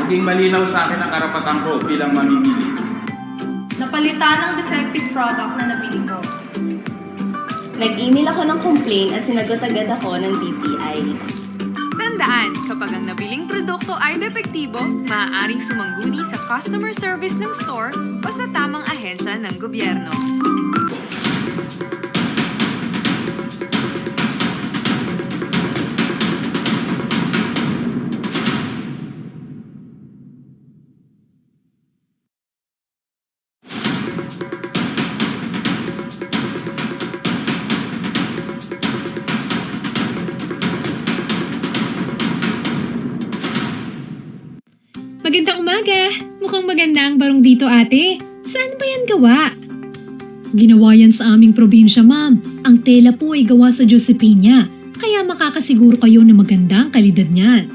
Naging malinaw sa akin ang karapatan ko bilang mamimili. Napalitan ng defective product na nabili ko. Nag-email ako ng complaint at sinagot agad ako ng DTI. Tandaan, kapag ang nabiling produkto ay depektibo, maaaring sumangguni sa customer service ng store o sa tamang ahensya ng gobyerno. Magandang umaga! Mukhang maganda ang barong dito, ate. Saan ba yan gawa? Ginawa yan sa aming probinsya, ma'am. Ang tela po ay gawa sa Josepina, kaya makakasiguro kayo na maganda ang kalidad niyan.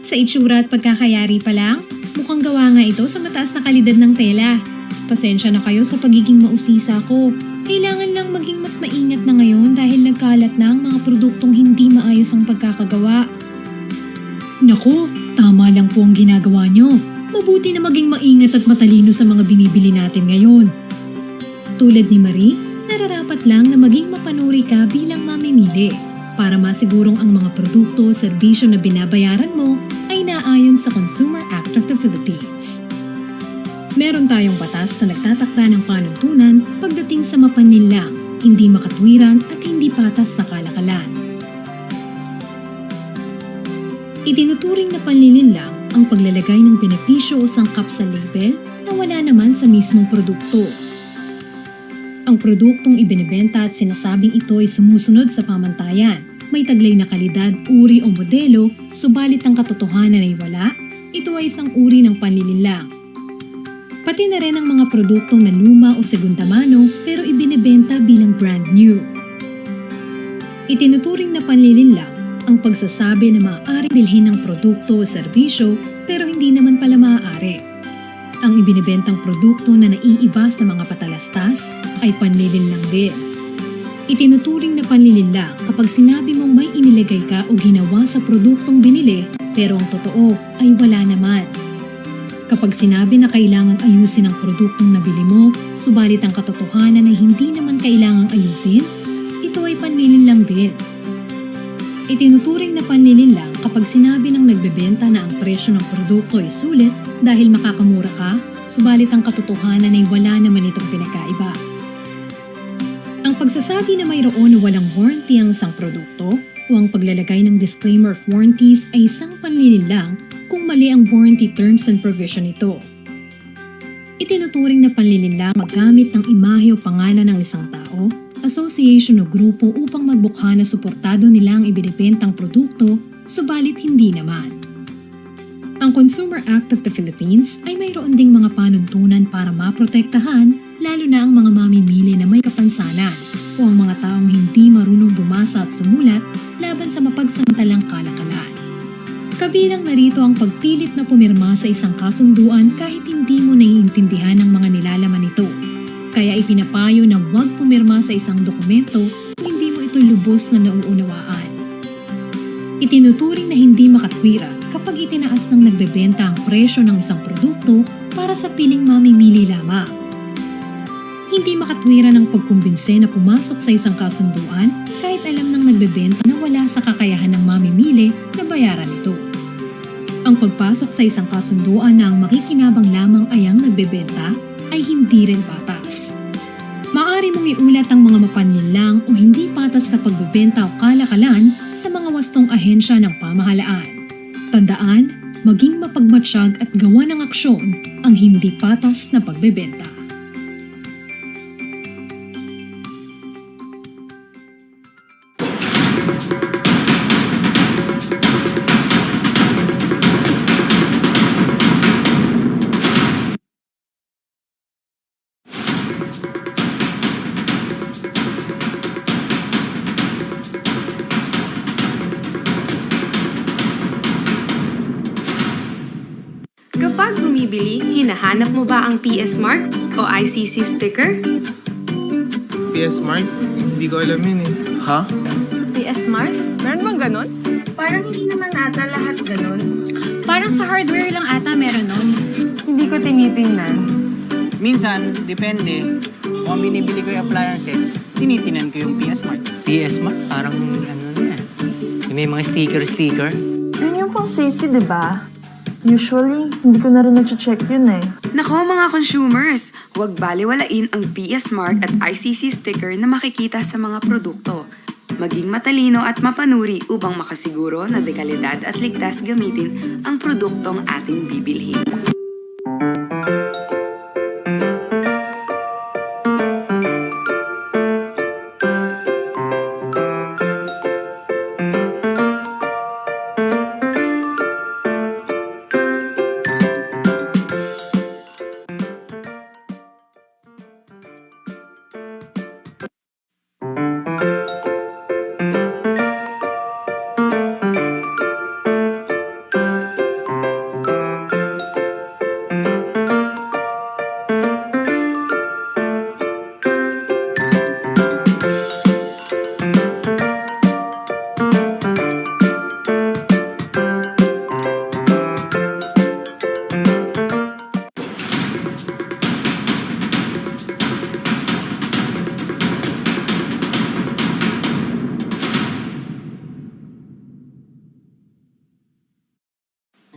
Sa itsura at pagkakayari pa lang, mukhang gawa nga ito sa mataas na kalidad ng tela. Pasensya na kayo sa pagiging mausisa ko. Kailangan lang maging mas maingat na ngayon dahil nagkalat na ang mga produktong hindi maayos ang pagkakagawa. Naku, tama lang po ang ginagawa nyo. Mabuti na maging maingat at matalino sa mga binibili natin ngayon. Tulad ni Marie, nararapat lang na maging mapanuri ka bilang mamimili para masigurong ang mga produkto o serbisyo na binabayaran mo ay naayon sa Consumer Act of the Philippines. Meron tayong batas na nagtatakda ng panuntunan pagdating sa mapanlinlang, hindi makatwiran at hindi patas na kalakalan. Itinuturing na panlilinlang ang paglalagay ng benepisyo o sangkap sa label na wala naman sa mismong produkto. Ang produktong ibinebenta at sinasabing ito ay sumusunod sa pamantayan, may taglay na kalidad, uri o modelo, subalit ang katotohanan ay wala, ito ay isang uri ng panlilinlang. Pati na rin ang mga produktong na luma o segunda mano pero ibinebenta bilang brand new. Itinuturing na panlilinlang ang pagsasabi na maaari bilhin ng produkto o serbisyo pero hindi naman pala maaari. Ang ibinebentang produkto na naiiba sa mga patalastas ay panlilinlang din. Itinuturing na panlilinlang kapag sinabi mong may inilagay ka o ginawa sa produktong binili pero ang totoo ay wala naman. Kapag sinabi na kailangang ayusin ang produktong nabili mo, subalit ang katotohanan ay hindi naman kailangang ayusin, ito ay panlilinlang din. Itinuturing na panlilinlang kapag sinabi ng nagbebenta na ang presyo ng produkto ay sulit dahil makakamura ka, subalit ang katotohanan ay wala naman itong pinagkaiba. Ang pagsasabi na mayroon na walang warranty ang isang produkto o ang paglalagay ng disclaimer of warranties ay isang panlilinlang kung mali ang warranty terms and provision nito. Itinuturing na panlilinlang maggamit ng imahe o pangalan ng isang tao, association o grupo upang magbukha na suportado nila ang ibinibentang produkto, subalit hindi naman. Ang Consumer Act of the Philippines ay mayroon ding mga panuntunan para maprotektahan lalo na ang mga mamimili na may kapansanan o ang mga taong hindi marunong bumasa at sumulat laban sa mapagsamantalang kalakalan. Kabilang narito ang pagpilit na pumirma sa isang kasunduan kahit hindi mo naiintindihan ang mga nilalaman nito. Kaya ipinapayo na huwag pumirma sa isang dokumento kung hindi mo ito lubos na nauunawaan. Itinuturing na hindi makatwira kapag itinaas ng nagbebenta ang presyo ng isang produkto para sa piling mamimili lamang. Hindi makatwira ng pagkumbinse na pumasok sa isang kasunduan kahit alam ng nagbebenta na wala sa kakayahan ng mamimili na bayaran ito. Ang pagpasok sa isang kasunduan na ang makikinabang lamang ay ang nagbebenta ay hindi rin patas. Maaari mong iulat ang mga mapanlinlang o hindi patas na pagbebenta o kalakalan sa mga wastong ahensya ng pamahalaan. Tandaan, maging mapagmatsyag at gawa ng aksyon ang hindi patas na pagbebenta. Kapag bumibili, hinahanap mo ba ang PS Mark o ICC sticker? PS Mark? Hindi ko alam yun eh. Ha? PS Smart? Meron bang ganon? Parang hindi naman ata lahat ganun. Parang sa hardware lang ata meron nun. Hindi ko tinitingnan. Minsan, depende. Kung binibili ko yung appliances, tinitinan ko yung PS Mart. PS Mart, parang ano na yan. Yung may mga sticker. Yun yung pang safety, di ba? Usually, hindi ko na rin nag-check yun eh. Nako mga consumers, huwag baliwalain ang PS Mark at ICC sticker na makikita sa mga produkto. Maging matalino at mapanuri upang makasiguro na dekalidad at ligtas gamitin ang produktong ating bibilhin.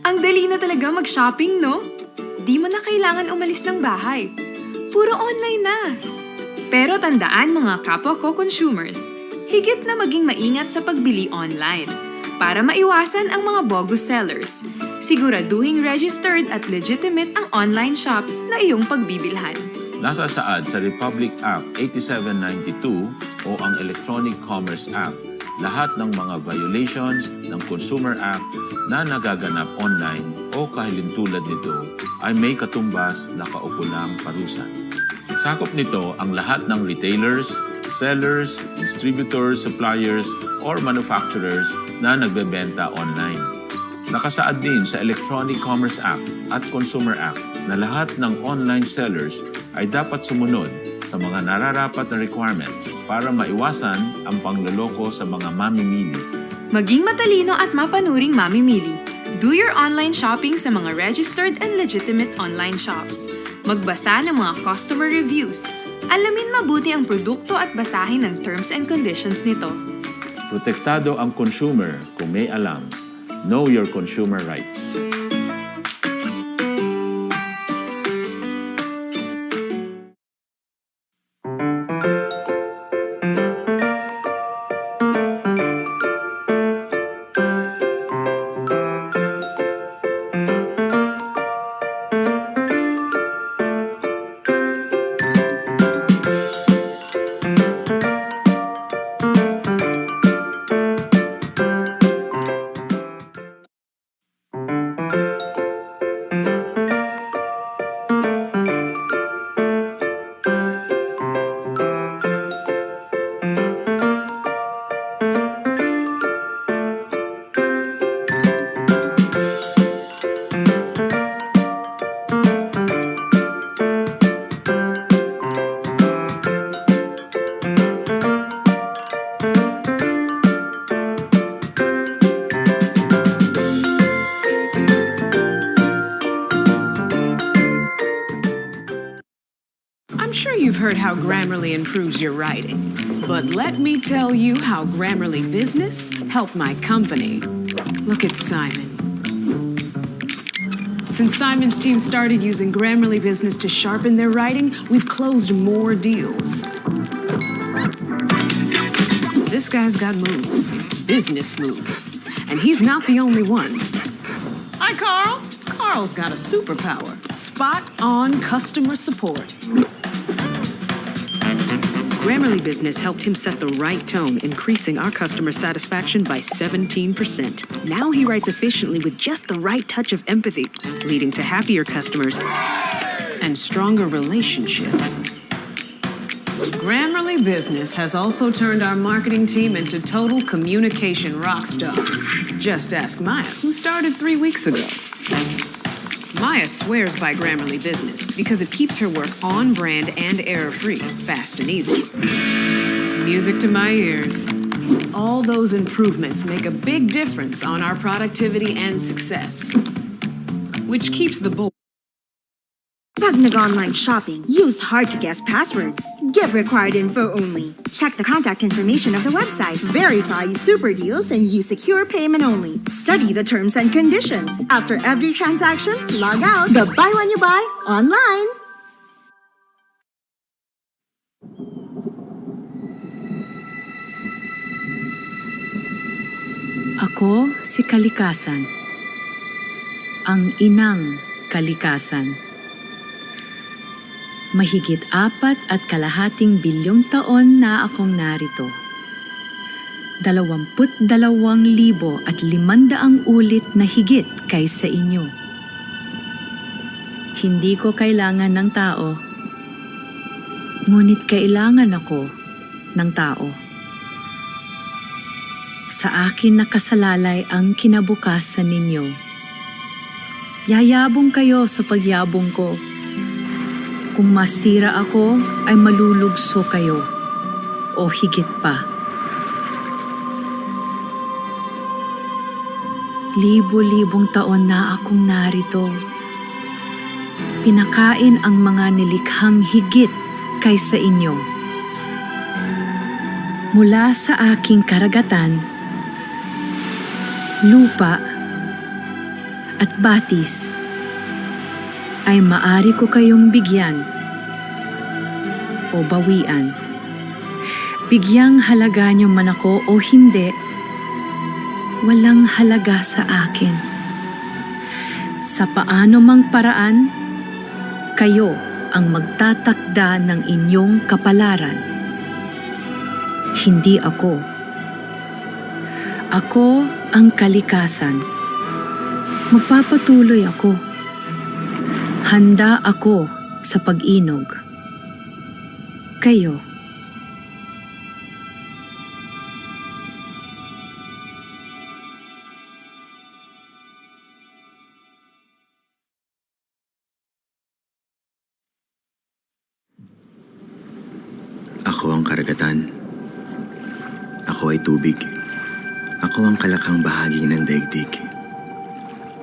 Ang dali na talaga mag-shopping, no? Di mo na kailangan umalis ng bahay. Puro online na. Pero tandaan mga kapwa ko consumers, higit na maging maingat sa pagbili online para maiwasan ang mga bogus sellers. Siguraduhing registered at legitimate ang online shops na iyong pagbibilhan. Nasa saad sa Republic Act 8792 o ang Electronic Commerce Act, lahat ng mga violations ng Consumer Act na nagaganap online o kahilintulad nito ay may katumbas na kaukulang parusa. Sakop nito ang lahat ng retailers, sellers, distributors, suppliers, or manufacturers na nagbebenta online. Nakasaad din sa Electronic Commerce Act at Consumer Act na lahat ng online sellers ay dapat sumunod sa mga nararapat na requirements para maiwasan ang pangloloko sa mga mamimili. Maging matalino at mapanuring mamimili. Do your online shopping sa mga registered and legitimate online shops. Magbasa ng mga customer reviews. Alamin mabuti ang produkto at basahin ang terms and conditions nito. Protektado ang consumer kung may alam. Know your consumer rights. I'm sure you've heard how Grammarly improves your writing, but let me tell you how Grammarly Business helped my company. Look at Simon. Since Simon's team started using Grammarly Business to sharpen their writing, we've closed more deals. This guy's got moves, business moves, and he's not the only one. Hi, Carl. Carl's got a superpower, spot-on customer support. Grammarly Business helped him set the right tone, increasing our customer satisfaction by 17%. Now he writes efficiently with just the right touch of empathy, leading to happier customers and stronger relationships. Grammarly Business has also turned our marketing team into total communication rock stars. Just ask Maya, who started 3 weeks ago. Maya swears by Grammarly Business because it keeps her work on brand and error-free, fast and easy. Music to my ears. All those improvements make a big difference on our productivity and success, which keeps the board. Pag nag-online shopping, use hard-to-guess passwords. Give required info only. Check the contact information of the website. Verify super deals and use secure payment only. Study the terms and conditions. After every transaction, log out. The buy when you buy online. Ako si Kalikasan, ang inang kalikasan. Mahigit 4.5 bilyong taon na akong narito. 22,500 ulit na higit kaysa inyo. Hindi ko kailangan ng tao, ngunit kailangan ako ng tao. Sa akin nakasalalay ang kinabukasan ninyo. Yayabong kayo sa pagyabong ko. Kung masira ako, ay malulugso kayo o higit pa. Libo-libong taon na akong narito. Pinakain ang mga nilikhang higit kaysa inyo. Mula sa aking karagatan, lupa at batis, ay maari ko kayong bigyan o bawian. Bigyang halaga niyo man ako o hindi, walang halaga sa akin. Sa paano mang paraan, kayo ang magtatakda ng inyong kapalaran. Hindi ako. Ako ang kalikasan. Magpapatuloy ako. Handa ako sa pag-inog. Kayo. Ako ang karagatan. Ako ay tubig. Ako ang kalakhang bahagi ng daigdig.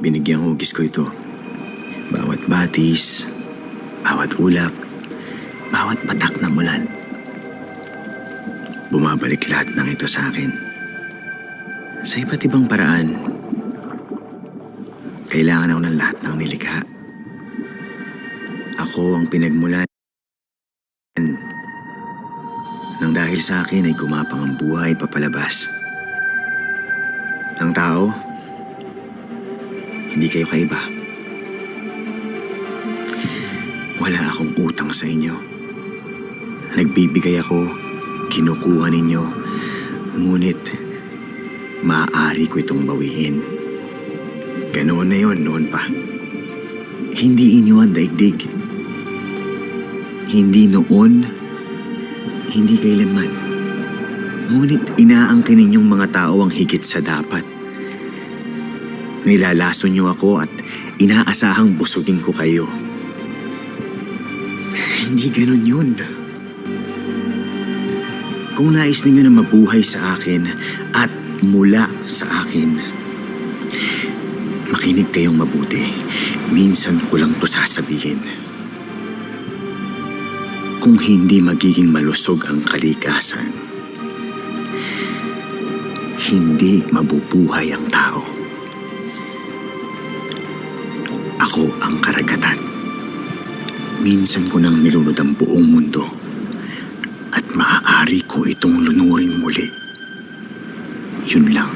Binigyang hugis ko ito. Bawat batis, bawat ulap, bawat patak ng ulan. Bumabalik lahat ng ito sa akin. Sa iba't ibang paraan, kailangan ako ng lahat ng nilikha. Ako ang pinagmulan nang dahil sa akin ay gumapang ang buhay papalabas. Ang tao, hindi kayo kaiba. Wala akong utang sa inyo. Nagbibigay ako, kinukuha ninyo, ngunit maaari ko itong bawiin. Ganoon na yon noon pa. Hindi inyo ang daigdig. Hindi noon, hindi kailanman. Ngunit inaangkin ninyong mga tao ang higit sa dapat. Nilalaso niyo ako at inaasahang busugin ko kayo. Hindi ganun yun. Kung nais ninyo na mabuhay sa akin at mula sa akin, makinig kayong mabuti. Minsan ko lang to sasabihin. Kung hindi magiging malusog ang kalikasan, hindi mabubuhay ang tao. Ako ang karagatan. Minsan ko nang nilunod ang buong mundo at maaari ko itong lunurin muli. Yun lang.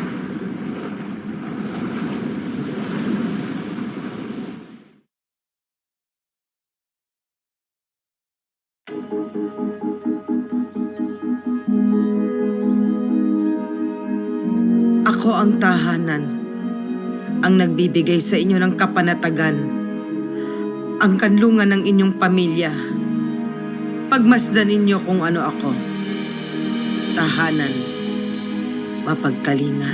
Ako ang tahanan, ang nagbibigay sa inyo ng kapanatagan, ang kanlungan ng inyong pamilya. Pagmasdan ninyo kung ano ako. Tahanan, mapagkalinga.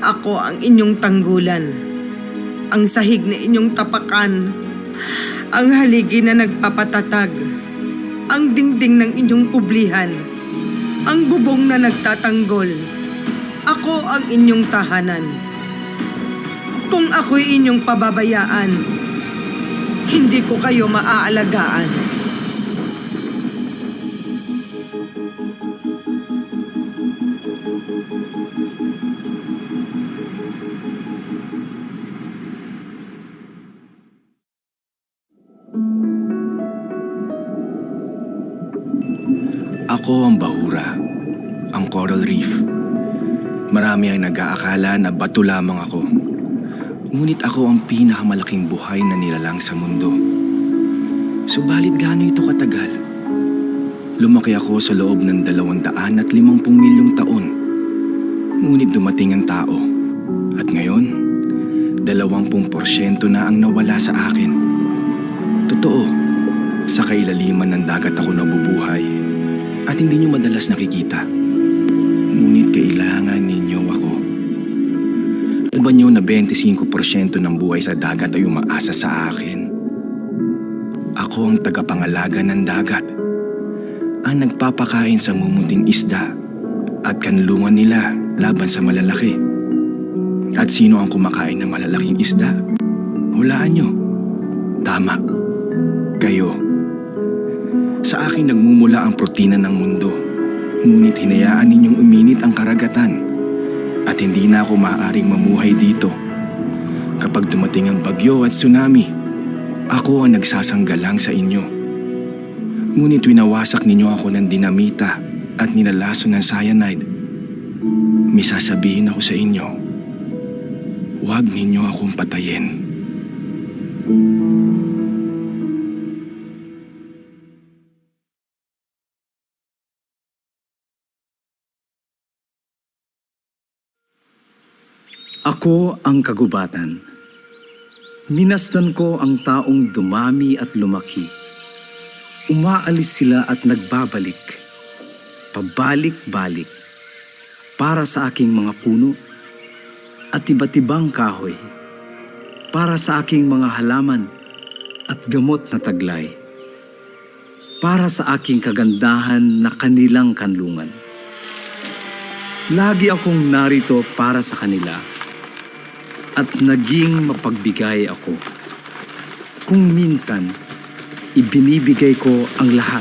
Ako ang inyong tanggulan, ang sahig na inyong tapakan, ang haligi na nagpapatatag, ang dingding ng inyong kublihan, ang bubong na nagtatanggol. Ako ang inyong tahanan. Kung ako'y inyong pababayaan, hindi ko kayo maaalagaan. Ako ang bahura, ang coral reef. Marami ang nag-aakala na bato lamang ako. Ngunit ako ang pinakamalaking buhay na nilalang sa mundo. Subalit gaano ito katagal? Lumaki ako sa loob ng 250 milyong taon. Ngunit dumating ang tao. At ngayon, 20% na ang nawala sa akin. Totoo, sa kailaliman ng dagat ako nabubuhay at hindi nyo madalas nakikita. Ngunit kailangan ninyo ako. Alam nyo na 25% ng buhay sa dagat ay umaasa sa akin. Ako ang tagapangalaga ng dagat. Ang nagpapakain sa mumunting isda at kanlungan nila laban sa malalaki. At sino ang kumakain ng malalaking isda? Hulaan nyo. Tama. Kayo. Sa akin nagmumula ang protina ng mundo. Ngunit hinayaan ninyong uminit ang karagatan. At hindi na ako maaaring mamuhay dito. Kapag dumating ang bagyo at tsunami, ako ang nagsasanggalang sa inyo. Ngunit winawasak ninyo ako ng dinamita at nilalaso ng cyanide. May sasabihin ako sa inyo. Huwag ninyo akong patayin. Ako ang kagubatan. Minasdan ko ang taong dumami at lumaki. Umaalis sila at nagbabalik. Pabalik-balik. Para sa aking mga puno at iba't ibang kahoy. Para sa aking mga halaman at gamot na taglay. Para sa aking kagandahan na kanilang kanlungan. Lagi akong narito para sa kanila. At naging mapagbigay ako. Kung minsan, ibinibigay ko ang lahat.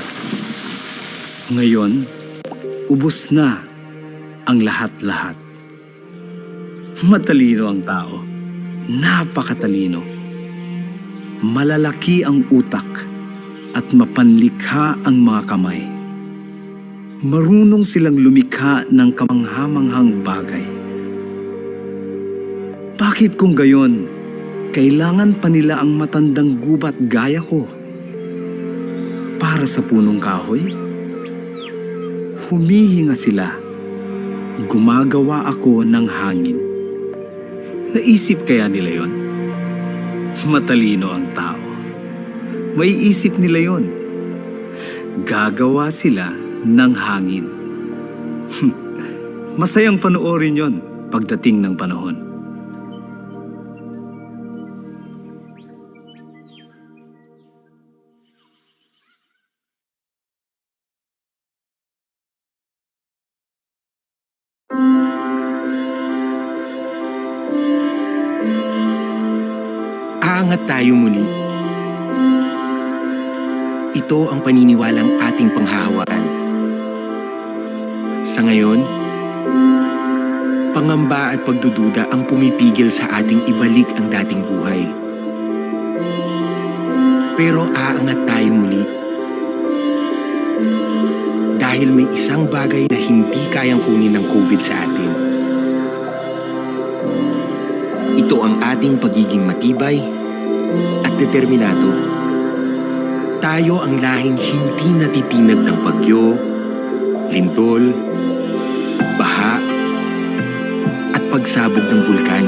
Ngayon, ubos na ang lahat-lahat. Matalino ang tao. Napakatalino. Malalaki ang utak at mapanlikha ang mga kamay. Marunong silang lumikha ng kamanghamanghang bagay. Bakit kung gayon, kailangan pa nila ang matandang gubat gaya ko? Para sa punong kahoy? Humihinga sila. Gumagawa ako ng hangin. Naisip kaya nila yon? Matalino ang tao. May isip nila yon. Gagawa sila ng hangin. Masayang panoorin yon pagdating ng panahon. Aangat tayo muli. Ito ang paniniwalang ating panghahawaan. Sa ngayon, pangamba at pagdududa ang pumipigil sa ating ibalik ang dating buhay. Pero aangat tayo muli. Dahil may isang bagay na hindi kayang kunin ng COVID sa atin. Ito ang ating pagiging matibay at determinado. Tayo ang lahing hindi natitinag ng bagyo, lindol, baha, at pagsabog ng bulkan.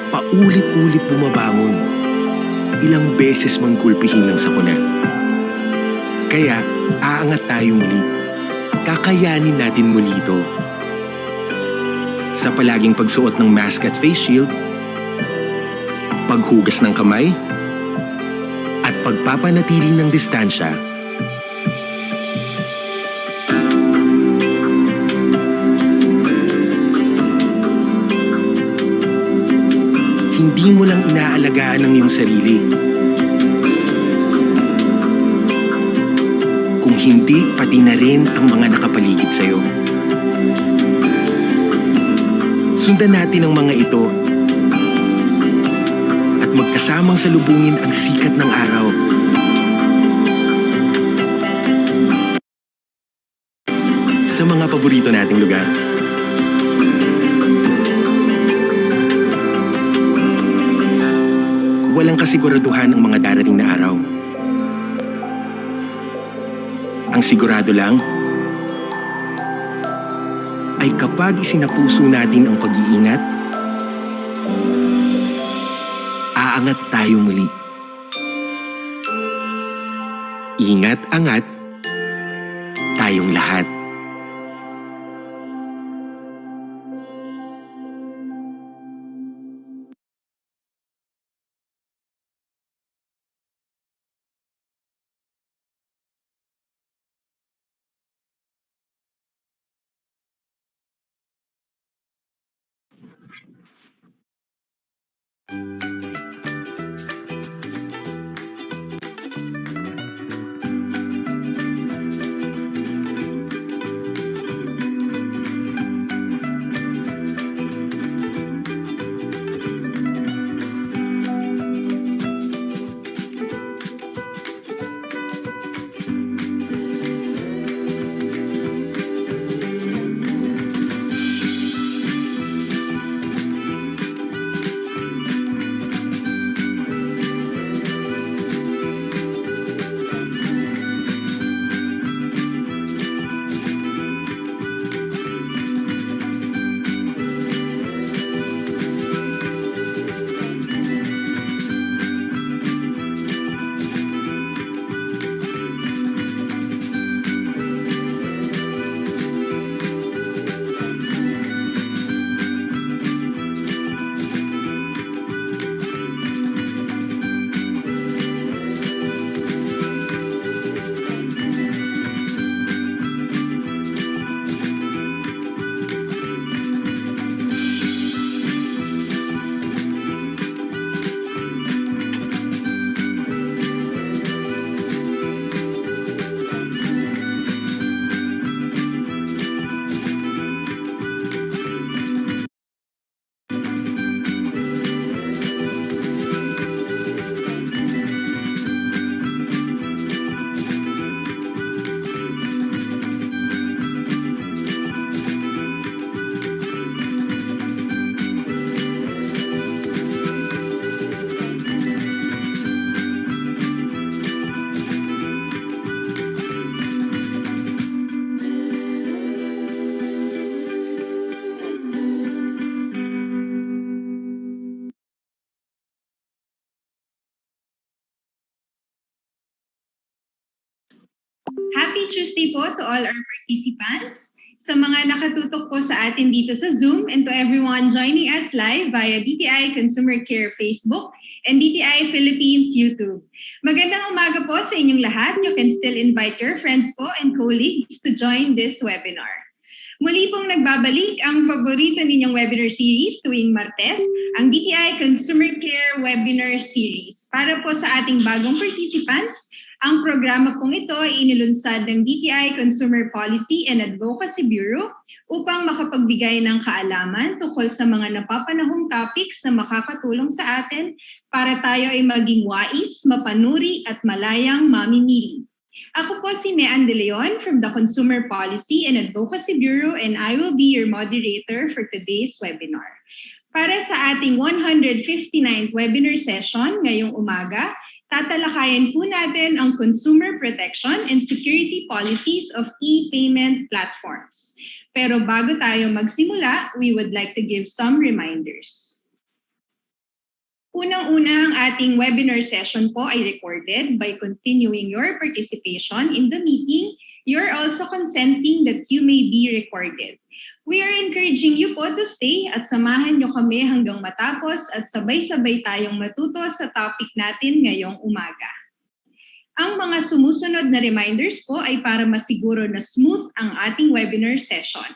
Paulit-ulit bumabangon, ilang beses mang kulpihin ng sakuna. Kaya, aangat tayo muli. Kakayanin natin muli ito. Sa palaging pagsuot ng mask at face shield, paghugas ng kamay, at pagpapanatili ng distansya, hindi mo lang inaalagaan ang iyong sarili. Kung hindi, pati na rin ang mga nakapaligid sa'yo. Sundan natin ang mga ito at magkasamang salubungin ang sikat ng araw. Sa mga paborito nating lugar. Walang kasiguraduhan ang mga darating na araw. Ang sigurado lang ay kapag isinapuso natin ang pag-iingat, aangat tayo muli. Ingat-angat tayong lahat. Happy Tuesday po to all our participants, sa mga nakatutok po sa atin dito sa Zoom, and to everyone joining us live via DTI Consumer Care Facebook and DTI Philippines YouTube. Magandang umaga po sa inyong lahat. You can still invite your friends po and colleagues to join this webinar. Muli pong nagbabalik ang paborito ninyong webinar series tuwing Martes, ang DTI Consumer Care Webinar Series. Para po sa ating bagong participants, ang programa pong ito ay inilunsad ng DTI Consumer Policy and Advocacy Bureau upang makapagbigay ng kaalaman tungkol sa mga napapanahong topics na makakatulong sa atin para tayo ay maging wais, mapanuri at malayang mamimili. Ako po si Mean De Leon from the Consumer Policy and Advocacy Bureau, and I will be your moderator for today's webinar. Para sa ating 159th webinar session ngayong umaga, tatalakayan po natin ang consumer protection and security policies of e-payment platforms. Pero bago tayo magsimula, we would like to give some reminders. Unang-una, ang ating webinar session po ay recorded. By continuing your participation in the meeting, you're also consenting that you may be recorded. We are encouraging you po to stay at samahan nyo kami hanggang matapos at sabay-sabay tayong matuto sa topic natin ngayong umaga. Ang mga sumusunod na reminders po ay para masiguro na smooth ang ating webinar session.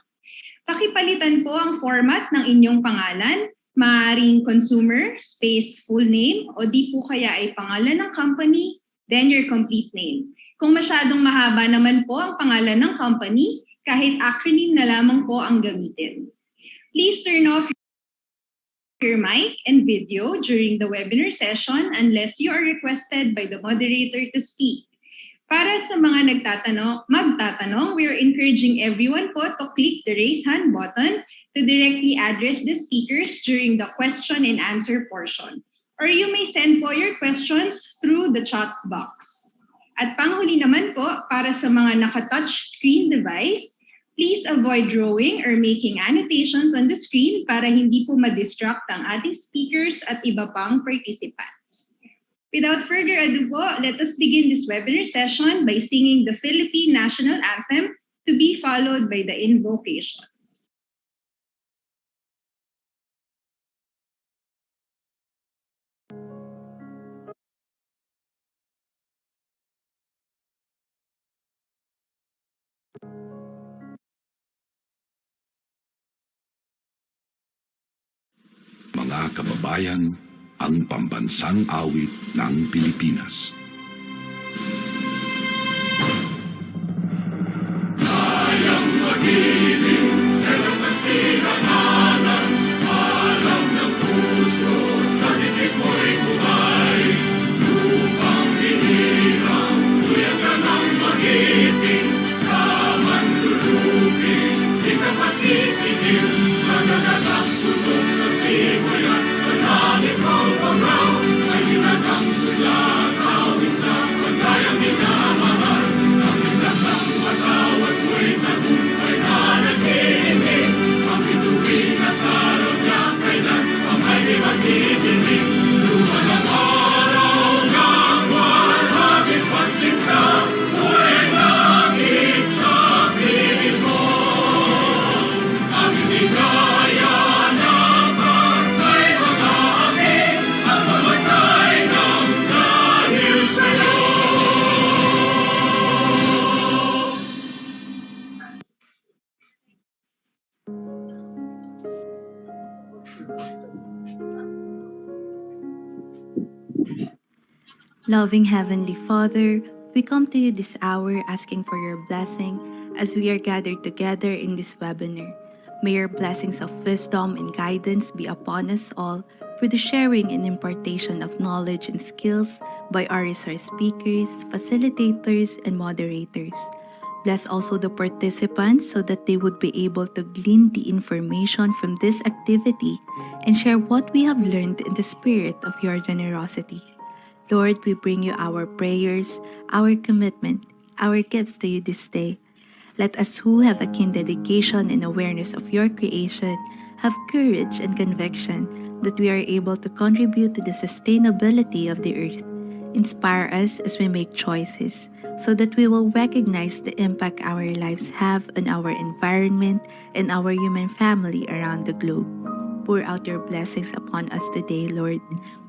Pakipalitan po ang format ng inyong pangalan, Maaaring consumer, space, full name, o di po kaya ay pangalan ng company, then your complete name. Kung masyadong mahaba naman po ang pangalan ng company, kahit acronym na lamang po ang gamitin. Please turn off your mic and video during the webinar session unless you are requested by the moderator to speak. Para sa mga magtatanong, we are encouraging everyone po to click the raise hand button to directly address the speakers during the question and answer portion. Or you may send po your questions through the chat box. At panghuli naman po, para sa mga naka-touch screen device, please avoid drawing or making annotations on the screen para hindi po ma-distract ang ating speakers at iba pang participants. Without further ado po, let us begin this webinar session by singing the Philippine National Anthem to be followed by the invocation. Mga kababayan, ang pambansang awit ng Pilipinas. Kayang magiliw, elas ang sinangalan, alam ng puso, sa dikit mo'y buhay. Lupang hinirang, tuyag ka ng magiting, sa mandulupin, di ka masisigil, sa nagatang tutok sa simoy at sa langit ng pagaw, ay hinagang tulad, awit sa pagkayang minamahal, ang isang ng matawad mo'y tagumpay na nag-iinit, ang bituin at araw niya kailan ang ay di magdidinig, luman ang araw ng walhagit pagsinta, buhay langit sa piling mo, ang hindi kaya na pagkay mga amin, at mamatay ng dahil sa'yo. Loving Heavenly Father, we come to you this hour asking for your blessing as we are gathered together in this webinar. May your blessings of wisdom and guidance be upon us all for the sharing and impartation of knowledge and skills by our resource speakers, facilitators, and moderators. Bless also the participants so that they would be able to glean the information from this activity and share what we have learned in the spirit of your generosity. Lord, we bring you our prayers, our commitment, our gifts to you this day. Let us who have a keen dedication and awareness of your creation have courage and conviction that we are able to contribute to the sustainability of the earth. Inspire us as we make choices so that we will recognize the impact our lives have on our environment and our human family around the globe. Pour out your blessings upon us today, Lord.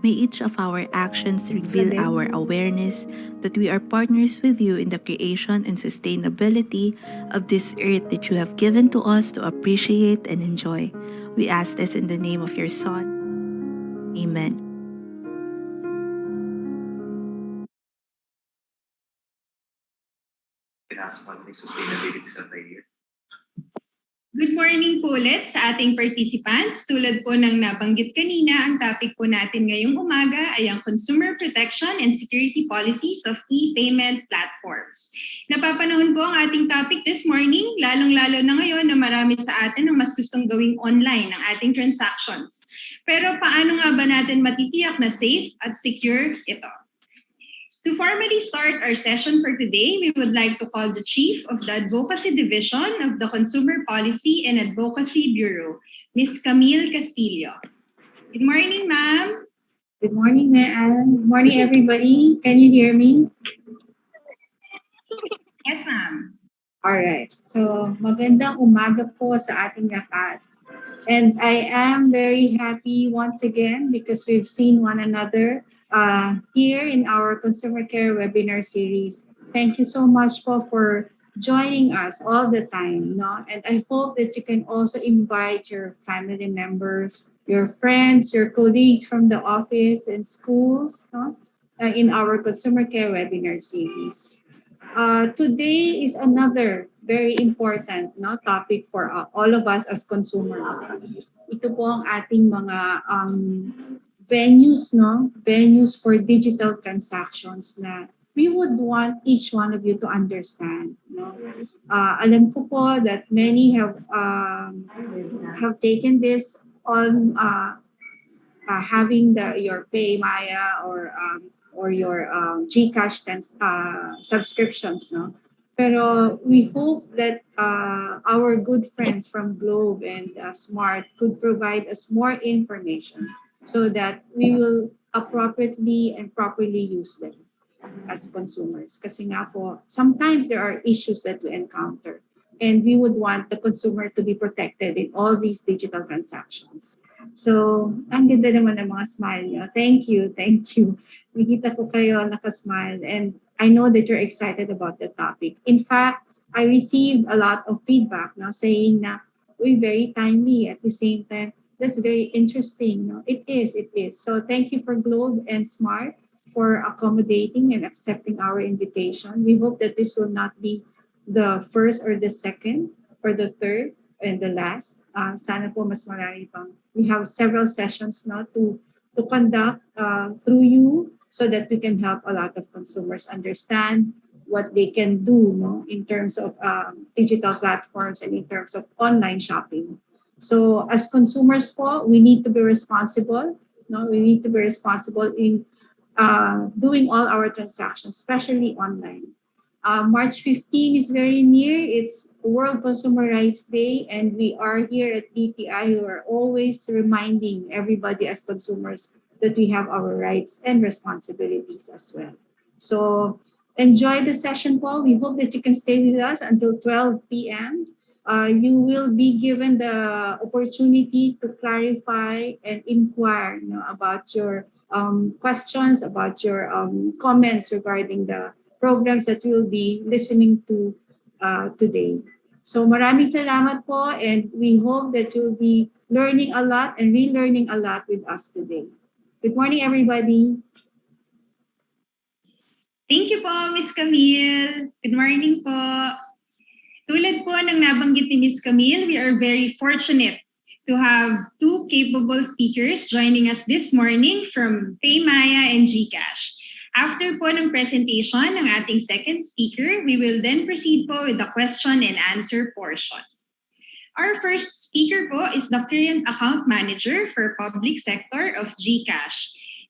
May each of our actions reveal our awareness that we are partners with you in the creation and sustainability of this earth that you have given to us to appreciate and enjoy. We ask this in the name of your Son. Amen. Sustainability sa tayo. Good morning po ulit sa ating participants. Tulad po ng nabanggit kanina, ang topic po natin ngayong umaga ay ang Consumer Protection and Security Policies of E-Payment Platforms. Napapanahon po ang ating topic this morning, lalong-lalo na ngayon na marami sa atin ang mas gustong gawing online ang ating transactions. Pero paano nga ba natin matitiyak na safe at secure ito? To formally start our session for today, we would like to call the Chief of the Advocacy Division of the Consumer Policy and Advocacy Bureau, Ms. Camille Castillo. Good morning, ma'am. Good morning, ma'am. Good morning, everybody. Can you hear me? Yes, ma'am. All right. So, magandang umaga po sa ating lahat. And I am very happy once again because we've seen one another here in our Consumer Care webinar series. Thank you so much for joining us all the time. No? And I hope that you can also invite your family members, your friends, your colleagues from the office and schools, no? In our consumer care webinar series. Today is another very important topic for all of us as consumers. Ito po ang ating mga venues for digital transactions na we would want each one of you to understand. Alam ko po that many have taken this on having your PayMaya or your GCash subscriptions, no? Pero we hope that our good friends from Globe and Smart could provide us more information so that we will appropriately and properly use them as consumers. Kasi nga po, sometimes there are issues that we encounter and we would want the consumer to be protected in all these digital transactions. So, ang ganda naman ng mga smile nyo. Thank you, thank you. Nakita ko kayo nakasmile and I know that you're excited about the topic. In fact, I received a lot of feedback saying na, we're very timely at the same time. That's very interesting. No? It is. So thank you for Globe and Smart for accommodating and accepting our invitation. We hope that this will not be the first or the second or the third and the last. Sana po mas marami pang. We have several sessions now to conduct through you so that we can help a lot of consumers understand what they can do in terms of digital platforms and in terms of online shopping. So as consumers po, we need to be responsible. We need to be responsible in doing all our transactions, especially online. March 15 is very near. It's World Consumer Rights Day, and we are here at DTI who are always reminding everybody as consumers that we have our rights and responsibilities as well. So enjoy the session, Paul. We hope that you can stay with us until 12 p.m. You will be given the opportunity to clarify and inquire about your questions, about your comments regarding the programs that we will be listening to today. So maraming salamat po, and we hope that you'll be learning a lot and relearning a lot with us today. Good morning, everybody. Thank you po, Ms. Camille. Good morning po. Tulad po ng nabanggit ni Ms. Camille, we are very fortunate to have two capable speakers joining us this morning from PayMaya and GCash. After po ng presentation ng ating second speaker, we will then proceed po with the question and answer portion. Our first speaker po is the current account manager for public sector of GCash.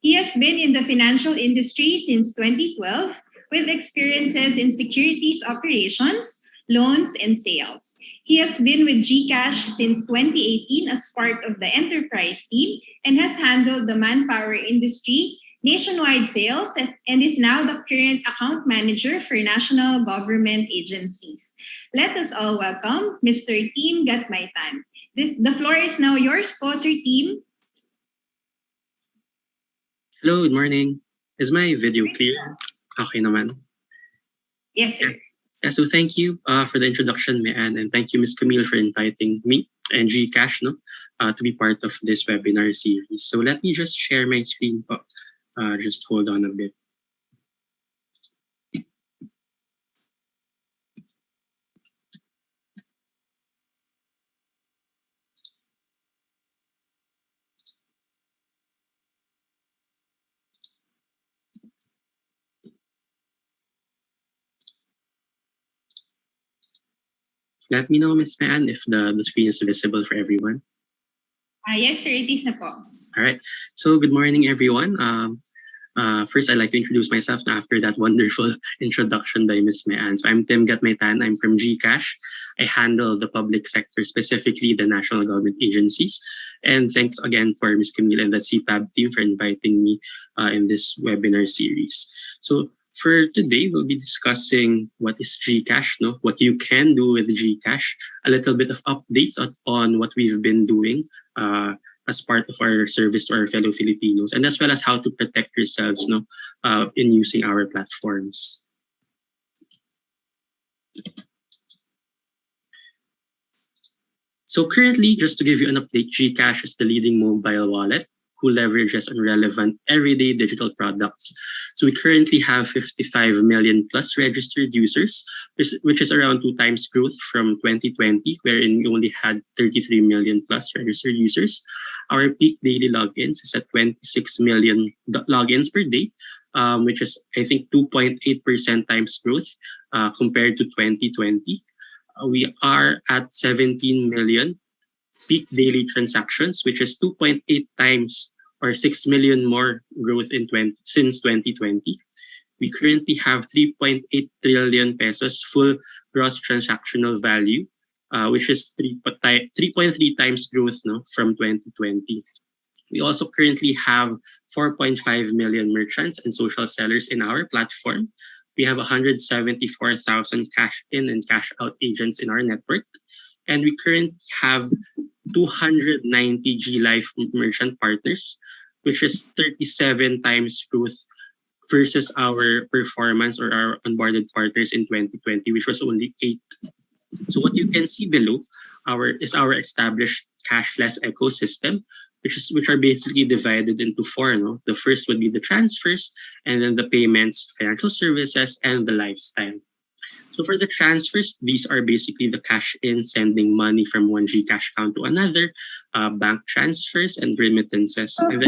He has been in the financial industry since 2012 with experiences in securities operations, loans, and sales. He has been with GCash since 2018 as part of the enterprise team and has handled the manpower industry, nationwide sales, and is now the current account manager for national government agencies. Let us all welcome Mr. Team Gatmaitan. The floor is now yours, po, Sir Team. Hello, good morning. Is my video clear? Okay naman. Yes, sir. Yeah, so thank you for the introduction, Mian, and thank you, Ms. Camille, for inviting me and GCash to be part of this webinar series. So let me just share my screen po. Just hold on a bit. Let me know, Ms. Mian, if the screen is visible for everyone. Yes, sir, it is na po. All right. So good morning, everyone. First, I'd like to introduce myself after that wonderful introduction by Ms. Mian. So I'm Tim Gatmaitan. I'm from GCash. I handle the public sector, specifically the national government agencies. And thanks again for Ms. Camille and the CPAB team for inviting me in this webinar series. So for today, we'll be discussing what is GCash, what you can do with GCash, a little bit of updates on what we've been doing as part of our service to our fellow Filipinos, and as well as how to protect yourselves in using our platforms. So currently, just to give you an update, GCash is the leading mobile wallet who leverages on relevant everyday digital products. So we currently have 55 million plus registered users, which is around 2 times growth from 2020, wherein we only had 33 million plus registered users. Our peak daily logins is at 26 million logins per day, which is, I think, 2.8% times growth compared to 2020. We are at 17 million peak daily transactions, which is 2.8 times or 6 million more growth since 2020. We currently have 3.8 trillion pesos full gross transactional value, which is 3.3 times growth from 2020. We also currently have 4.5 million merchants and social sellers in our platform. We have 174,000 cash in and cash out agents in our network. And we currently have 290 G-Life merchant partners, which is 37 times growth versus our performance or our onboarded partners in 2020, which was only 8. So what you can see below is our established cashless ecosystem, which are basically divided into 4. No? The first would be the transfers, and then the payments, financial services, and the lifestyle. So for the transfers, these are basically the cash in, sending money from one GCash account to another, bank transfers, and remittances. And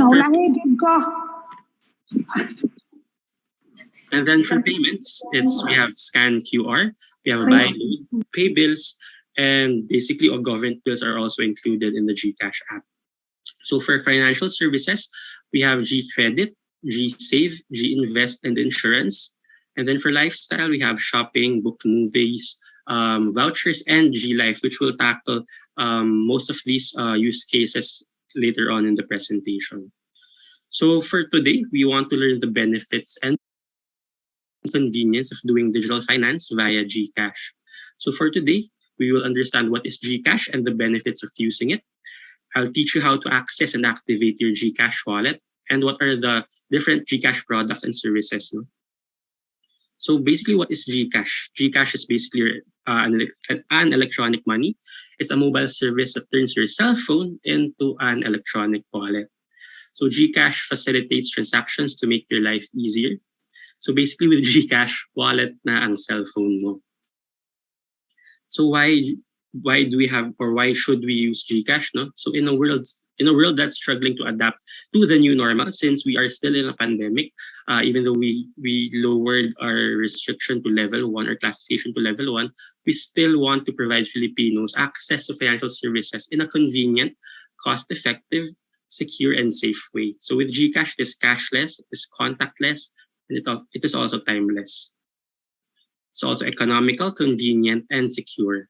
then for payments, we have scan QR, we have buy, load, pay bills, and basically all government bills are also included in the GCash app. So for financial services, we have GCredit, GSave, GInvest, and insurance. And then for lifestyle, we have shopping, book movies, vouchers, and G-Life, which will tackle most of these use cases later on in the presentation. So for today, we want to learn the benefits and convenience of doing digital finance via GCash. So for today, we will understand what is GCash and the benefits of using it. I'll teach you how to access and activate your GCash wallet and what are the different GCash products and services. No? So basically, what is GCash? GCash is basically an electronic money. It's a mobile service that turns your cell phone into an electronic wallet. So GCash facilitates transactions to make your life easier. So basically, with GCash, wallet na ang cell phone mo. So why do we have, or why should we use GCash? No? So in a world that's struggling to adapt to the new normal, since we are still in a pandemic, even though we lowered our restriction to level 1 or classification to level 1, we still want to provide Filipinos access to financial services in a convenient, cost-effective, secure, and safe way. So with GCash, it is cashless, it is contactless, and it is also timeless. It's also economical, convenient, and secure.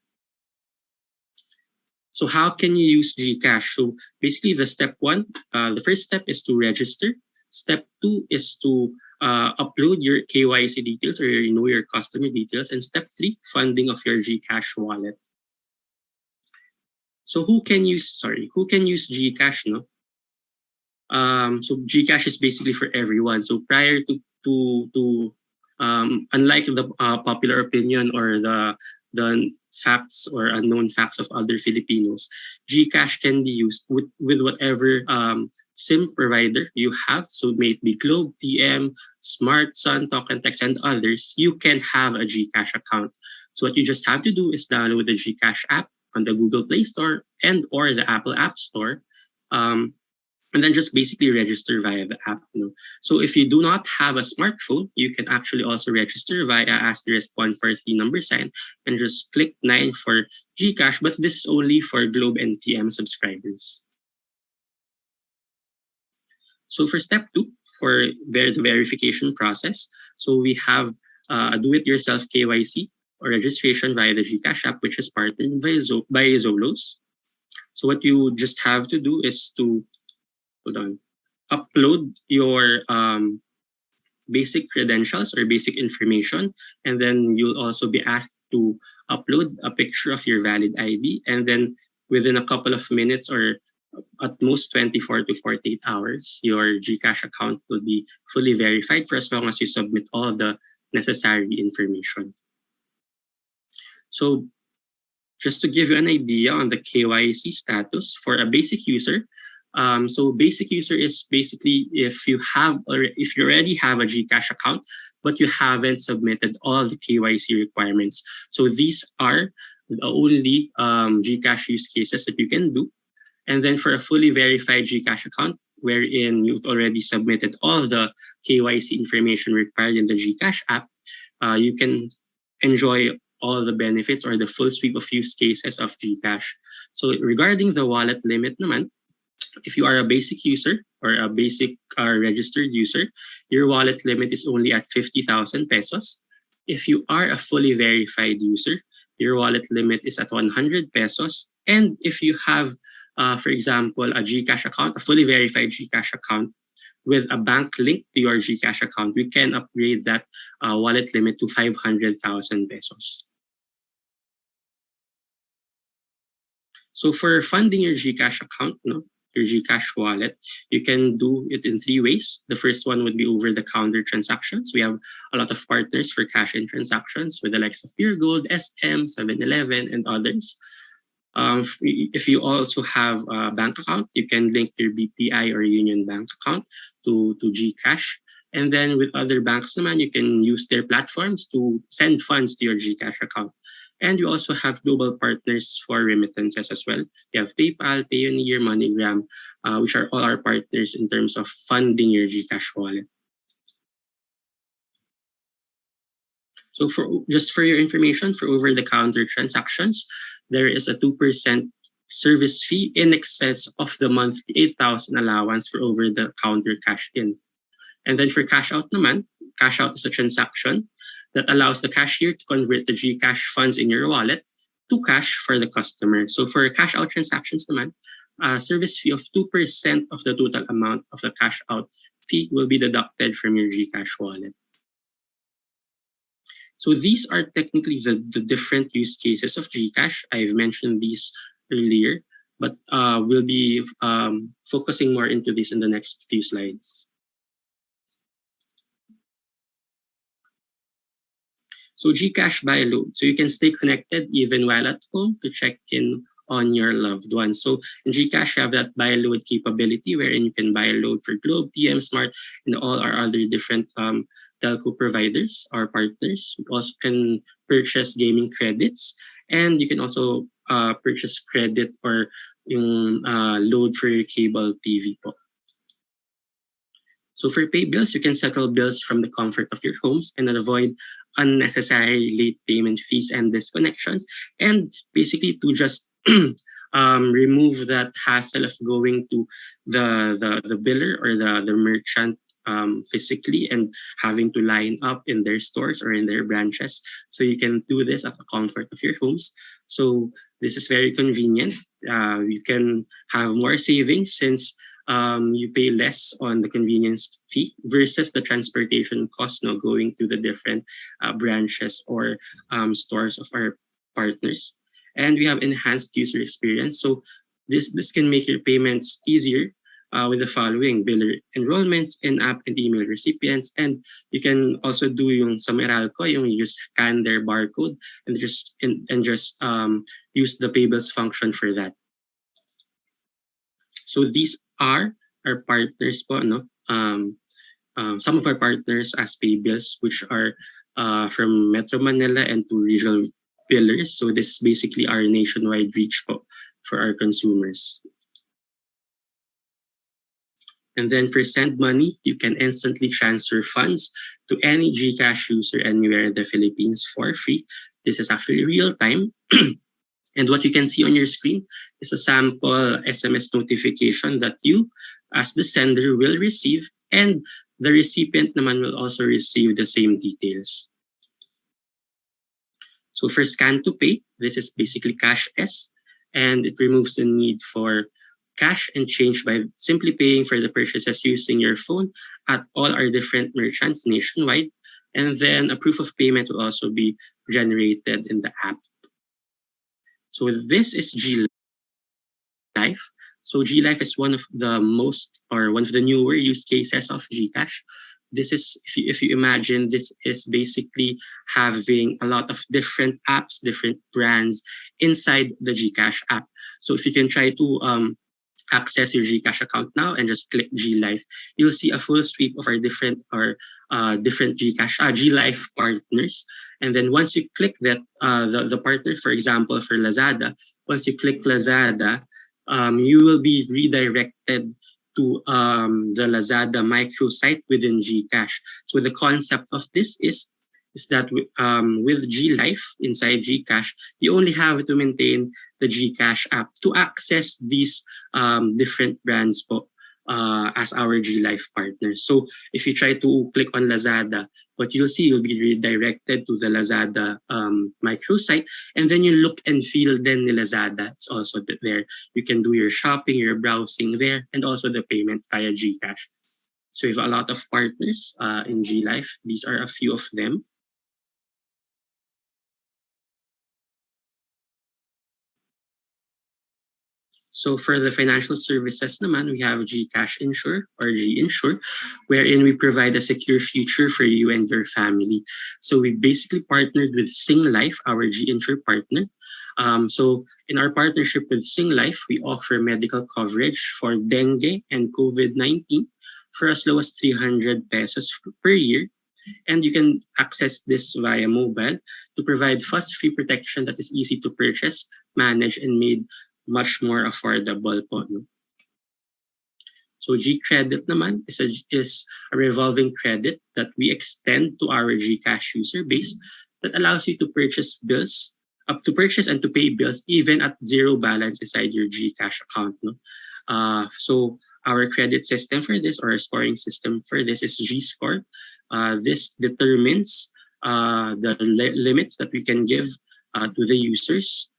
So how can you use GCash? So basically the the first step is to register. Step 2 is to upload your KYC details or your customer details. And step 3, funding of your GCash wallet. So who can use GCash? No? So GCash is basically for everyone. So prior to unlike the popular opinion or the facts or unknown facts of other Filipinos, GCash can be used with whatever SIM provider you have. So may it be Globe, TM, Smart, Sun, Talk and Text, and others, you can have a GCash account. So what you just have to do is download the GCash app on the Google Play Store and or the Apple App Store. And then just basically register via the app. So if you do not have a smartphone, you can actually also register via *143 $sign and just click 9 for GCash, but this is only for Globe and TM subscribers. So for step 2, for the verification process, so we have a do-it-yourself KYC or registration via the GCash app, which is partnered by Zolos. So what you just have to do is to upload your basic credentials or basic information, and then you'll also be asked to upload a picture of your valid ID, and then within a couple of minutes or at most 24 to 48 hours, your GCash account will be fully verified for as long as you submit all the necessary information. So just to give you an idea on the KYC status for a basic user. So basic user is basically if you already have a GCash account, but you haven't submitted all the KYC requirements. So these are the only GCash use cases that you can do. And then for a fully verified GCash account, wherein you've already submitted all the KYC information required in the GCash app, you can enjoy all the benefits or the full sweep of use cases of GCash. So regarding the wallet limit naman, if you are a basic user or a basic registered user, your wallet limit is only at 50,000 pesos. If you are a fully verified user, your wallet limit is at 100 pesos. And if you have, for example, a GCash account, a fully verified GCash account with a bank link to your GCash account, we can upgrade that wallet limit to 500,000 pesos. So for funding your GCash account, your GCash wallet, you can do it in 3 ways. The first one would be over-the-counter transactions. We have a lot of partners for cash-in transactions with the likes of Pure Gold, SM, 7-Eleven, and others. If you also have a bank account, you can link your BPI or Union Bank account to GCash. And then with other banks naman, you can use their platforms to send funds to your GCash account. And we also have global partners for remittances as well. We have PayPal, Payoneer, MoneyGram, which are all our partners in terms of funding your GCash wallet. So just for your information, for over-the-counter transactions, there is a 2% service fee in excess of the monthly 8,000 allowance for over-the-counter cash-in. And then for cash-out naman, cash-out is a transaction that allows the cashier to convert the GCash funds in your wallet to cash for the customer. So for cash-out transactions naman, a service fee of 2% of the total amount of the cash-out fee will be deducted from your GCash wallet. So these are technically the different use cases of GCash. I've mentioned these earlier, but we'll be focusing more into this in the next few slides. So GCash Buy Load. So you can stay connected even while at home to check in on your loved ones. So in GCash, you have that buy load capability wherein you can buy a load for Globe, TM Smart, and all our other different telco providers or partners. You also can purchase gaming credits, and you can also purchase credit or yung load for your cable TV po. So for pay bills, you can settle bills from the comfort of your homes and avoid unnecessary late payment fees and disconnections. And basically to just remove that hassle of going to the biller or the merchant physically and having to line up in their stores or in their branches. So you can do this at the comfort of your homes. So this is very convenient. You can have more savings since you pay less on the convenience fee versus the transportation cost going to the different branches or stores of our partners. And we have enhanced user experience. So this can make your payments easier with the following: biller enrollments, in-app and email recipients. And you can also do yung sa Meralco, you just scan their barcode and just use the pay bills function for that. So these are our partners po, some of our partners as pay bills, which are from Metro Manila and to regional billers. So this is basically our nationwide reach po for our consumers. And then for Send Money, you can instantly transfer funds to any GCash user anywhere in the Philippines for free. This is actually real time. And what you can see on your screen is a sample SMS notification that you, as the sender, will receive, and the recipient naman will also receive the same details. So for Scan to Pay, this is basically Cash S, and it removes the need for cash and change by simply paying for the purchases using your phone at all our different merchants nationwide. And then a proof of payment will also be generated in the app. So this is GLife. So GLife is one of the newer use cases of GCash. this is, if you imagine, this is basically having a lot of different apps, different brands inside the GCash app. So if you can try to access your GCash account now and just click GLife, you'll see a full sweep of our different GCash GLife partners. And then once you click that, the partner, for example, for Lazada, once you click Lazada, you will be redirected to the Lazada microsite within GCash. So the concept of this is that with GLife inside GCash, you only have to maintain the GCash app to access these different brands po, as our GLife partners. So if you try to click on Lazada, what you'll see, you'll be redirected to the Lazada microsite, and then you look and feel then the Lazada. It's also there. You can do your shopping, your browsing there, and also the payment via GCash. So we have a lot of partners in GLife. These are a few of them. So for the financial services naman, we have GCash Insure or GInsure, wherein we provide a secure future for you and your family. So we basically partnered with Singlife, our GInsure partner. So in our partnership with Singlife, we offer medical coverage for dengue and COVID-19 for as low as 300 pesos per year. And you can access this via mobile to provide fuss-free protection that is easy to purchase, manage, and made much more affordable po. No? So G-Credit naman is a revolving credit that we extend to our GCash user base that allows you to purchase and to pay bills even at zero balance inside your GCash account. No? So our credit system for this, or our scoring system for this, is G-Score. This determines the limits that we can give to the users,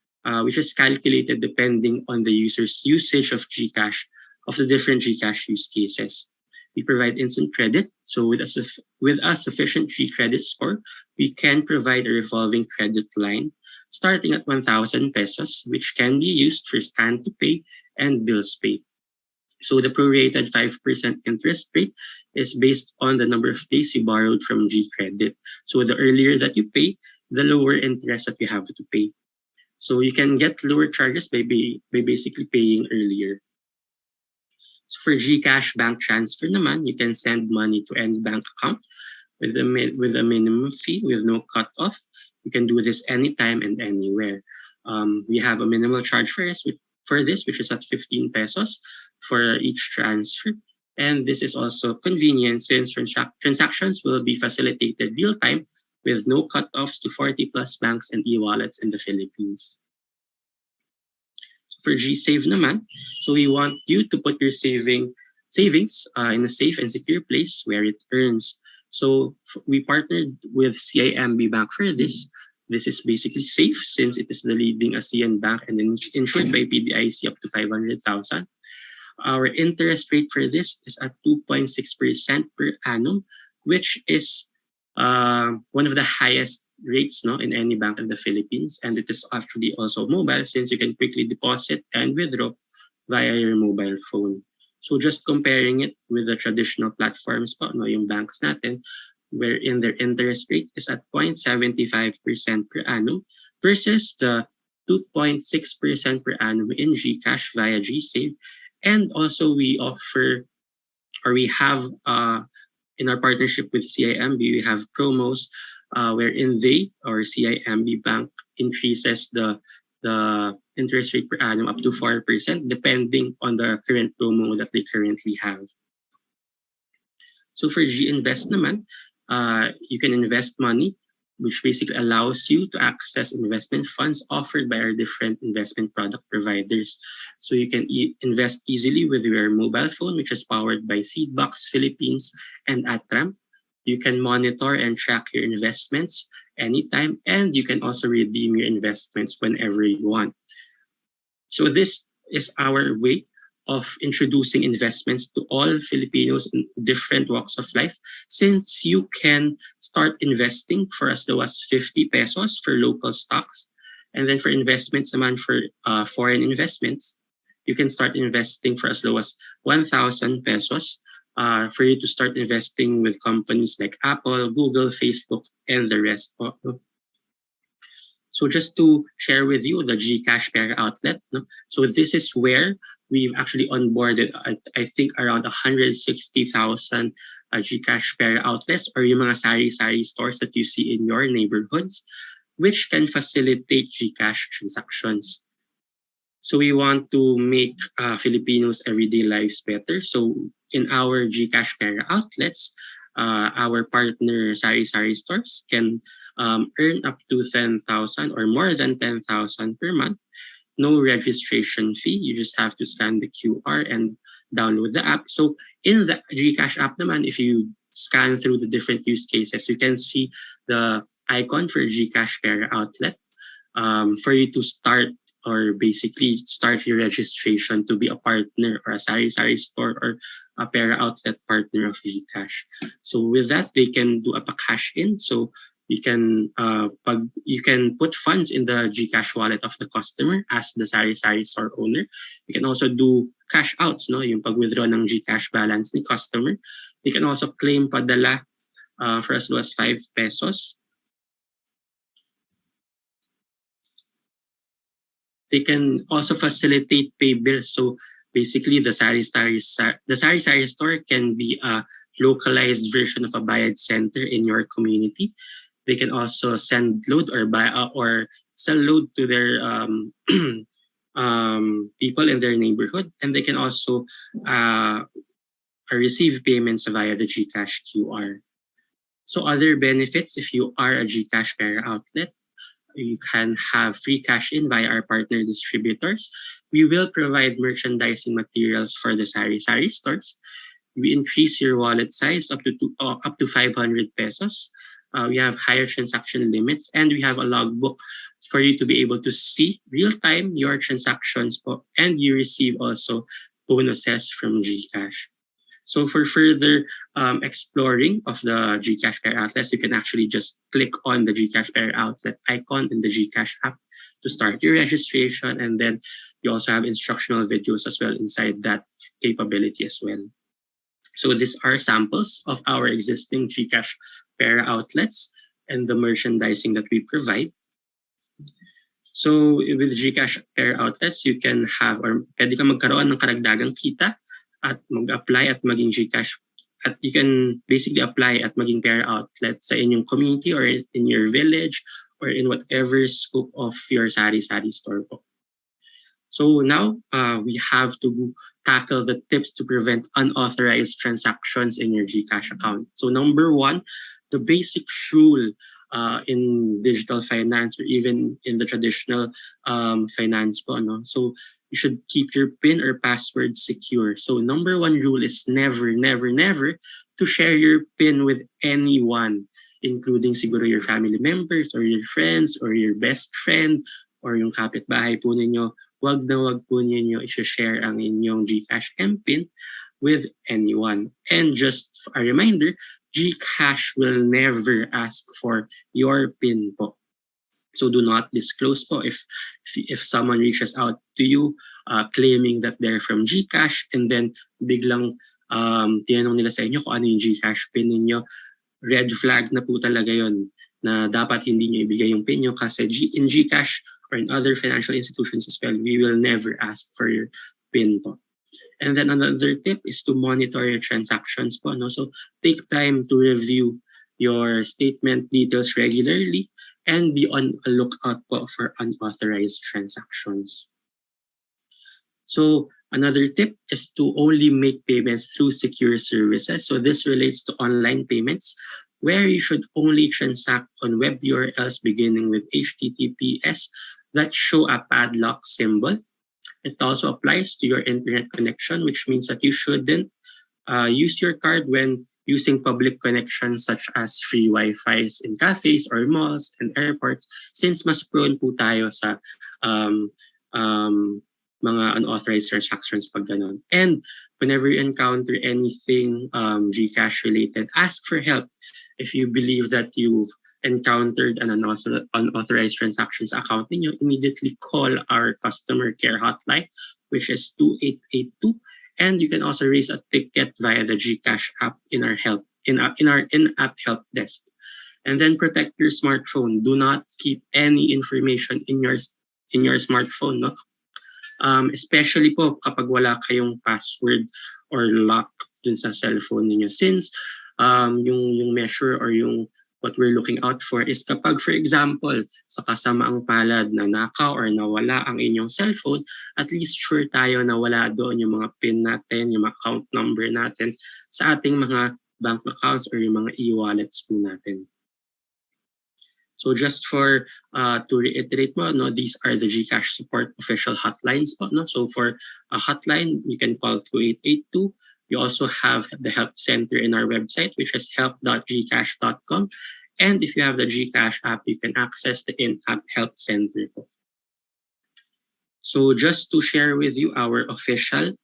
which is calculated depending on the user's usage of GCash, of the different GCash use cases. We provide instant credit. So with a sufficient G-Credit score, we can provide a revolving credit line starting at 1,000 pesos, which can be used for scan to pay and bills paid. So the prorated 5% interest rate is based on the number of days you borrowed from G-Credit. So the earlier that you pay, the lower interest that you have to pay. So you can get lower charges by basically paying earlier. So for GCash bank transfer naman, you can send money to any bank account with a minimum fee, with no cutoff. You can do this anytime and anywhere. We have a minimal charge for this, which is at 15 pesos for each transfer. And this is also convenient since transactions will be facilitated real-time with no cutoffs to 40 plus banks and e-wallets in the Philippines. For GSave naman, so we want you to put your savings in a safe and secure place where it earns. So we partnered with CIMB Bank for this. This is basically safe since it is the leading ASEAN bank and insured by PDIC up to 500,000. Our interest rate for this is at 2.6% per annum, which is one of the highest rates in any bank in the Philippines. And it is actually also mobile since you can quickly deposit and withdraw via your mobile phone. So just comparing it with the traditional platforms yung banks natin, wherein their interest rate is at 0.75% per annum versus the 2.6% per annum in GCash via GSave. And also we have in our partnership with CIMB, we have promos wherein CIMB Bank increases the interest rate per annum up to 4% depending on the current promo that they currently have. So for G-Invest naman, you can invest money, which basically allows you to access investment funds offered by our different investment product providers. So you can invest easily with your mobile phone, which is powered by Seedbox Philippines and Atram. You can monitor and track your investments anytime, and you can also redeem your investments whenever you want. So this is our way of introducing investments to all Filipinos in different walks of life, since you can start investing for as low as 50 pesos for local stocks. And then for investments naman for foreign investments, you can start investing for as low as 1,000 pesos for you to start investing with companies like Apple, Google, Facebook, and the rest. So just to share with you the GCash Pera outlet. No? So this is where we've actually onboarded, I think, around 160,000 GCash Pera outlets, or yung mga sari-sari stores that you see in your neighborhoods, which can facilitate GCash transactions. So we want to make Filipinos' everyday lives better. So in our GCash Pera outlets, our partner sari-sari stores can earn up to 10,000 or more than 10,000 per month. No registration fee. You just have to scan the QR and download the app. So in the GCash app naman, if you scan through the different use cases, you can see the icon for GCash Pera outlet for you to start, or basically start your registration to be a partner or a sari-sari store or a Pera outlet partner of GCash. So with that, they can do a cash in. So you can put funds in the GCash wallet of the customer as the sari-sari store owner. You can also do cash outs, no, yung pag-withdraw ng GCash balance ni customer. You can also claim padala for as low as 5 pesos. They can also facilitate pay bills. So basically, the sari-sari store can be a localized version of a bayad center in your community. They can also send load or buy or sell load to their people in their neighborhood, and they can also receive payments via the GCash QR. So other benefits, if you are a GCash Pera outlet, you can have free cash in via our partner distributors. We will provide merchandising materials for the sari-sari stores. We increase your wallet size up to 500 pesos. We have higher transaction limits, and we have a logbook for you to be able to see real-time your transactions, and you receive also bonuses from GCash. So for further exploring of the GCash Pera outlets, you can actually just click on the GCash Pera outlet icon in the GCash app to start your registration, and then you also have instructional videos as well inside that capability as well. So these are samples of our existing GCash Pera outlets and the merchandising that we provide. So with GCash Pera outlets, you can have, or pwede ka magkaroon ng karagdagang kita at mag-apply at maging GCash, at you can basically apply at maging Pera outlet sa inyong community or in your village or in whatever scope of your sari-sari store po. So now we have to tackle the tips to prevent unauthorized transactions in your GCash account. So number one, the basic rule in digital finance or even in the traditional finance po, no? So you should keep your PIN or password secure. So number one rule is never, never, never to share your PIN with anyone, including siguro your family members or your friends or your best friend or yung kapitbahay po ninyo. Wag na wag po ninyo i-share ang inyong GCash MPIN with anyone. And just a reminder, GCash will never ask for your PIN po. So do not disclose po if someone reaches out to you claiming that they're from GCash and then biglang tinanong nila sa inyo kung ano yung GCash PIN ninyo. Red flag na po talaga yon na dapat hindi nyo ibigay yung PIN nyo kasi in GCash or in other financial institutions as well, we will never ask for your PIN po. And then another tip is to monitor your transactions po, no? So take time to review your statement details regularly and be on a lookout po for unauthorized transactions. So another tip is to only make payments through secure services. So this relates to online payments where you should only transact on web URLs beginning with HTTPS that show a padlock symbol. It also applies to your internet connection, which means that you shouldn't use your card when using public connections such as free Wi-Fis in cafes or malls and airports, since mas prone po tayo sa mga unauthorized transactions pag ganon. And whenever you encounter anything GCash related, ask for help. If you believe that you've encountered an unauthorized transactions account ninyo, immediately call our customer care hotline, which is 2882, And you can also raise a ticket via the GCash app in our in-app help desk. And then protect your smartphone. Do not keep any information in your smartphone, no? Especially po kapag wala kayong password or lock dun sa cellphone ninyo. Since yung measure or yung what we're looking out for is kapag, for example, sa kasamaang palad na nakaw or nawala ang inyong cellphone, at least sure tayo na wala doon yung mga PIN natin, yung account number natin sa ating mga bank accounts or yung mga e-wallets po natin. So just for to reiterate mo, no, these are the GCash support official hotlines po, no? So for a hotline, you can call 2882. We also have the help center in our website, which is help.gcash.com. And if you have the GCash app, you can access the in-app help center. So just to share with you our official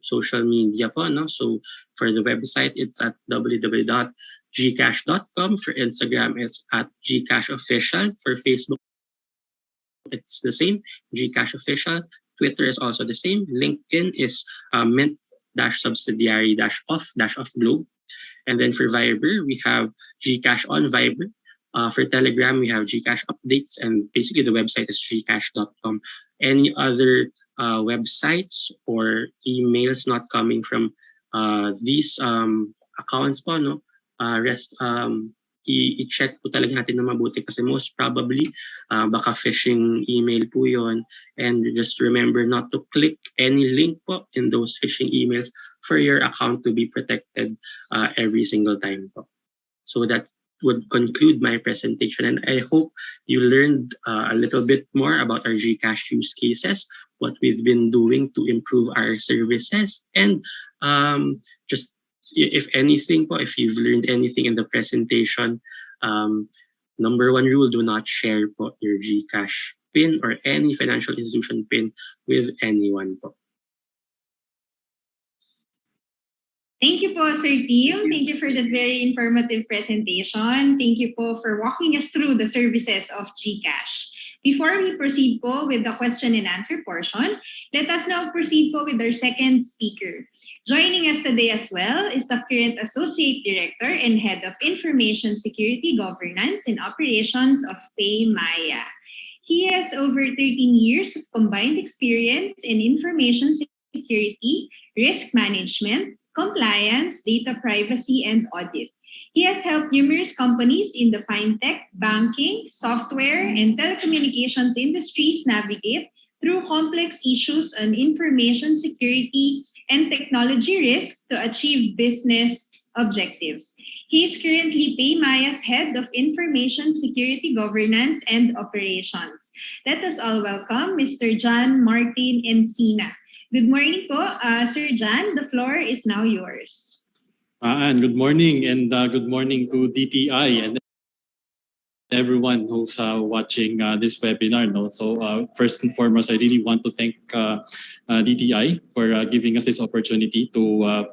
social media po, no? So for the website, it's at www.gcash.com. For Instagram, it's at gcashofficial. For Facebook, it's the same, GCash official. Twitter is also the same. LinkedIn is mint-subsidiary-off globe. And then for Viber, we have GCash on Viber. For Telegram, we have GCash updates, and basically the website is gcash.com. Any other websites or emails not coming from these accounts po, no? I-check po talaga natin na mabuti kasi most probably baka phishing email po yon. And just remember not to click any link po in those phishing emails for your account to be protected every single time po. So that would conclude my presentation, and I hope you learned a little bit more about our GCash use cases, what we've been doing to improve our services, and just if anything po, if you've learned anything in the presentation, number one rule, do not share po your GCash PIN or any financial institution PIN with anyone po. Thank you po, Sir Tim. Thank you for that very informative presentation. Thank you po for walking us through the services of GCash. Before we proceed po with the question and answer portion, let us now proceed po with our second speaker. Joining us today as well is the current Associate Director and Head of Information Security Governance and Operations of PayMaya. He has over 13 years of combined experience in information security, risk management, compliance, data privacy, and audit. He has helped numerous companies in the fintech, banking, software, and telecommunications industries navigate through complex issues on information security and technology risk to achieve business objectives. He is currently PayMaya's Head of Information Security Governance and Operations. Let us all welcome Mr. John Martin Encina. Good morning po, Sir John. The floor is now yours. And good morning, and good morning to DTI and everyone who's watching this webinar. No? So first and foremost, I really want to thank DTI for giving us this opportunity to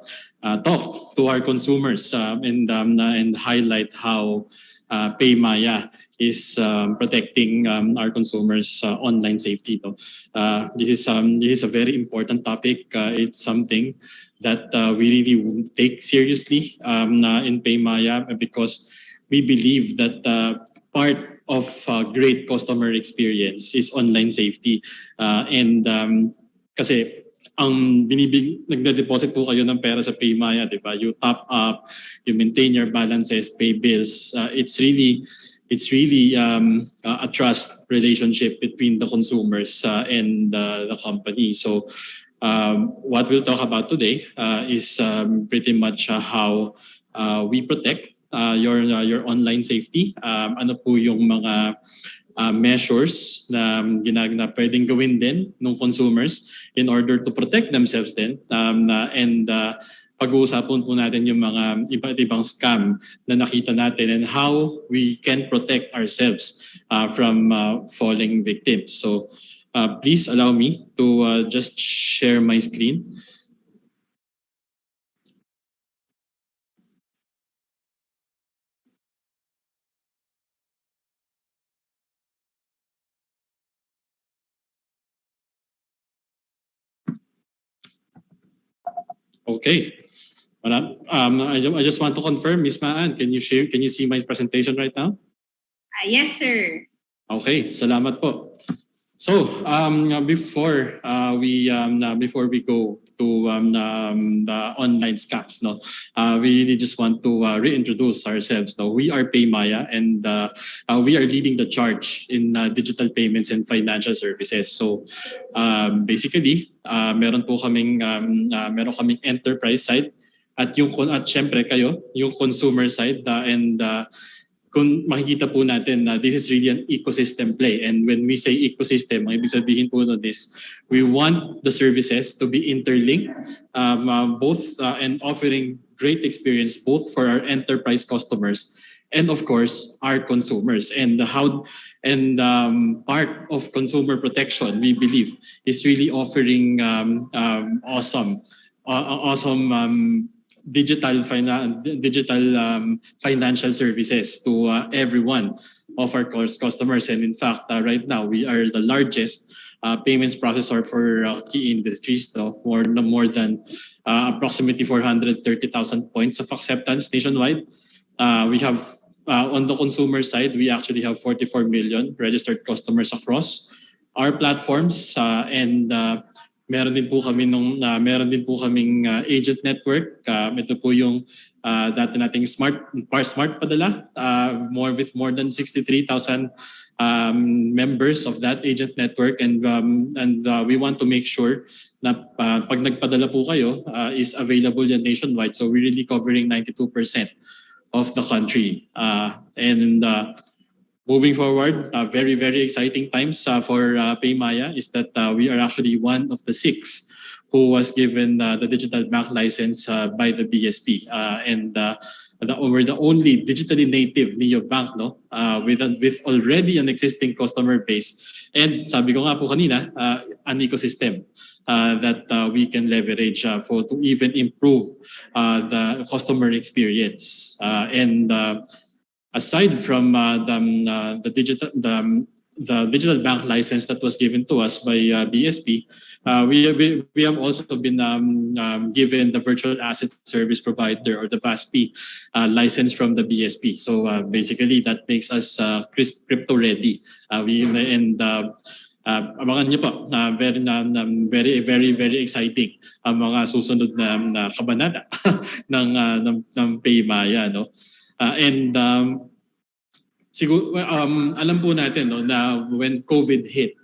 talk to our consumers and highlight how PayMaya is protecting our consumers' online safety. No? This is a very important topic. It's something that we really take seriously in PayMaya because we believe that part of great customer experience is online safety. Kasi nagde-deposit po kayo ng pera sa PayMaya, di ba? You top up, you maintain your balances, pay bills. It's really a trust relationship between the consumers and the company. So what we'll talk about today is pretty much how we protect your online safety. Ano po yung mga measures na pwedeng gawin din ng consumers in order to protect themselves din. Pag-uusapan po natin yung mga iba't ibang scam na nakita natin and how we can protect ourselves from falling victims. So please allow me to just share my screen. Okay. I just want to confirm, Ms. Maan, can you see my presentation right now? Yes, sir. Okay, salamat po. So, before we go to the online scams, no, we really just want to reintroduce ourselves. No, we are Paymaya, and we are leading the charge in digital payments and financial services. So, basically, meron kaming enterprise side at syempre kayo, yung consumer side, and kung makikita po natin na this is really an ecosystem play. And when we say ecosystem, ang ibig sabihin po nun is we want the services to be interlinked, both and offering great experience both for our enterprise customers and of course our consumers. And part of consumer protection, we believe, is really offering awesome digital financial services to every one of our customers. And in fact, right now we are the largest payments processor for key industries. So more than approximately 430,000 points of acceptance nationwide. We have on the consumer side, we actually have 44 million registered customers across our platforms, and meron din po kaming agent network. Ito po yung dati nating smart padala, with more than 63,000 members of that agent network, and we want to make sure na pag nagpadala po kayo is available yan nationwide. So we're really covering 92% of the country. Moving forward, very, very exciting times for Paymaya is that we are actually one of the 6 who was given the digital bank license by the BSP. We're the only digitally native neobank, no, with already an existing customer base. And sabi ko nga po kanina, an ecosystem that we can leverage to even improve the customer experience. Aside from the digital bank license that was given to us by BSP, we have also been given the virtual asset service provider, or the VASP license from the BSP. So basically that makes us crypto ready. Abangan niyo po, very, very, very exciting ang mga susunod na kabanata ng Paymaya, no? Siguro alam po natin, no, na when COVID hit,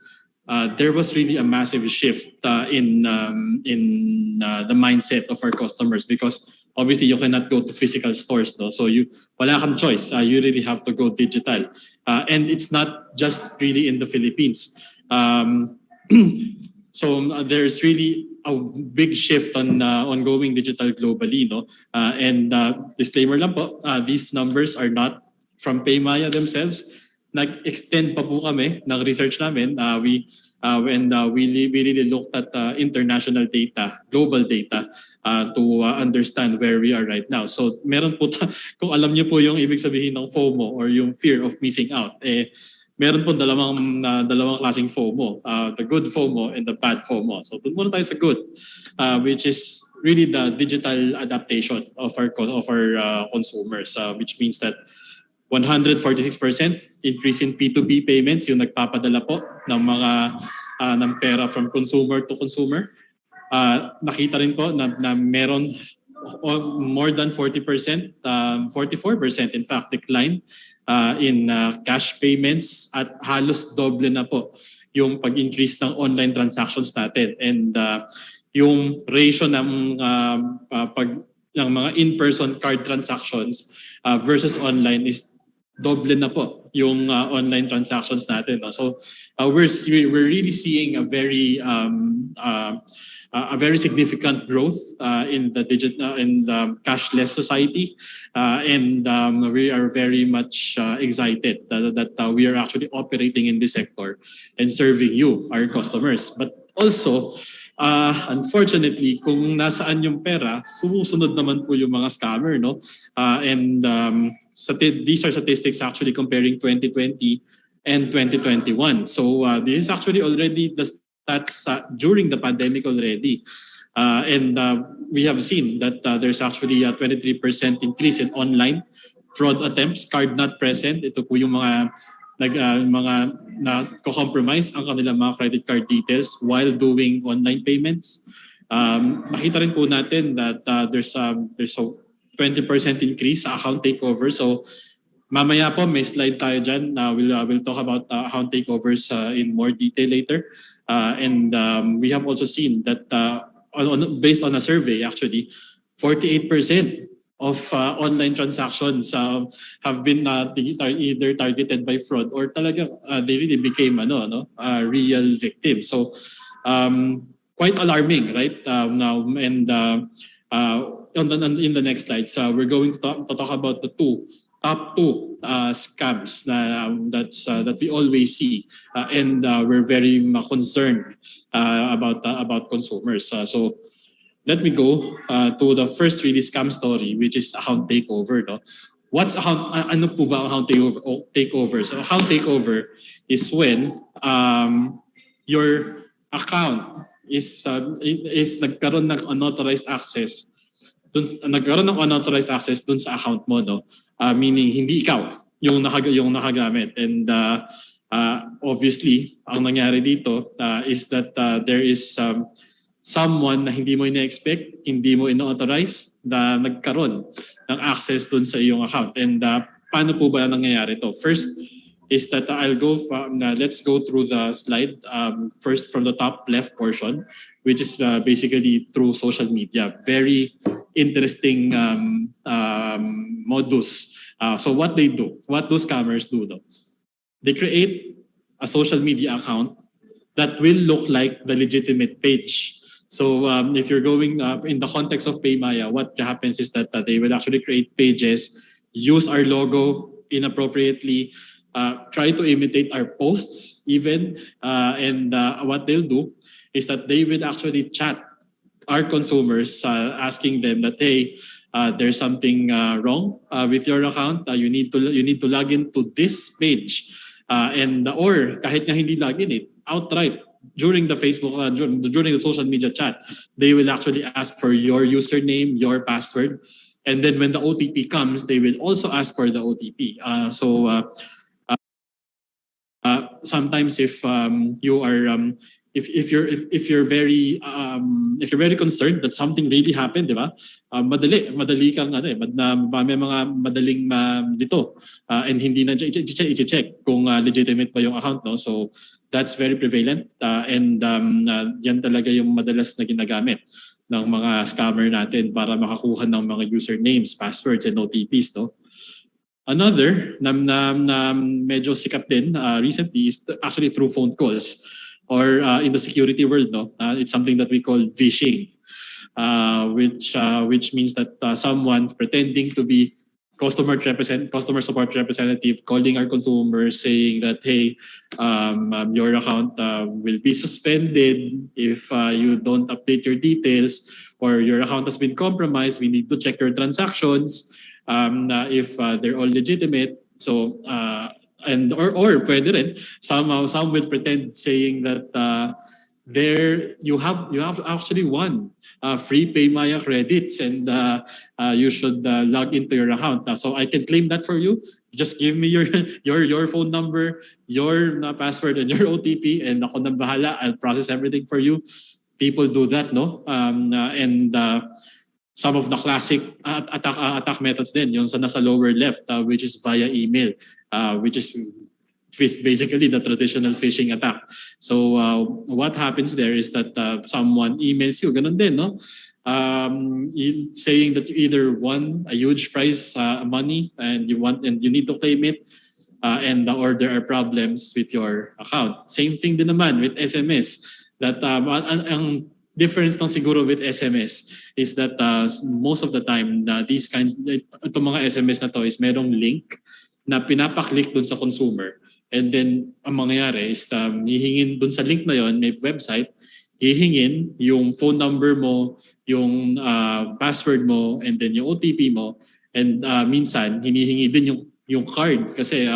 there was really a massive shift in the mindset of our customers, because obviously you cannot go to physical stores, no? So wala kang choice. You really have to go digital, and it's not just really in the Philippines. So there's really a big shift on going digital globally, no? Disclaimer lang po, these numbers are not from Paymaya themselves. Nag-extend pa po kami ng research namin. We really looked at international data, global data, to understand where we are right now. So meron po, kung alam niyo po yung ibig sabihin ng FOMO, or yung fear of missing out, meron po dalawang klaseng FOMO, the good FOMO and the bad FOMO. So doon muna tayo sa good, which is really the digital adaptation of our consumers, which means that 146% increase in P2P payments, yung nagpapadala po ng pera from consumer to consumer. Nakita rin po na meron more than 40%, 44% in fact decline in cash payments, at halos doble na po yung pag-increase ng online transactions natin. And yung ratio ng mga in-person card transactions versus online is doble na po yung online transactions natin. No? So we're really seeing a very significant growth in the cashless society, and we are very much excited that we are actually operating in this sector and serving you, our customers. But also, unfortunately, kung nasaan yung pera, sumusunod naman po yung mga scammer, no? These are statistics comparing 2020 and 2021. So this is actually already the that's during the pandemic already. And we have seen that there's actually a 23% increase in online fraud attempts, card not present. Ito po yung mga na-compromise ang kanilang mga credit card details while doing online payments. Nakita rin po natin that there's a 20% increase sa account takeover. So mamaya po may slide tayo dyan. We'll talk about account takeovers in more detail later. And we have also seen that based on a survey actually, 48% of online transactions have been either targeted by fraud or talaga they really became real victims. So quite alarming, right? Now and in the next slide, so we're going to talk about the top two scams that we always see, and we're very concerned about consumers. So let me go to the first really scam story, which is account takeover. No? What's ano po ba account takeover? So account takeover is when your account is nagkaroon ng unauthorized access. Nagkaroon ng unauthorized access dun sa account mo, no? Meaning hindi ikaw yung nakagamit. And obviously, ang nangyari dito is that there is someone na hindi mo ina-expect, hindi mo ina-authorize na nagkaroon ng access dun sa iyong account. And paano po ba nangyayari to? First is that let's go through the slide first from the top left portion, which is basically through social media. Very interesting modus. So what they do, what those scammers do though, they create a social media account that will look like the legitimate page. So if you're going in the context of PayMaya, what happens is that they will actually create pages, use our logo inappropriately, try to imitate our posts even, and what they'll do is that they will actually chat our consumers asking them that, hey, there's something wrong with your account. You need to log into this page, and or kahit nga hindi login it outright. During the Facebook, during the social media chat, they will actually ask for your username, your password, and then when the OTP comes, they will also ask for the OTP. Sometimes if you are if you're very concerned that something really happened, di ba? Madali kang may mga madaling dito and hindi na i-check kung legitimate ba yung account, no? So that's very prevalent, and yan talaga yung madalas na ginagamit ng mga scammer natin para makakuha ng mga usernames, passwords, and OTPs, no? Another na medyo sikat din recently is actually through phone calls, or in the security world, no? It's something that we call phishing, which means that someone pretending to be customer support representative calling our consumers saying that, hey, your account will be suspended if you don't update your details, or your account has been compromised. We need to check your transactions if they're all legitimate. So and or pwede rin some will pretend saying that you have actually won free PayMaya credits, and you should log into your account. So I can claim that for you. Just give me your phone number, your password, and your OTP, and ako nang bahala. I'll process everything for you. People do that, no? And some of the classic attack methods din, yung sa nasa lower left, which is via email, which is basically the traditional phishing attack. So what happens there is that someone emails you, ganun din, no? Saying that you either won a huge prize money and you need to claim it, or there are problems with your account. Same thing din naman with SMS. That ang difference lang siguro with SMS is that most of the time these kinds, itong mga SMS na to is merong link na pinapaklik dun sa consumer. And then, ang mangyayari is hihingin dun sa link na yon, may website, hihingin yung phone number mo, yung password mo, and then yung OTP mo. And minsan, hinihingi din yung yung card kasi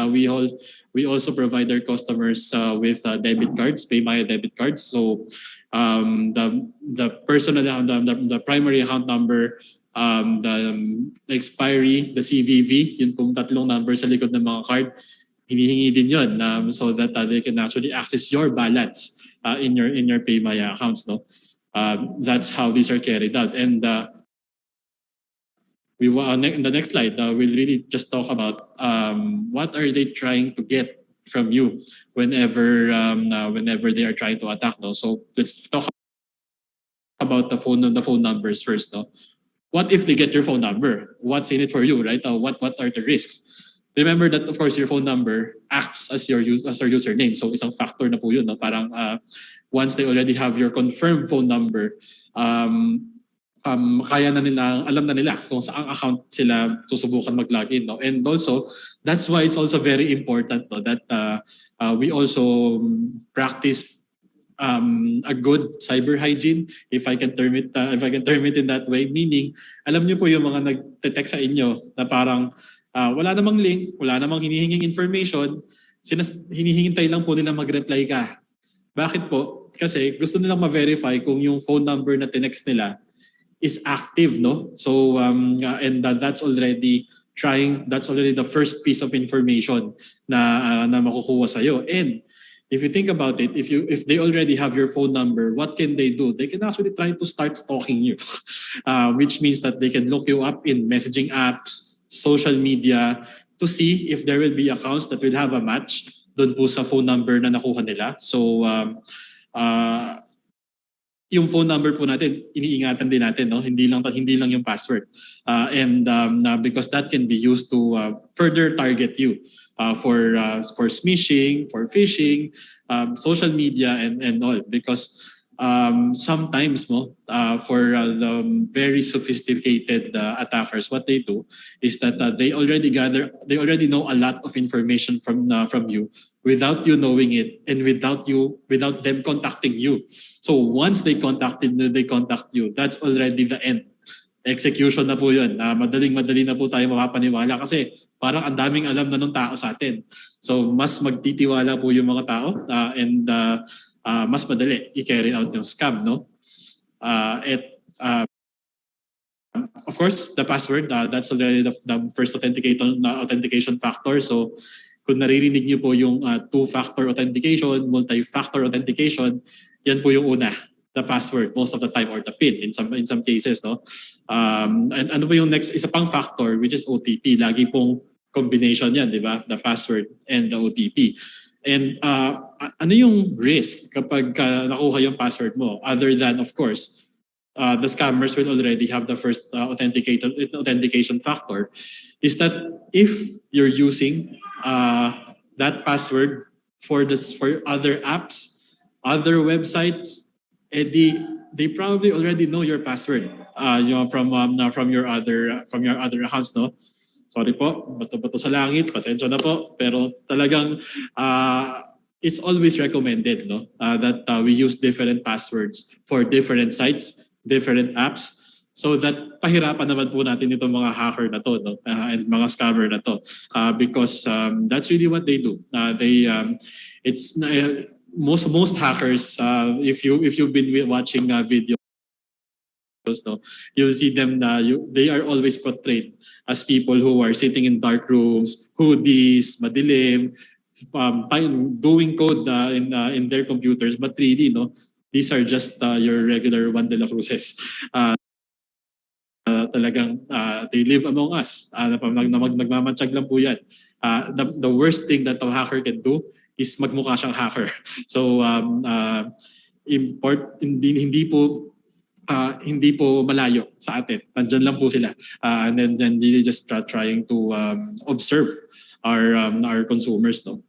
we also provide our customers with debit cards, PayMaya debit cards. So the personal the primary account number, the expiry, the CVV, yun pong tatlong numbers sa likod ng mga card, hinihingi din yun so that they can actually access your balance in your PayMaya accounts, no? That's how these are carried out. And in the next slide, we'll really just talk about what are they trying to get from you whenever they are trying to attack. No? So let's talk about the phone numbers first. No? What if they get your phone number? What's in it for you, right? What are the risks? Remember that, of course, your phone number acts as your username. So isang factor na po yun. No? Parang once they already have your confirmed phone number, kaya na nila, alam na nila kung saang account sila susubukan mag-login. No? And also, that's why it's also very important, no, that we also practice a good cyber hygiene, if I can term it in that way. Meaning, alam niyo po yung mga nagte-text sa inyo na parang wala namang link, wala namang hinihinging information, hinihintay lang po nila mag-reply ka. Bakit po? Kasi gusto nilang ma-verify kung yung phone number na tinext nila is active, no? So and that's already the first piece of information na makukuha sa iyo. And if you think about it, if they already have your phone number, what can they do? They can actually try to start stalking you, which means that they can look you up in messaging apps, social media, to see if there will be accounts that will have a match doon po sa phone number na nakuha nila. So yung phone number po natin, iniingatan din natin, no? Hindi lang yung password. And because that can be used to further target you for smishing, for phishing, social media and all. Because sometimes for the very sophisticated attackers, what they do is that they already know a lot of information from you without you knowing it and without them contacting you. So once they contact you, that's already the end. Execution na po yun. Madali na po tayo mapapaniwala kasi parang ang daming alam na ng tao sa atin. So mas magtitiwala po yung mga tao and mas madali i-carry out yung scam, no? Of course, the password, that's already the first authentication factor. So kung naririnig niyo po yung two-factor authentication, multi-factor authentication, yan po yung una, the password most of the time, or the PIN in some cases, no? And ano po yung next, isa pang factor, which is OTP. Lagi pong combination yan, di ba? The password and the OTP. And ano yung risk kapag nakuha yung password mo? Other than, of course, the scammers will already have the first authentication factor, is that if you're using that password for other apps, other websites, they probably already know your password from your other accounts, no? Sorry po, bato-bato sa langit, pasensya na po, pero talagang it's always recommended, no, that we use different passwords for different sites, different apps, so that pahirapan naman po natin itong mga hacker na to, no, and mga scammer na to, because that's really what they do. Most hackers, if you've been watching videos, no, you'll see them they are always portrayed as people who are sitting in dark rooms, hoodies, madilim, doing code in their computers, but really, no, these are just your regular Juan de la Cruces. Talagang they live among us. Nagmamatsyag lang po yan. The worst thing that a hacker can do is magmukha siyang hacker. So hindi po malayo sa atin. Nandyan lang po sila. And then they just trying to observe our consumers, no.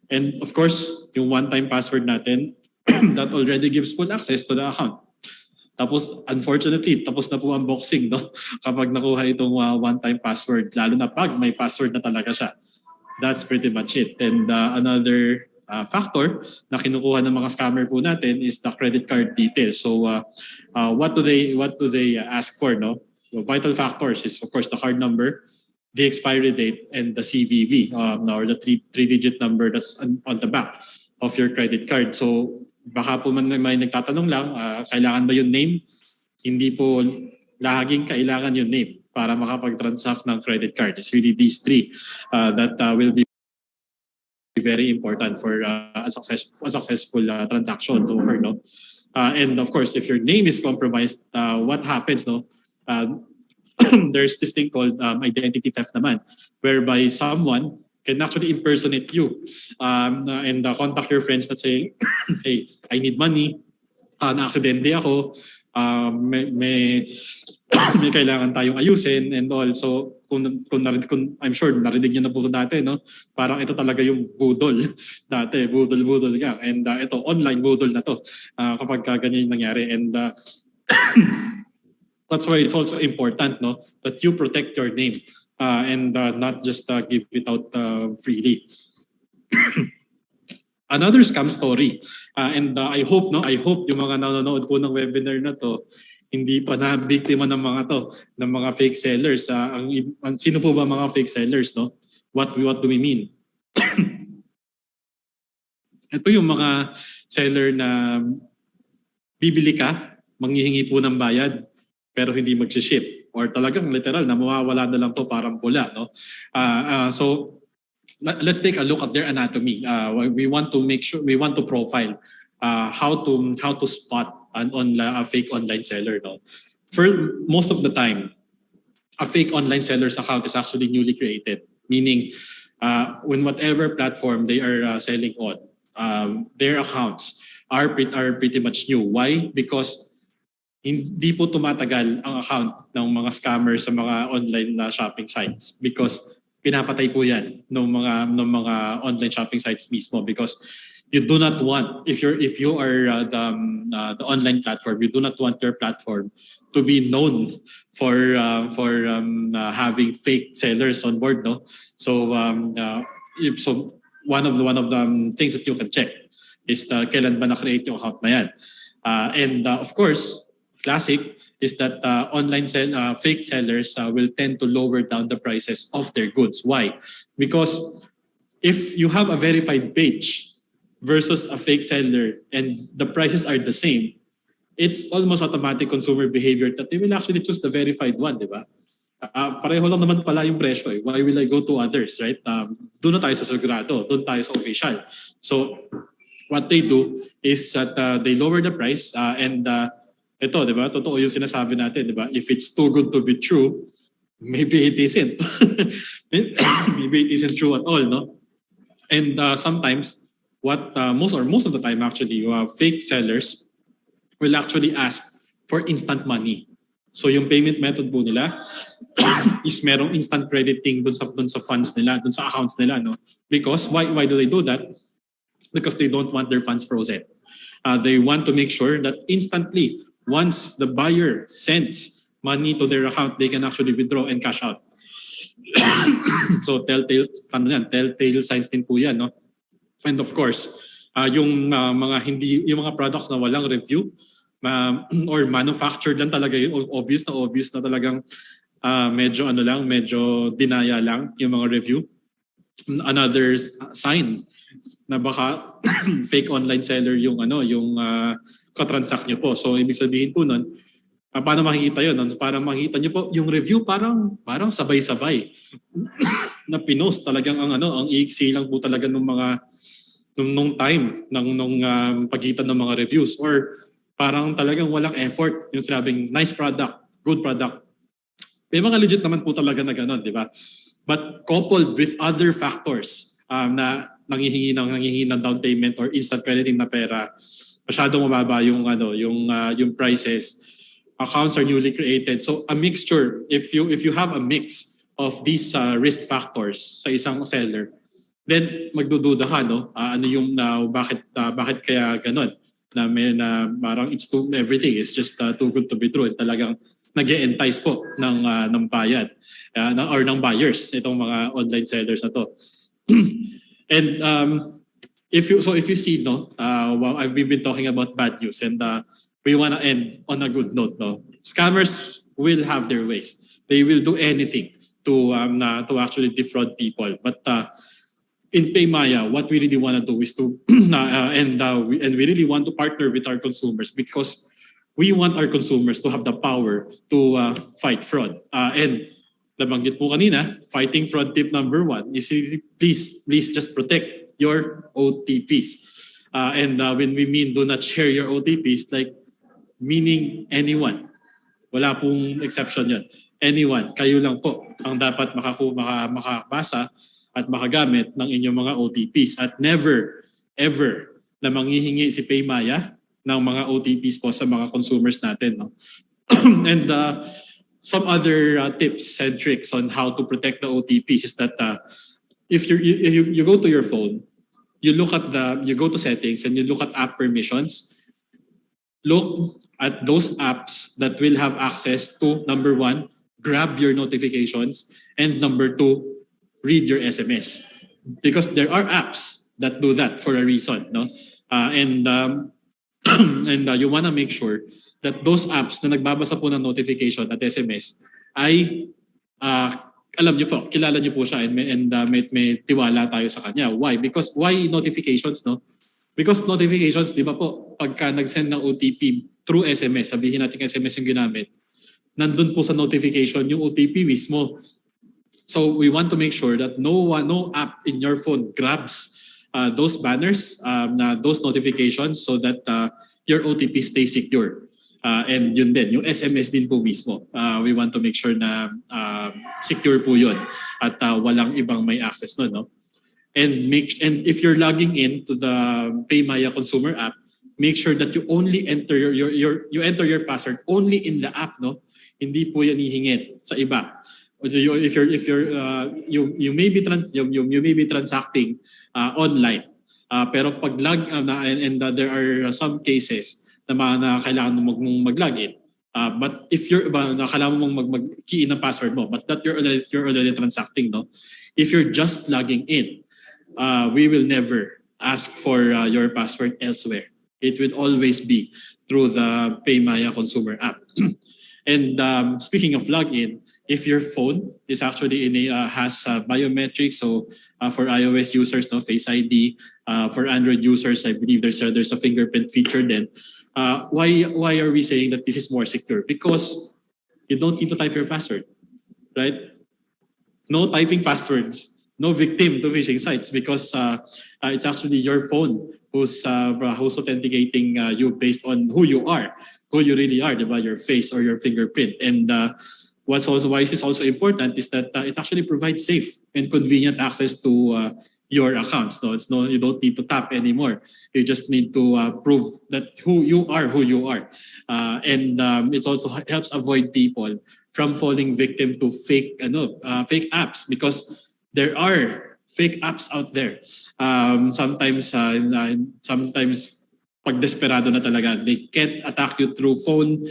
And of course, yung one-time password natin that already gives full access to the account. Tapos unfortunately, tapos na po ang boxing, no, kapag nakuha itong one-time password, lalo na pag may password na talaga siya. That's pretty much it. And another factor na kinukuha ng mga scammer po natin is the credit card details. So what do they ask for, no? So vital factors is of course the card number, the expiry date and the CVV, or the three-digit number that's on the back of your credit card. So baka po may nagtatanong lang, kailangan ba yung name? Hindi po laging kailangan yung name para makapag-transact ng credit card. It's really these three that will be very important for a successful transaction to occur, no? And of course, if your name is compromised, what happens, no? There's this thing called identity theft naman, whereby someone can actually impersonate you and contact your friends that say, hey, I need money, na-aksidente ako, may kailangan tayong ayusin and all. So kung I'm sure narinig niyo na po dati, no? Parang ito talaga yung budol dati, budol nga. And ito online budol na to kapag ganyan yung nangyari. And that's why it's also important, no, that you protect your name and not just give it out freely. Another scam story, and I hope yung mga nanonood po ng webinar na to hindi pa na biktima ng mga fake sellers. Sino po ba mga fake sellers, no? What do we mean? Ito yung mga seller na bibili ka, manghihingi po ng bayad, pero hindi mag-ship. Or talagang literal na mawawala na lang to parang pula, no? So let's take a look at their anatomy. We want to profile how to spot a fake online seller, no? For most of the time, a fake online seller's account is actually newly created, meaning when whatever platform they are selling on, their accounts are pretty much new. Why? Because hindi po tumatagal ang account ng mga scammers sa mga online na shopping sites, because pinapatay po yan ng mga online shopping sites mismo, because you do not want, if you are the online platform, you do not want your platform to be known for having fake sellers on board, no? So one of the things that you can check is kailan ba na-create yung account na yan. And of course, classic is that fake sellers will tend to lower down the prices of their goods. Why? Because if you have a verified page versus a fake seller and the prices are the same, it's almost automatic consumer behavior that they will actually choose the verified one, di ba? Pareho lang naman pala yung presyo. Why will I go to others, right? Doon na tayo sa sagrado, doon tayo sa official. So what they do is that they lower the price and ito, di ba? Totoo yung sinasabi natin, di ba? If it's too good to be true, maybe it isn't. Maybe it isn't true at all, no? And sometimes, most of the time actually, fake sellers will actually ask for instant money. So yung payment method po nila is merong instant crediting dun sa funds nila, dun sa accounts nila, no? Because why do they do that? Because they don't want their funds frozen. They want to make sure that instantly, once the buyer sends money to their account, they can actually withdraw and cash out. So telltale signs din po yan, no? And of course, yung mga products na walang review or manufactured lang talaga yun, obvious na talagang medyo dinaya lang yung mga review. Another sign na baka fake online seller yung katransact nyo po. So ibig sabihin po nun, paano makikita yun? Para makita nyo po yung review parang sabay-sabay na pinost talagang ang iiksi lang po talaga nung time nung pagitan ng mga reviews, or parang talagang walang effort yung sinabing nice product, good product. May mga legit naman po talaga na gano'n, di ba? But coupled with other factors na nanghihingi ng down payment or instant crediting na pera, masyadong mababa yung prices. Accounts are newly created. So a mixture, if you have a mix of these risk factors sa isang seller, then magdududa ka, no? Bakit kaya ganon? Na parang everything is just too good to be true. Talagang nag-e-entice po ng bayad or ng buyers itong mga online sellers na to. And if you see, no, we've been talking about bad news, and we want to end on a good note, no. Scammers will have their ways. They will do anything to actually defraud people. But in Paymaya, what we really want to do is to we really want to partner with our consumers because we want our consumers to have the power to fight fraud. And nabanggit po kanina, fighting fraud tip number 1 is please just protect your OTPs. And when we mean do not share your OTPs, like meaning anyone. Wala pong exception yun. Anyone, kayo lang po ang dapat makabasa at makagamit ng inyong mga OTPs. At never, ever na manghihingi si Paymaya ng mga OTPs po sa mga consumers natin. No? And some other tips and tricks on how to protect the OTPs is that if you go to your phone, you go to settings and you look at app permissions. Look at those apps that will have access to, number 1, grab your notifications, and number 2, read your SMS. Because there are apps that do that for a reason, no? And you want to make sure that those apps na nagbabasa po ng notification at SMS ay alam niyo po, kilala niyo po siya and may tiwala tayo sa kanya. Why? Because why notifications, no? Because notifications, di ba po, pagka nag-send ng OTP through SMS, sabihin natin SMS yung ginamit, nandun po sa notification yung OTP mismo. So we want to make sure that no app in your phone grabs those banners, those notifications so that your OTP stays secure. And yun din, yung SMS din po mismo. We want to make sure na secure po yun at walang ibang may access nun, no? And if you're logging in to the Paymaya consumer app, make sure that you only enter your password only in the app, no? Hindi po yan ihingit sa iba. If you may be transacting online, pero pag there are some cases na kailangan mong mag-login. But if kailangan mong mag-key in ang password mo, but that you're already transacting, no? If you're just logging in, we will never ask for your password elsewhere. It will always be through the Paymaya consumer app. And speaking of login, if your phone is actually has biometrics, so for iOS users, no, Face ID. For Android users, I believe there's a fingerprint feature then. Why are we saying that this is more secure? Because you don't need to type your password, right? No typing passwords. No victim to phishing sites because it's actually your phone who's authenticating you based on who you really are, diba? Your face or your fingerprint. And why this is also important is that it actually provides safe and convenient access to your accounts. No, you don't need to tap anymore. You just need to prove that who you are. And it also helps avoid people from falling victim to fake apps because there are fake apps out there. Sometimes pag desperado na talaga, they can't attack you through phone,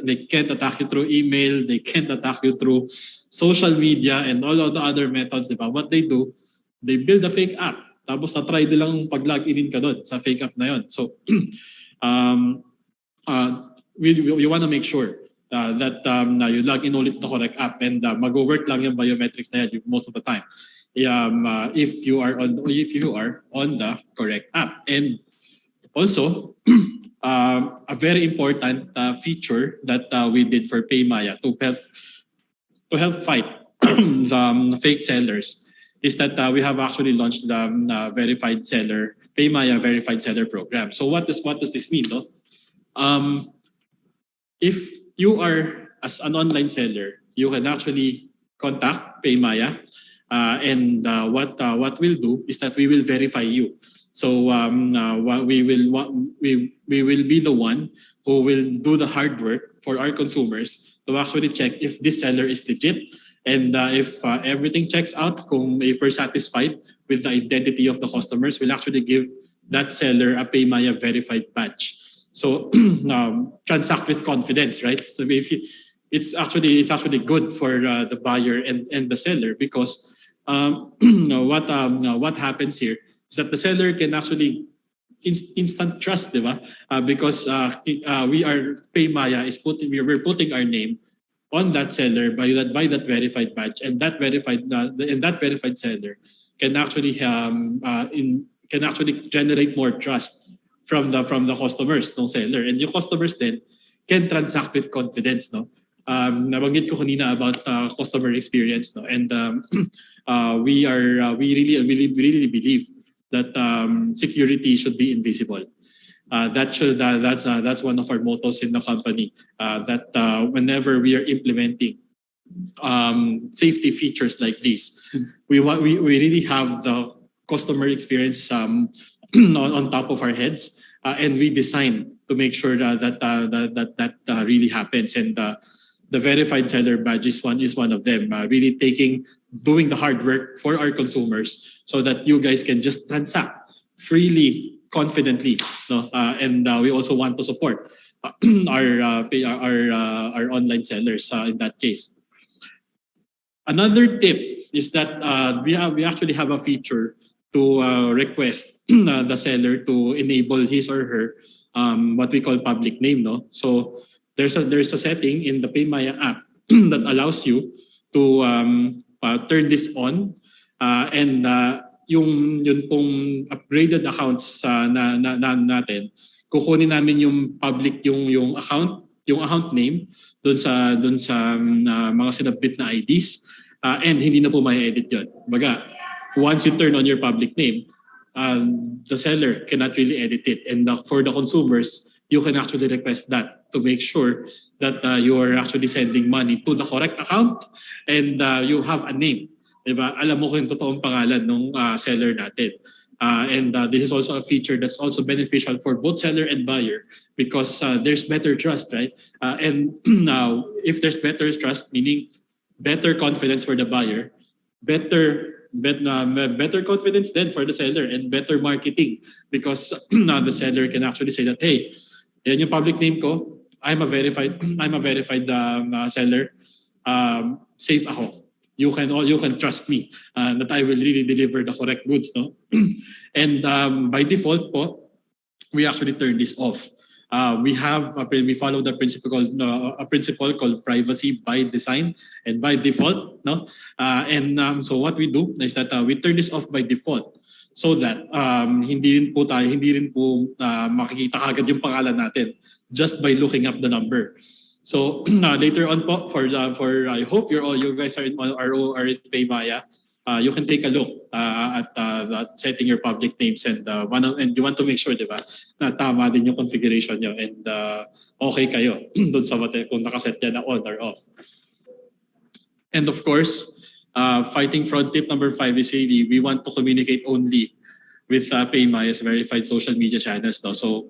they can't attack you through email, they can't attack you through social media and all of the other methods, di ba? What they do, they build a fake app. Tapos na-try nilang pag-login ka doon sa fake app na yon. So, we want to make sure that you log in ulit the correct app and mag-work lang yung biometrics na yan most of the time. If you are on the correct app. And also, a very important feature that we did for Paymaya to help fight the fake sellers is that we have actually launched the Paymaya verified seller program. So what does this mean? No? If you are as an online seller, you can actually contact Paymaya, and what we'll do is that we will verify you. So we will be the one who will do the hard work for our consumers to actually check if this seller is legit, and if everything checks out, if we're satisfied with the identity of the customers, we'll actually give that seller a Paymaya verified badge. So transact with confidence, right? So it's actually good for the buyer and the seller because what happens here is that the seller can actually instant trust, diba? Because we are Paymaya we're putting our name on that seller by that verified badge, and that verified seller can actually can actually generate more trust from the customers ng seller, and yung customers then can transact with confidence, no. Nabanggit ko kanina about customer experience, no, and we really believe that security should be invisible. That's one of our mottos in the company. That whenever we are implementing safety features like this, we really have the customer experience on top of our heads, and we design to make sure that really happens. And the verified seller badge is one of them. Really doing the hard work for our consumers so that you guys can just transact freely, confidently, no? And we also want to support our online sellers in that case. Another tip is that we actually have a feature to request the seller to enable his or her what we call public name, no? So there's a setting in the PayMaya app that allows you to turn this on, and yun pong upgraded accounts natin, kukunin namin yung public yung account name doon sa mga sinabit na IDs, and hindi na po mai-edit yun. Baga, once you turn on your public name, the seller cannot really edit it, and for the consumers, you can actually request that to make sure that you are actually sending money to the correct account, and you have a name. Diba? Alam mo kung yung totoong pangalan ng seller natin. And this is also a feature that's also beneficial for both seller and buyer, because there's better trust, right? And now, if there's better trust, meaning better confidence for the buyer, better confidence then for the seller, and better marketing, because the seller can actually say that, hey, yan yung public name ko, I'm a verified seller, safe ako. You can trust me that I will really deliver the correct goods, no? And by default po, we actually turn this off. We follow the principle called privacy by design and by default, no? So what we do is that we turn this off by default, so that hindi rin po makikita agad yung pangalan natin just by looking up the number. So later on po, for I hope you guys are in PayMaya, you can take a look at setting your public names, and you want to make sure, di ba, na tama din yung configuration nyo, and okay kayo doon sa kung nakaset yan na on or off. And of course, fighting fraud tip number 5 is really, we want to communicate only with PayMaya's verified social media channels, no? So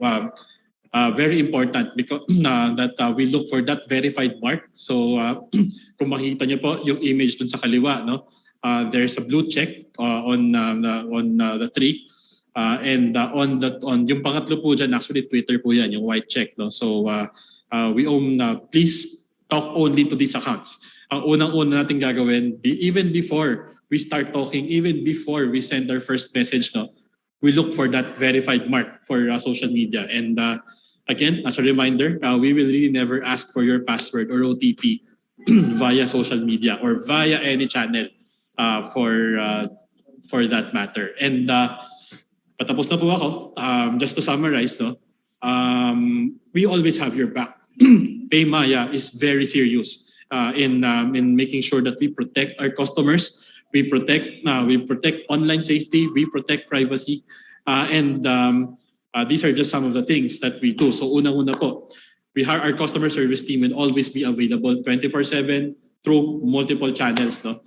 very important, because that we look for that verified mark. So kung makita niyo po yung image dun sa kaliwa, no? There's a blue check on the 3, and on yung pangatlo po dyan, actually Twitter po yan, yung white check, no? So we please talk only to these accounts. Ang unang-una natin gagawin, even before we start talking, even before we send our first message, no, we look for that verified mark for social media. And again, as a reminder, we will really never ask for your password or OTP via social media or via any channel for that matter. And patapos na po ako. Just to summarize, no, we always have your back. PayMaya is very serious in making sure that we protect our customers, we protect online safety, we protect privacy, and these are just some of the things that we do. So unang-una po, our customer service team will always be available 24/7 through multiple channels, no?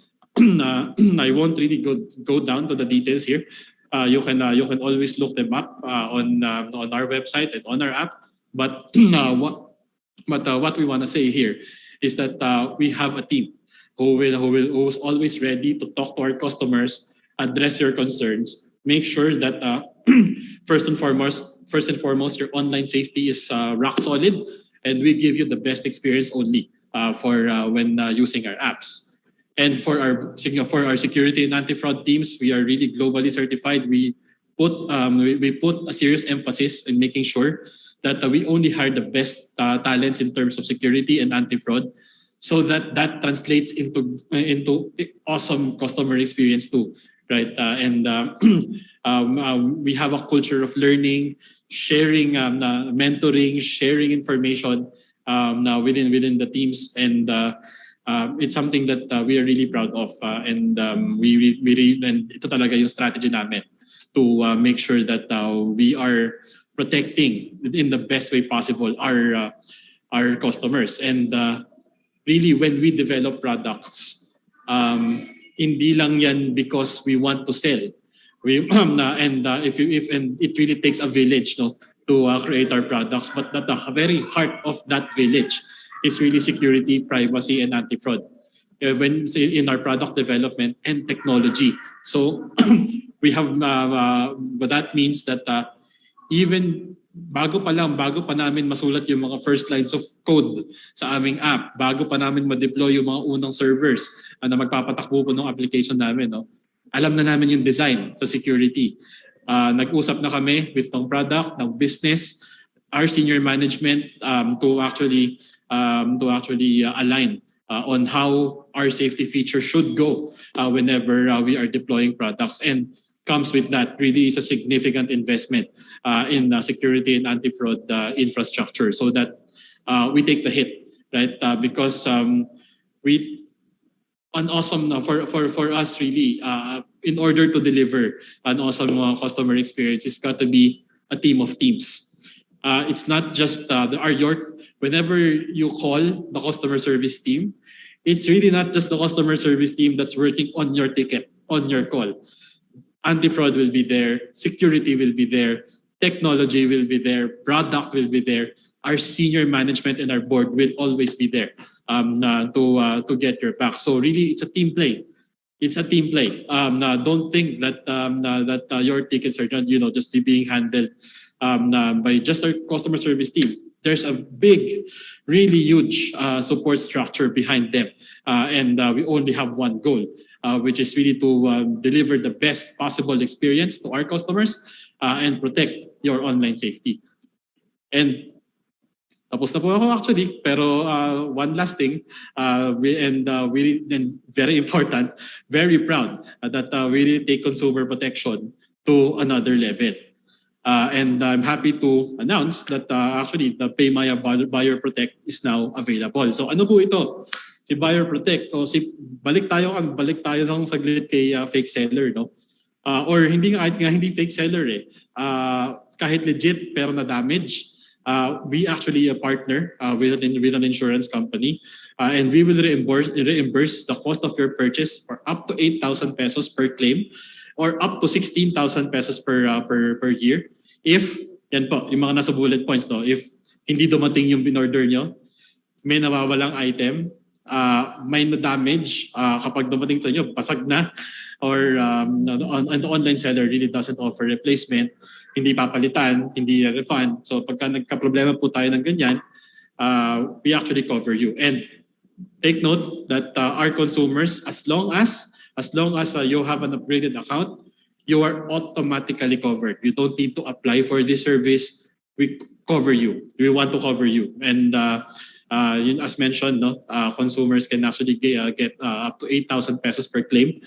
I won't really go down to the details here. You can always look them up on our website and on our app. But what we want to say here is that we have a team who's always ready to talk to our customers, address your concerns, make sure that first and foremost, your online safety is rock solid, and we give you the best experience only for when using our apps. And for our security and anti-fraud teams, we are really globally certified. We put a serious emphasis in making sure that we only hire the best talents in terms of security and anti-fraud, so that translates into awesome customer experience too, right? We have a culture of learning, sharing, mentoring, sharing information within the teams, and it's something that we are really proud of, and ito talaga yung strategy namin to make sure that we are protecting in the best way possible our customers. And really, when we develop products, hindi lang yan because we want to sell. And it really takes a village, no, to create our products, but at the very heart of that village is really security, privacy, and anti-fraud. When in our product development and technology, so we have. But that means that even bago pa namin masulat yung mga first lines of code sa aming app, bago pa namin ma-deploy yung mga unang servers na magpapatakbo po ng application namin, no? Alam na namin yung design sa security. Nag-usap na kami with ng product, ng business, our senior management to actually align on how our safety feature should go whenever we are deploying products. And comes with that really is a significant investment in security and anti-fraud infrastructure, so that we take the hit, right? Because we an awesome for us really in order to deliver an awesome customer experience, it's got to be a team of teams. It's not just whenever you call the customer service team, it's really not just the customer service team that's working on your ticket, on your call. Anti-fraud will be there, security will be there, technology will be there, product will be there. Our senior management and our board will always be there to get your back. So really, it's a team play. It's a team play. Don't think that your tickets are just being handled by just our customer service team. There's a big, really huge support structure behind them, and we only have one goal, which is really to deliver the best possible experience to our customers and protect your online safety. And tapos na po ako actually, pero one last thing, we very important, very proud that we really take consumer protection to another level. And I'm happy to announce that actually the PayMaya Buyer Protect is now available. So ano po ito? Si Buyer Protect. So balik tayo ng saglit kay fake seller, no? Or hindi fake seller eh. Kahit legit pero na damage. We actually partner with an insurance company, and we will reimburse the cost of your purchase for up to 8,000 pesos per claim, or up to 16,000 pesos per year. If yan po yung mga nasa bullet points, no, if hindi dumating yung binorder nyo, may nawawalang item, may na damage, kapag dumating to nyo, basag na, or the online seller really doesn't offer replacement, hindi papalitan, hindi refund. So pagka nagka-problema po tayo ng ganyan, we actually cover you. And take note that our consumers, as long as you have an upgraded account, you are automatically covered. You don't need to apply for this service. We cover you. We want to cover you. And as mentioned, no, consumers can actually get up to 8,000 pesos per claim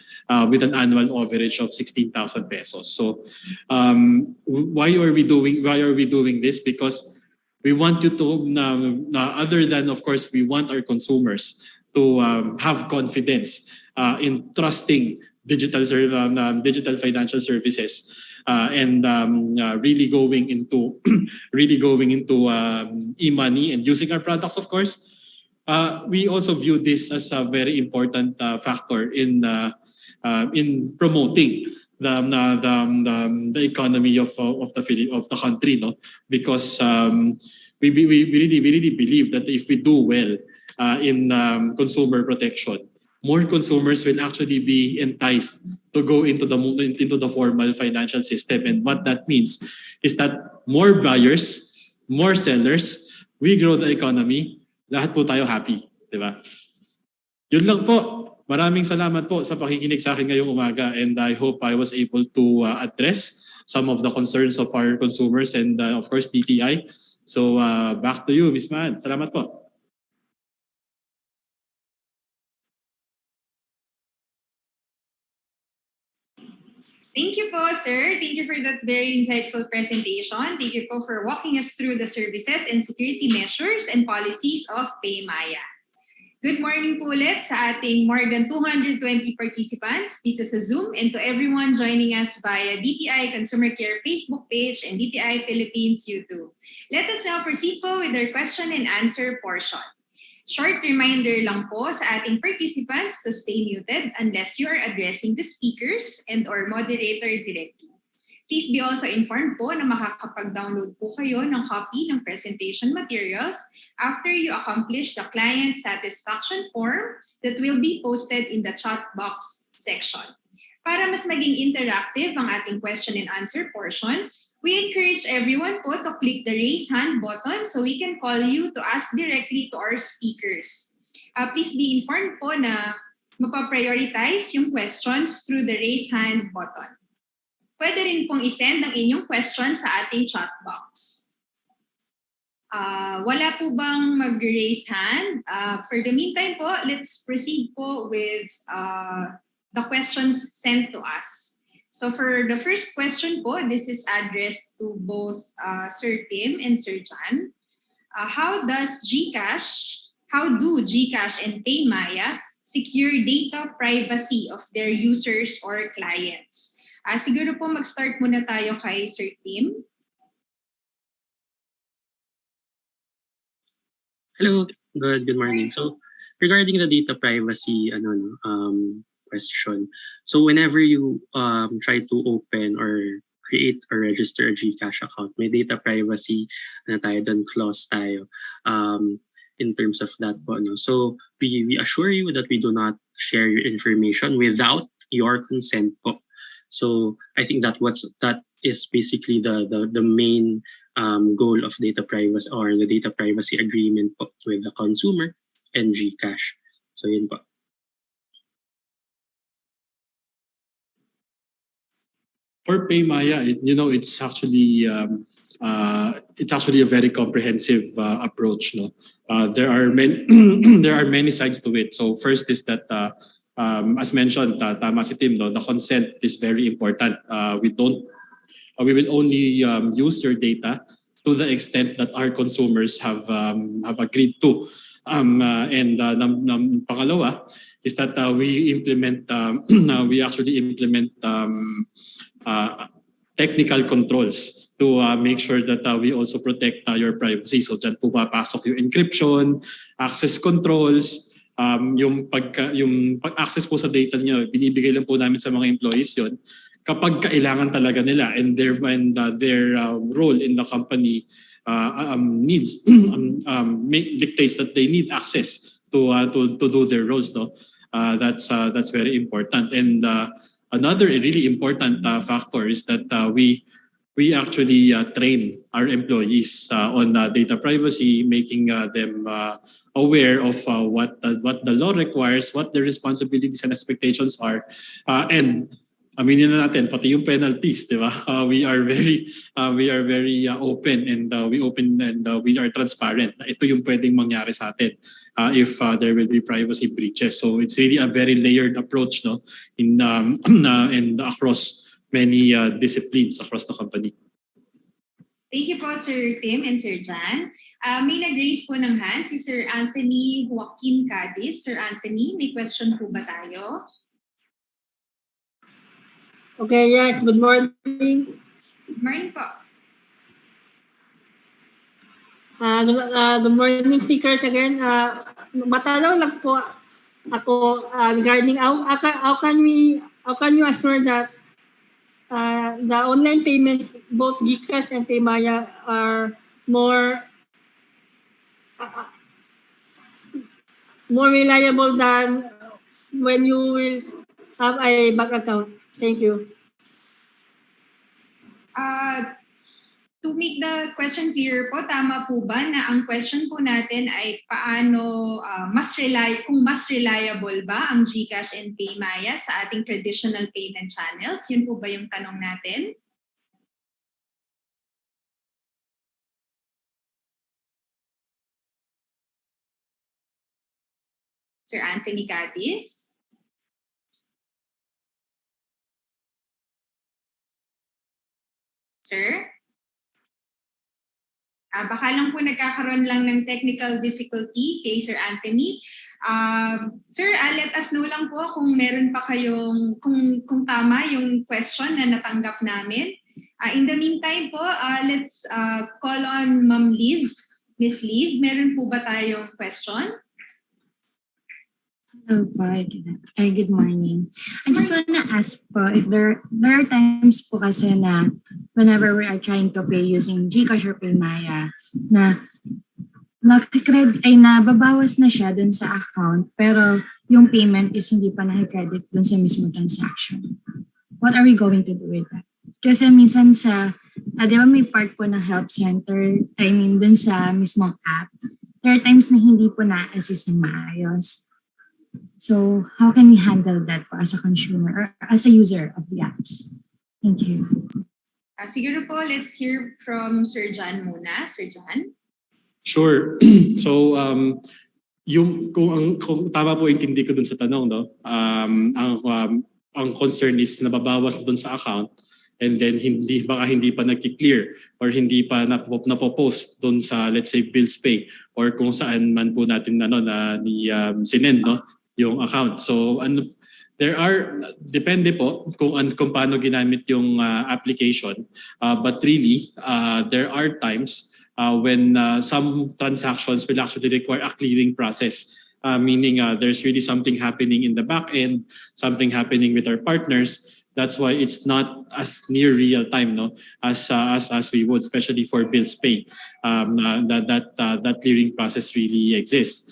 with an annual average of 16,000 pesos. So why are we doing this? Because we want you to, other than of course, we want our consumers to have confidence in trusting digital financial services. And really going into e-money and using our products, of course. We also view this as a very important factor in promoting the economy of the country, no? Because we really believe that if we do well in consumer protection, more consumers will actually be enticed to go into the formal financial system. And what that means is that more buyers, more sellers, we grow the economy, lahat po tayo happy, di ba? Yun lang po. Maraming salamat po sa pakikinig sa akin ngayong umaga, and I hope I was able to address some of the concerns of our consumers and of course DTI. So back to you, Ms. Man. Salamat po. Thank you po, sir. Thank you for that very insightful presentation. Thank you po for walking us through the services and security measures and policies of PayMaya. Good morning po ulit sa ating more than 220 participants dito sa Zoom and to everyone joining us via DTI Consumer Care Facebook page and DTI Philippines YouTube. Let us now proceed po with our question and answer portion. Short reminder lang po sa ating participants to stay muted unless you are addressing the speakers and or moderator directly. Please be also informed po na makakapag-download po kayo ng copy ng presentation materials after you accomplish the client satisfaction form that will be posted in the chat box section. Para mas maging interactive ang ating question and answer portion, we encourage everyone po to click the raise hand button so we can call you to ask directly to our speakers. Please be informed po na mapaprioritize yung questions through the raise hand button. Pwede rin pong isend ang inyong question sa ating chat box. Wala po bang mag-raise hand? For the meantime po, let's proceed po with the questions sent to us. So for the first question po, this is addressed to both Sir Tim and Sir Jan. How do GCash and PayMaya secure data privacy of their users or clients? Siguro po mag-start muna tayo kay Sir Tim. Hello, good morning. So regarding the data privacy question. So whenever you try to open or create or register a GCash account, may data privacy na tayo doon, clause tayo in terms of that po. No? So we assure you that we do not share your information without your consent po. So I think that is basically the main goal of data privacy or the data privacy agreement po with the consumer and GCash. So yun po. For PayMaya, it's actually a very comprehensive approach. No, there are many sides to it. So first is that, as mentioned, tama si Tim, no, the consent is very important. We will only use your data to the extent that our consumers have agreed to. Pangalawa is that we actually implement technical controls to make sure that we also protect your privacy. So dyan po papasok yung encryption, access controls, yung pag-access po sa data niyo, binibigay lang po namin sa mga employees yon kapag kailangan talaga nila and their role in the company needs dictates that they need access to do their roles. No, that's very important. And another really important factor is that we actually train our employees on data privacy, making them aware of what the law requires, what the responsibilities and expectations are, and aminin na natin pati yung penalties, di ba? We are very open and we are transparent. Ito yung pwedeng mangyari sa atin if there will be privacy breaches. So it's really a very layered approach, no, and across many disciplines across the company. Thank you po, Sir Tim and Sir Jan. May nag-raise po ng hand si Sir Anthony Joaquin Cadiz. Sir Anthony, may question po ba tayo? Okay, yes. Good morning. Good morning po. Good morning, speakers again. Matanong lang po ako regarding how can you assure that the online payments, both GCash and PayMaya, are more reliable than when you will have a bank account? Thank you. To make the question clear po, tama po ba na ang question po natin ay paano kung mas reliable ba ang GCash and PayMaya sa ating traditional payment channels? Yun po ba yung tanong natin? Sir Anthony Cadiz? Sir? Baka lang po nagkakaroon lang ng technical difficulty kay Sir Anthony. Sir, let us know lang po kung meron pa kayong, kung tama yung question na natanggap namin. In the meantime po, let's call on Ma'am Liz. Miss Liz, meron po ba tayong question? Hello po. Good morning. I just want to ask po if there are times po kasi na whenever we are trying to pay using GCash or PayMaya na nababawas na siya dun sa account pero yung payment is hindi pa na-credit dun sa mismo transaction. What are we going to do with that? Kasi minsan sa, di ba may part po ng help center, dun sa mismong app, there are times na hindi po na-assist ng maayos. So how can we handle that po as a consumer or as a user of the apps? Thank you. Siguro po, let's hear from Sir John muna. Sir John? Sure. So yung kung tama po intindi ko dun sa tanong, no? Ang concern is nababawas dun sa account and then baka hindi pa nagki-clear or hindi pa napopost dun sa, let's say, bills pay or kung saan man po natin sinend, no, yung account. So depende po kung paano ginamit yung application, but really there are times when some transactions will actually require a clearing process, meaning there's really something happening in the back end, something happening with our partners. That's why it's not as near real time, no, as we would, especially for bills pay. That clearing process really exists.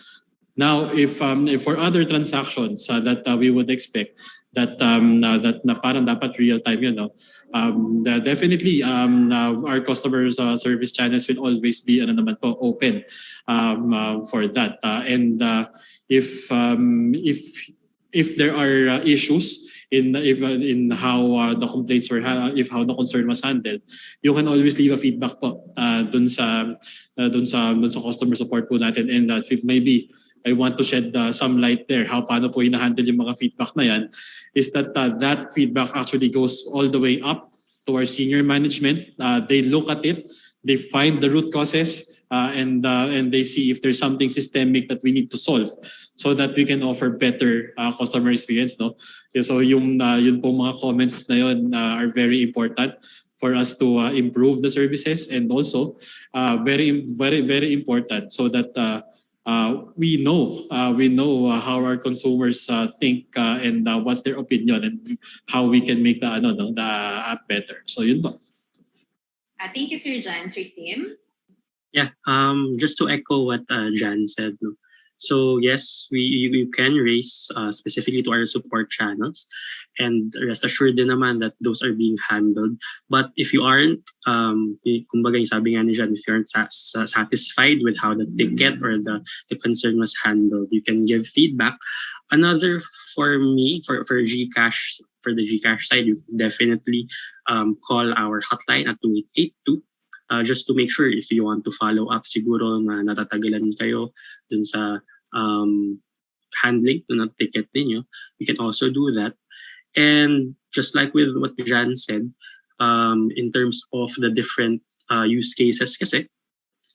Now, if for other transactions that we would expect that parang dapat real time yun, no? Definitely our customer service channels will always be open for that. And if there are issues in how the complaints were how the concern was handled, you can always leave a feedback po dun sa customer support po natin, and maybe I want to shed some light there. Paano po hinahandle yung mga feedback na yan is that that feedback actually goes all the way up to our senior management. They look at it, they find the root causes, and they see if there's something systemic that we need to solve so that we can offer better customer experience, no? So yun po mga comments na yun are very important for us to improve the services, and also very very very important so that we know how our consumers think and what's their opinion and how we can make the app better. So yun po. Thank you, Sir John. Sir Tim? Yeah, just to echo what Jan said, no? So yes, you can raise specifically to our support channels, and rest assured din naman that those are being handled. But if you aren't, kumbaga yung sabi nga ni Jan, if you aren't satisfied with how the ticket or the concern was handled, you can give feedback. Another for me, for GCash, for the GCash side, you can definitely call our hotline at 2882. Just to make sure if you want to follow up siguro na natatagalan kayo dun sa handling ng ticket ninyo, you can also do that. And just like with what Jan said, in terms of the different use cases kasi,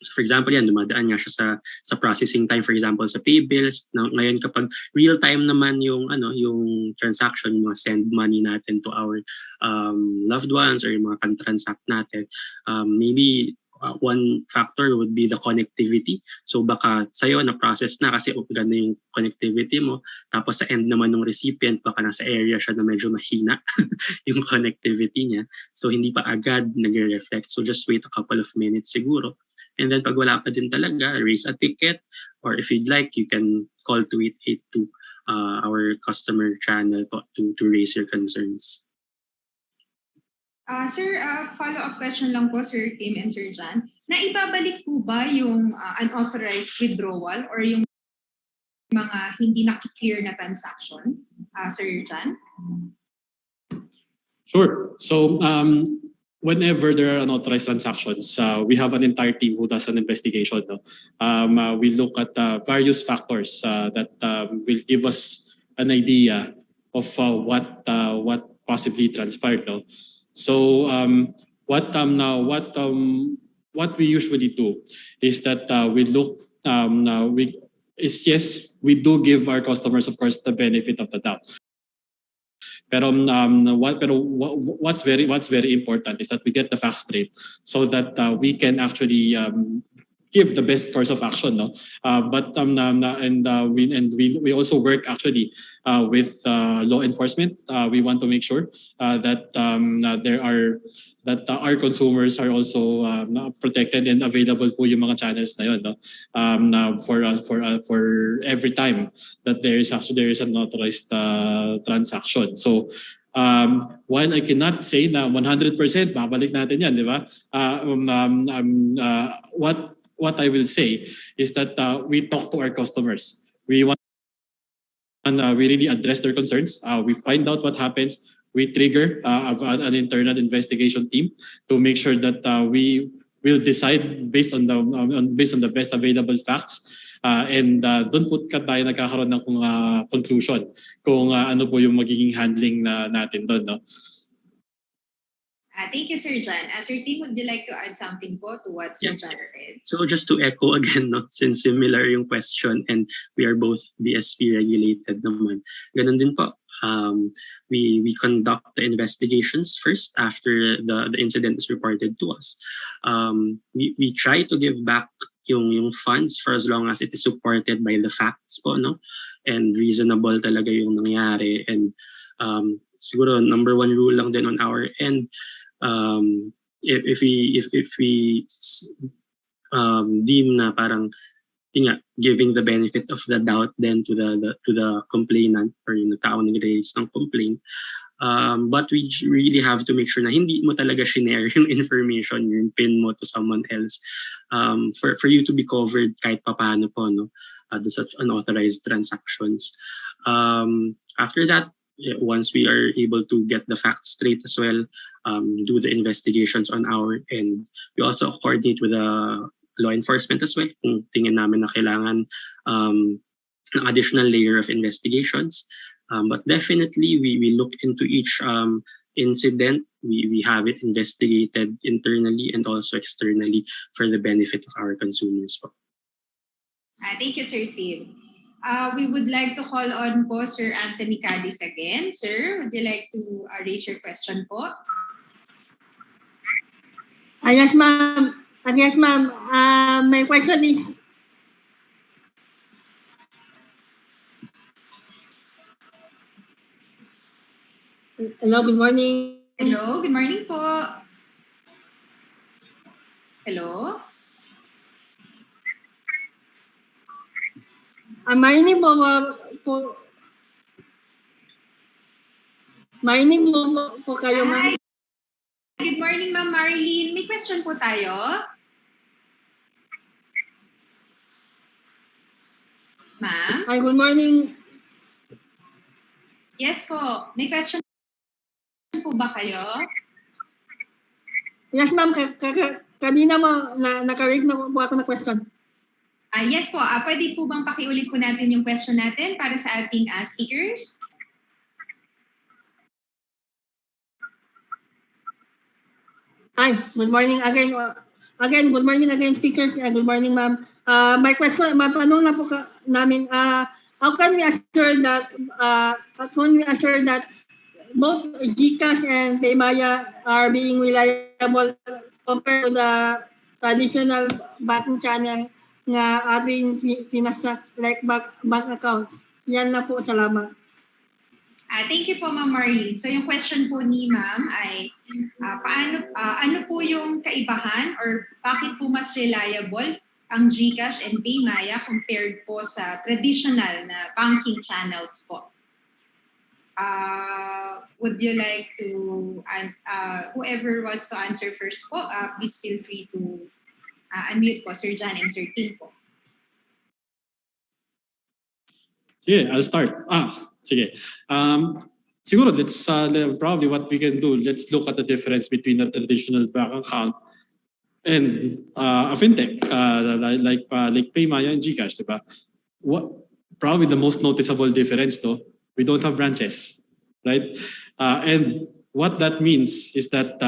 so for example, yan, dumadaan nga siya sa processing time, for example, sa pay bills. Ngayon kapag real time naman yung transaction, yung mga send money natin to our loved ones or yung mga kan-transact natin, maybe one factor would be the connectivity. So baka sa'yo na-process na kasi ganda yung connectivity mo, tapos sa end naman ng recipient, baka nasa area siya na medyo mahina yung connectivity niya. So hindi pa agad nag-reflect. So just wait a couple of minutes siguro. And then pag wala pa din talaga, raise a ticket, or if you'd like, you can call 2882 our customer channel to raise your concerns. Sir, follow-up question lang po, Sir Tim and Sir John. Naibabalik po ba yung unauthorized withdrawal or yung mga hindi nakiklear na transaction, Sir John? Sure. So whenever there are unauthorized transactions, we have an entire team who does an investigation. No? We look at various factors that will give us an idea of what possibly transpired. No? So what we usually do is that we look yes, we do give our customers, of course, the benefit of the doubt. Pero what's very important is that we get the facts straight so that we can actually give the best course of action, no. We also work actually with law enforcement. We want to make sure that our consumers are also protected and available po yung mga channels na yun, no? For every time that there is an authorized transaction. So while I cannot say na 100% babalik natin yan, di ba? What I will say is that we talk to our customers. We really address their concerns. We find out what happens. We trigger an internal investigation team to make sure that we will decide based on the best available facts. And doon po tayo nagkakaroon ng conclusion kung ano po yung magiging handling natin doon, no? Thank you, Sir John. Sir Tim, would you like to add something po to what Sir John said? So just to echo again, no, since similar yung question and we are both BSP regulated naman, ganun din po. We conduct the investigations first after the incident is reported to us. We try to give back yung funds for as long as it is supported by the facts po, no, and reasonable talaga yung nangyari. And siguro number one rule lang din on our end, if we deem na parang giving the benefit of the doubt then to the complainant or yung tao nag-raise ng complaint, but we really have to make sure na hindi mo talaga share yung information, yung pin mo to someone else, for you to be covered kahit papaano po, no, do such unauthorized transactions. After that, once we are able to get the facts straight as well, do the investigations on our end. We also coordinate with the law enforcement as well kung tingin namin na kailangan ng additional layer of investigations. But definitely, we look into each incident. We have it investigated internally and also externally for the benefit of our consumers. Thank you, Sir Tim. We would like to call on po Sir Anthony Cadiz again. Sir, would you like to raise your question po? Yes, ma'am. Yes, ma'am. My question is, hello, good morning. Hello, good morning po. Hello? Marinig mo po kayo, ma'am. Good morning, Ma'am Marilyn. May question po tayo. Ma'am? Hi, good morning. Yes po. May question po ba kayo? Yes, ma'am. Kanina mo, nakaread na po ako ng question. Yes po. Pwede po bang pakiulit po natin yung question natin para sa ating speakers? Hi, good morning again. Good morning again, speakers. Good morning, ma'am. My question, matanong na po namin, how can we assure that both GCash and PayMaya are being reliable compared to the traditional banking channel nga ating sinasak like bank accounts? Yan na po, salamat. Thank you po, Ma'am Marlene. So yung question po ni Ma'am ay ano po yung kaibahan or bakit po mas reliable ang GCash and PayMaya compared po sa traditional na banking channels po? Would you like to, whoever wants to answer first po, please feel free to unmute po, Sir John and Sir Tim po. Sige, I'll start. Sige. Siguro, let's probably what we can do, let's look at the difference between a traditional bank account and a fintech like PayMaya and GCash, diba? Probably the most noticeable difference, though, we don't have branches, right? And what that means is that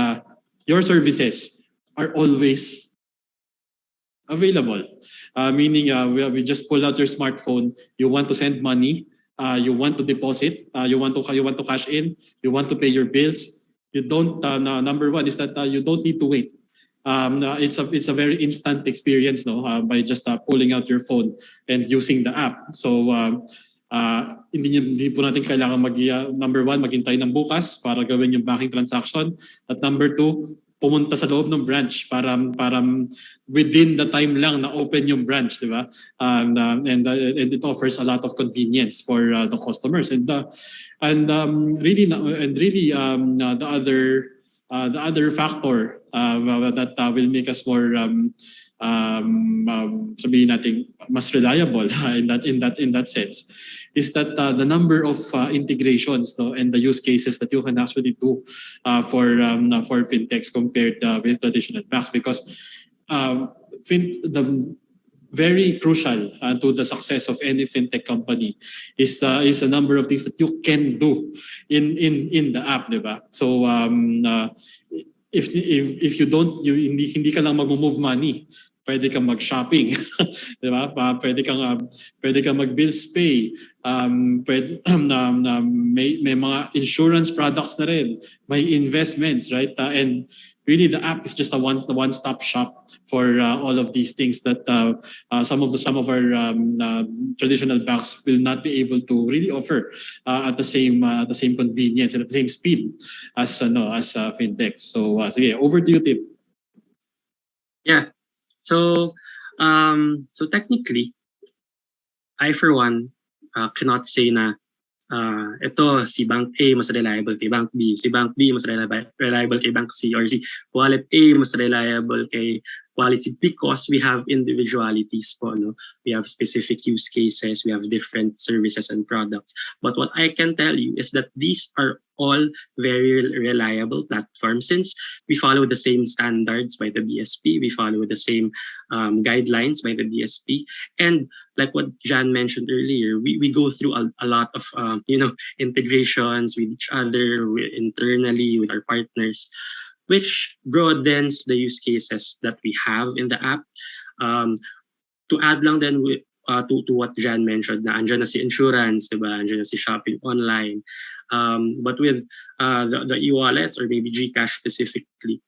your services are always available. Meaning, we just pull out your smartphone. You want to send money. You want to deposit. You want to cash in. You want to pay your bills. You don't. Number one is that you don't need to wait. It's a very instant experience, no? By just pulling out your phone and using the app. So hindi po natin kailangan number one, maghintay ng bukas para gawin yung banking transaction. At number two, pumunta sa loob ng branch para within the time lang na open yung branch, di ba? And it offers a lot of convenience for the customers. The other factor that will make us more sabihin natin mas reliable in that sense is that the number of integrations, no, and the use cases that you can actually do for fintechs compared with traditional banks, because the very crucial to the success of any fintech company is a number of things that you can do in the app, diba? So if you don't, hindi ka lang mag-move money, pwede kang mag-shopping, di ba? Pwede kang mag-bills pay. May mga insurance products na rin, may investments, right? And really the app is just a one-stop shop for all of these things that some of our traditional banks will not be able to really offer at the same convenience and at the same speed as fintech. So sige, over to you, Tim. Yeah. So technically, I for one cannot say na ito si Bank A mas reliable kay Bank B, si Bank B mas reliable kay Bank C, or si Wallet A mas reliable kay Wallet C, because we have individualities po, no? We have specific use cases, we have different services and products. But what I can tell you is that these are all very reliable platforms since we follow the same standards by the BSP, we follow the same guidelines by the BSP, and like what Jan mentioned earlier, we go through a lot of integrations with each other, internally with our partners, which broadens the use cases that we have in the app. To add lang then to what Jan mentioned, na andyan na si insurance, diba? Andyan na si shopping online. But with the e-wallets or maybe GCash specifically,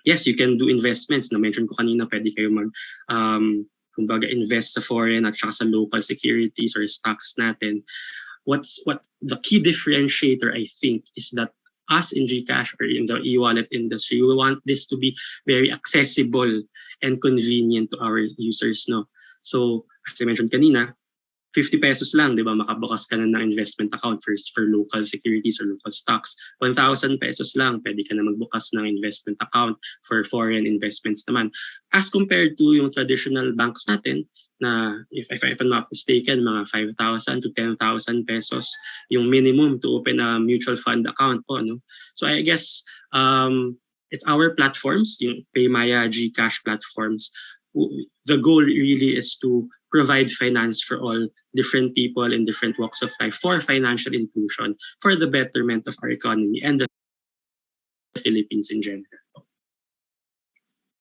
yes, you can do investments. Na-mention ko kanina, pwede kayo kumbaga invest sa foreign at saka sa local securities or stocks natin. What the key differentiator, I think, is that us in GCash or in the e-wallet industry, we want this to be very accessible and convenient to our users, no? So, as I mentioned kanina, 50 pesos lang, di ba? Makabukas ka na ng investment account first for local securities or local stocks. 1,000 pesos lang, pwede ka na magbukas ng investment account for foreign investments naman. As compared to yung traditional banks natin, na if I'm not mistaken, mga 5,000 to 10,000 pesos yung minimum to open a mutual fund account po, no? So I guess it's our platforms, yung PayMaya, GCash platforms. The goal really is to provide finance for all different people in different walks of life for financial inclusion, for the betterment of our economy and the Philippines in general.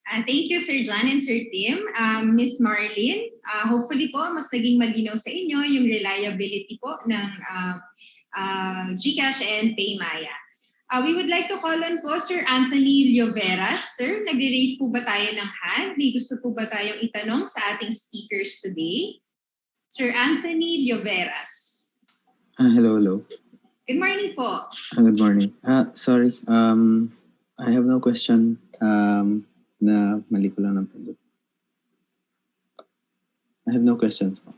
Thank you, Sir John and Sir Tim. Ms. Marlene, hopefully po mas naging malinaw sa inyo yung reliability po ng GCash and PayMaya. We would like to call on po Sir Anthony Lloveras. Sir, nagre-raise po ba tayo ng hand? May gusto po ba tayong itanong sa ating speakers today? Sir Anthony Lloveras. Hello. Good morning po. Good morning. Sorry, I have no question. Na mali ko lang ng pindot. I have no questions po.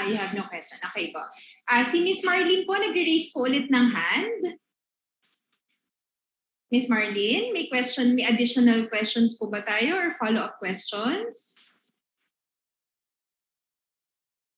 You have no question. Okay po. Si Ms. Marlene po, nag-raise po ulit ng hand. Ms. Marlene, may additional questions po ba tayo or follow-up questions?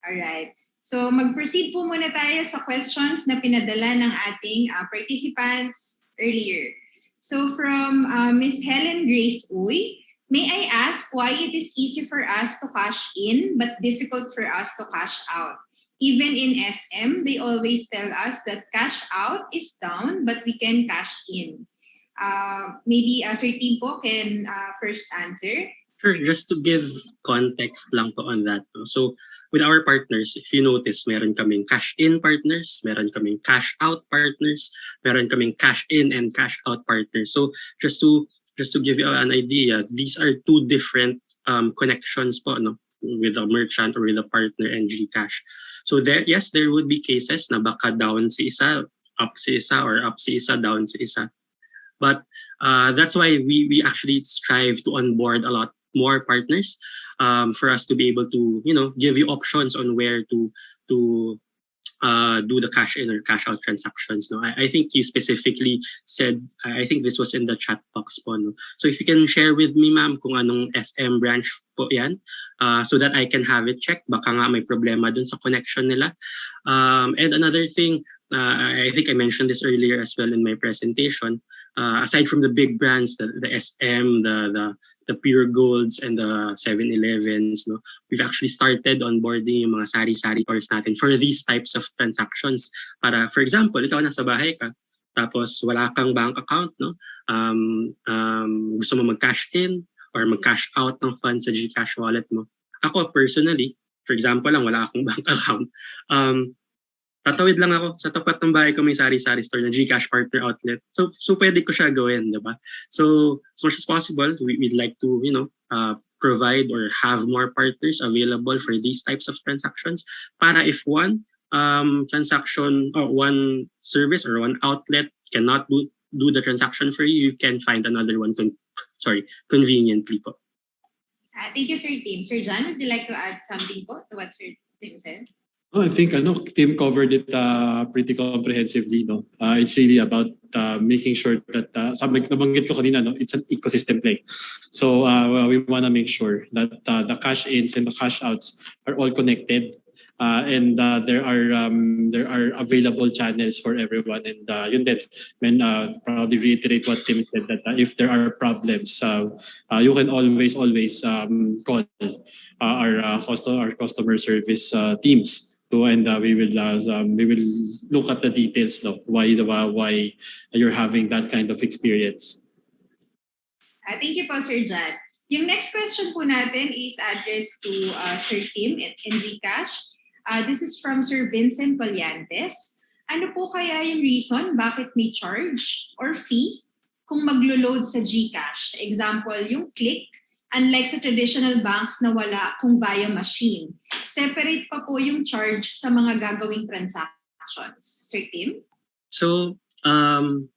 Alright. So mag-proceed po muna tayo sa questions na pinadala ng ating participants earlier. So from Ms. Helen Grace Uy, may I ask why it is easy for us to cash in but difficult for us to cash out? even in SM, they always tell us that cash out is down, but we can cash in. Maybe Sir Tim po can first answer. Sure, just to give context lang po on that. No? So with our partners, if you notice, meron kaming cash-in partners, meron kaming cash-out partners, meron kaming cash-in and cash-out partners. So just to give you an idea, these are two different connections po, no? With a merchant or with a partner and GCash. So there would be cases na baka down si isa, up si isa, or up si isa, down si isa. But that's why we actually strive to onboard a lot more partners for us to be able to, give you options on where to do the cash in or cash out transactions. No, I think you specifically said, I think this was in the chat box po. No? So if you can share with me, ma'am, kung anong SM branch po yan, so that I can have it checked. Baka nga may problema dun sa connection nila. And another thing, I think I mentioned this earlier as well in my presentation. Aside from the big brands, the SM, the Pure Golds, and the 7-Elevens, no, we've actually started onboarding yung mga sari-sari stores natin for these types of transactions. Para, for example, ikaw nasa bahay ka, tapos wala kang bank account, no? Gusto mo mag-cash in or mag-cash out ng funds sa GCash wallet mo. Ako personally, for example lang, wala akong bank account. Tatawid lang ako sa tapat ng bahay ko, may sari-sari store na GCash partner outlet. So pwede ko siya gawin, di ba? So as much as possible, we'd like to, provide or have more partners available for these types of transactions. Para if one transaction or one service or one outlet cannot do the transaction for you, you can find another one conveniently po. Thank you, Sir Tim. Sir John, would you like to add something po to what Sir Tim said? Oh, I think Tim covered it pretty comprehensively. No, it's really about making sure that nabanggit ko kanina, no, it's an ecosystem play. So we want to make sure that the cash ins and the cash outs are all connected, and there are available channels for everyone. And yun din, probably reiterate what Tim said, that if there are problems, you can always call our customer service teams. And we will look at the details, no, why you're having that kind of experience. Thank you po, Sir John. Yung next question po natin is addressed to Sir Tim in GCash. This is from Sir Vincent Colliantes. Ano po kaya yung reason bakit may charge or fee kung maglo-load sa GCash? Example, yung click. Unlike sa traditional banks na wala kung via machine. Separate pa po yung charge sa mga gagawing transactions. Sir Tim? So,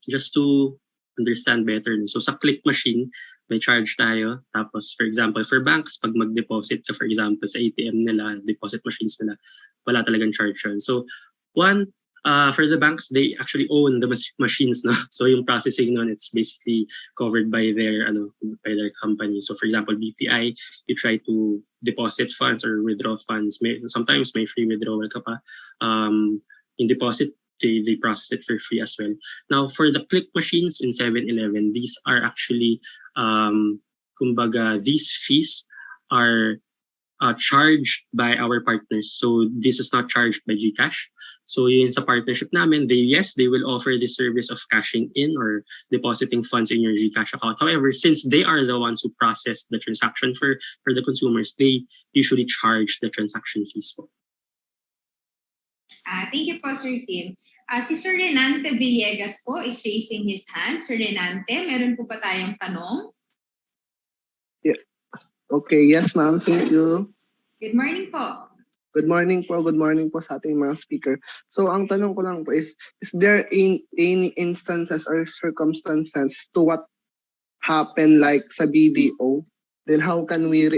just to understand better, so sa click machine, may charge tayo. Tapos, for example, for banks, pag mag-deposit ka, for example, sa ATM nila, deposit machines nila, wala talagang charge yun. So, one, for the banks, they actually own the machines, no? So yung processing nun, it's basically covered by their company. So for example, BPI, you try to deposit funds or withdraw funds. Sometimes may free withdrawal ka pa. In deposit, they process it for free as well. Now for the click machines in 7-Eleven, these are actually, kumbaga, these fees are charged by our partners. So this is not charged by GCash. So yun sa partnership namin, they will offer the service of cashing in or depositing funds in your GCash account. However, since they are the ones who process the transaction for the consumers, they usually charge the transaction fees po. Thank you po, Sir Tim. Si Sir Renante Villegas po is raising his hand. Sir Renante, meron po pa tayong tanong? Okay, yes ma'am, thank you. Good morning po. Good morning po sa ating mga speaker. So ang tanong ko lang po is there any instances or circumstances to what happened like sa BDO? Then how can we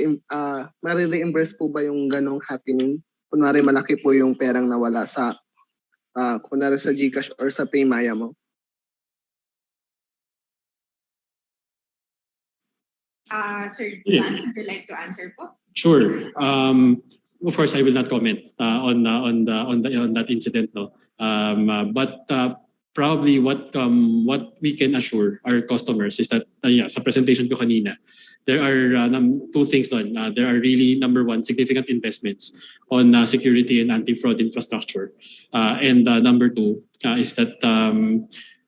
ma-reimburse po ba yung ganong happening? Kunwari malaki po yung perang nawala sa kunwari sa GCash or sa Paymaya mo. Sir John, would you like to answer po? Sure. Of course, I will not comment on that incident, no. But probably what we can assure our customers is that sa presentation ko kanina, there are two things doon. There are really, number one, significant investments on security and anti-fraud infrastructure. And number two is that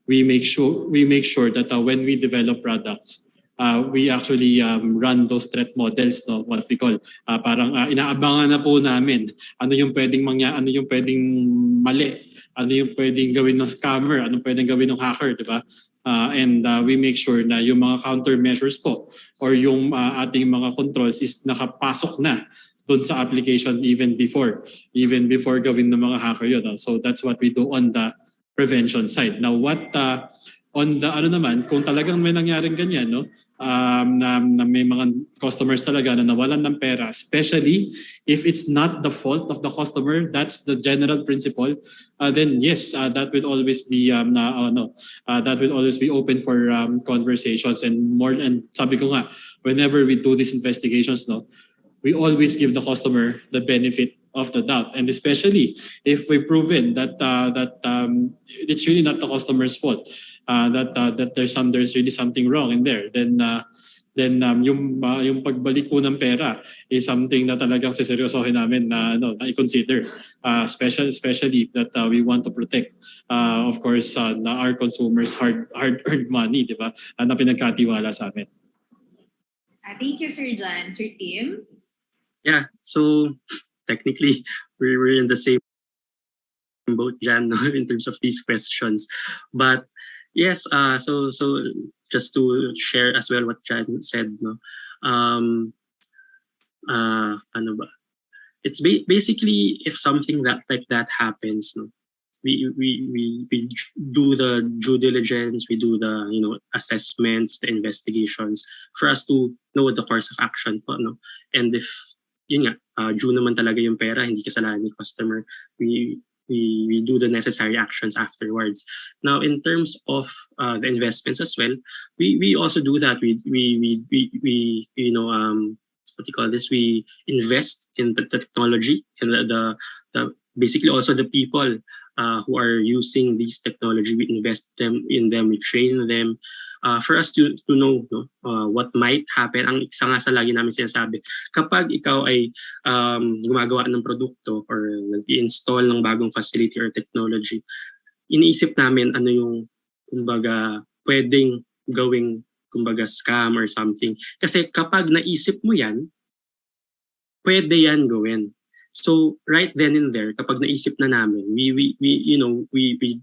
we make sure that when we develop products, we actually run those threat models, no, what we call parang inaabangan na po namin ano yung pwedeng ano yung pwedeng mali, ano yung pwedeng gawin ng scammer, ano pwedeng gawin ng hacker, di ba? And we make sure na yung mga countermeasures po or yung ating mga controls is nakapasok na doon sa application even before gawin ng mga hacker yun. So that's what we do on the prevention side. Now what on the naman, kung talagang may nangyaring ganyan, no, na may mga customers talaga na nawalan ng pera, especially if it's not the fault of the customer, that's the general principle, then yes, that will always be that will always be open for conversations and more. And sabi ko nga, whenever we do these investigations, no, we always give the customer the benefit of the doubt, and especially if we've proven that it's really not the customer's fault, that there's really something wrong in there, then yung pagbalik po ng pera is something na talagang seseryosohin namin na i-consider, especially that we want to protect of course our consumers hard-earned money, di ba, na pinagkatiwala sa amin. Thank you, Sir John. Sir Tim? Yeah, so technically we're in the same boat, Jan, no, in terms of these questions. But yes, so just to share as well what Jan said, no, ano ba? It's basically if something like that happens, no, we do the due diligence, we do the assessments, the investigations for us to know the course of action po, no, and if yun nga, due naman talaga yung pera, hindi kasalanan ni customer, we do the necessary actions afterwards. Now, in terms of the investments as well, we also do that. We what do you call this? We invest in the technology and the basically also the people who are using these technology. We invest in them, we train them for us to know, no, what might happen. Ang isa nga sa lagi namin sinasabi, kapag ikaw ay gumagawa ng produkto or nag-install ng bagong facility or technology, iniisip namin ano yung kumbaga pwedeng gawing kumbaga scam or something. Kasi kapag naisip mo yan, pwede yan gawin. So right then and there, kapag naisip na namin, we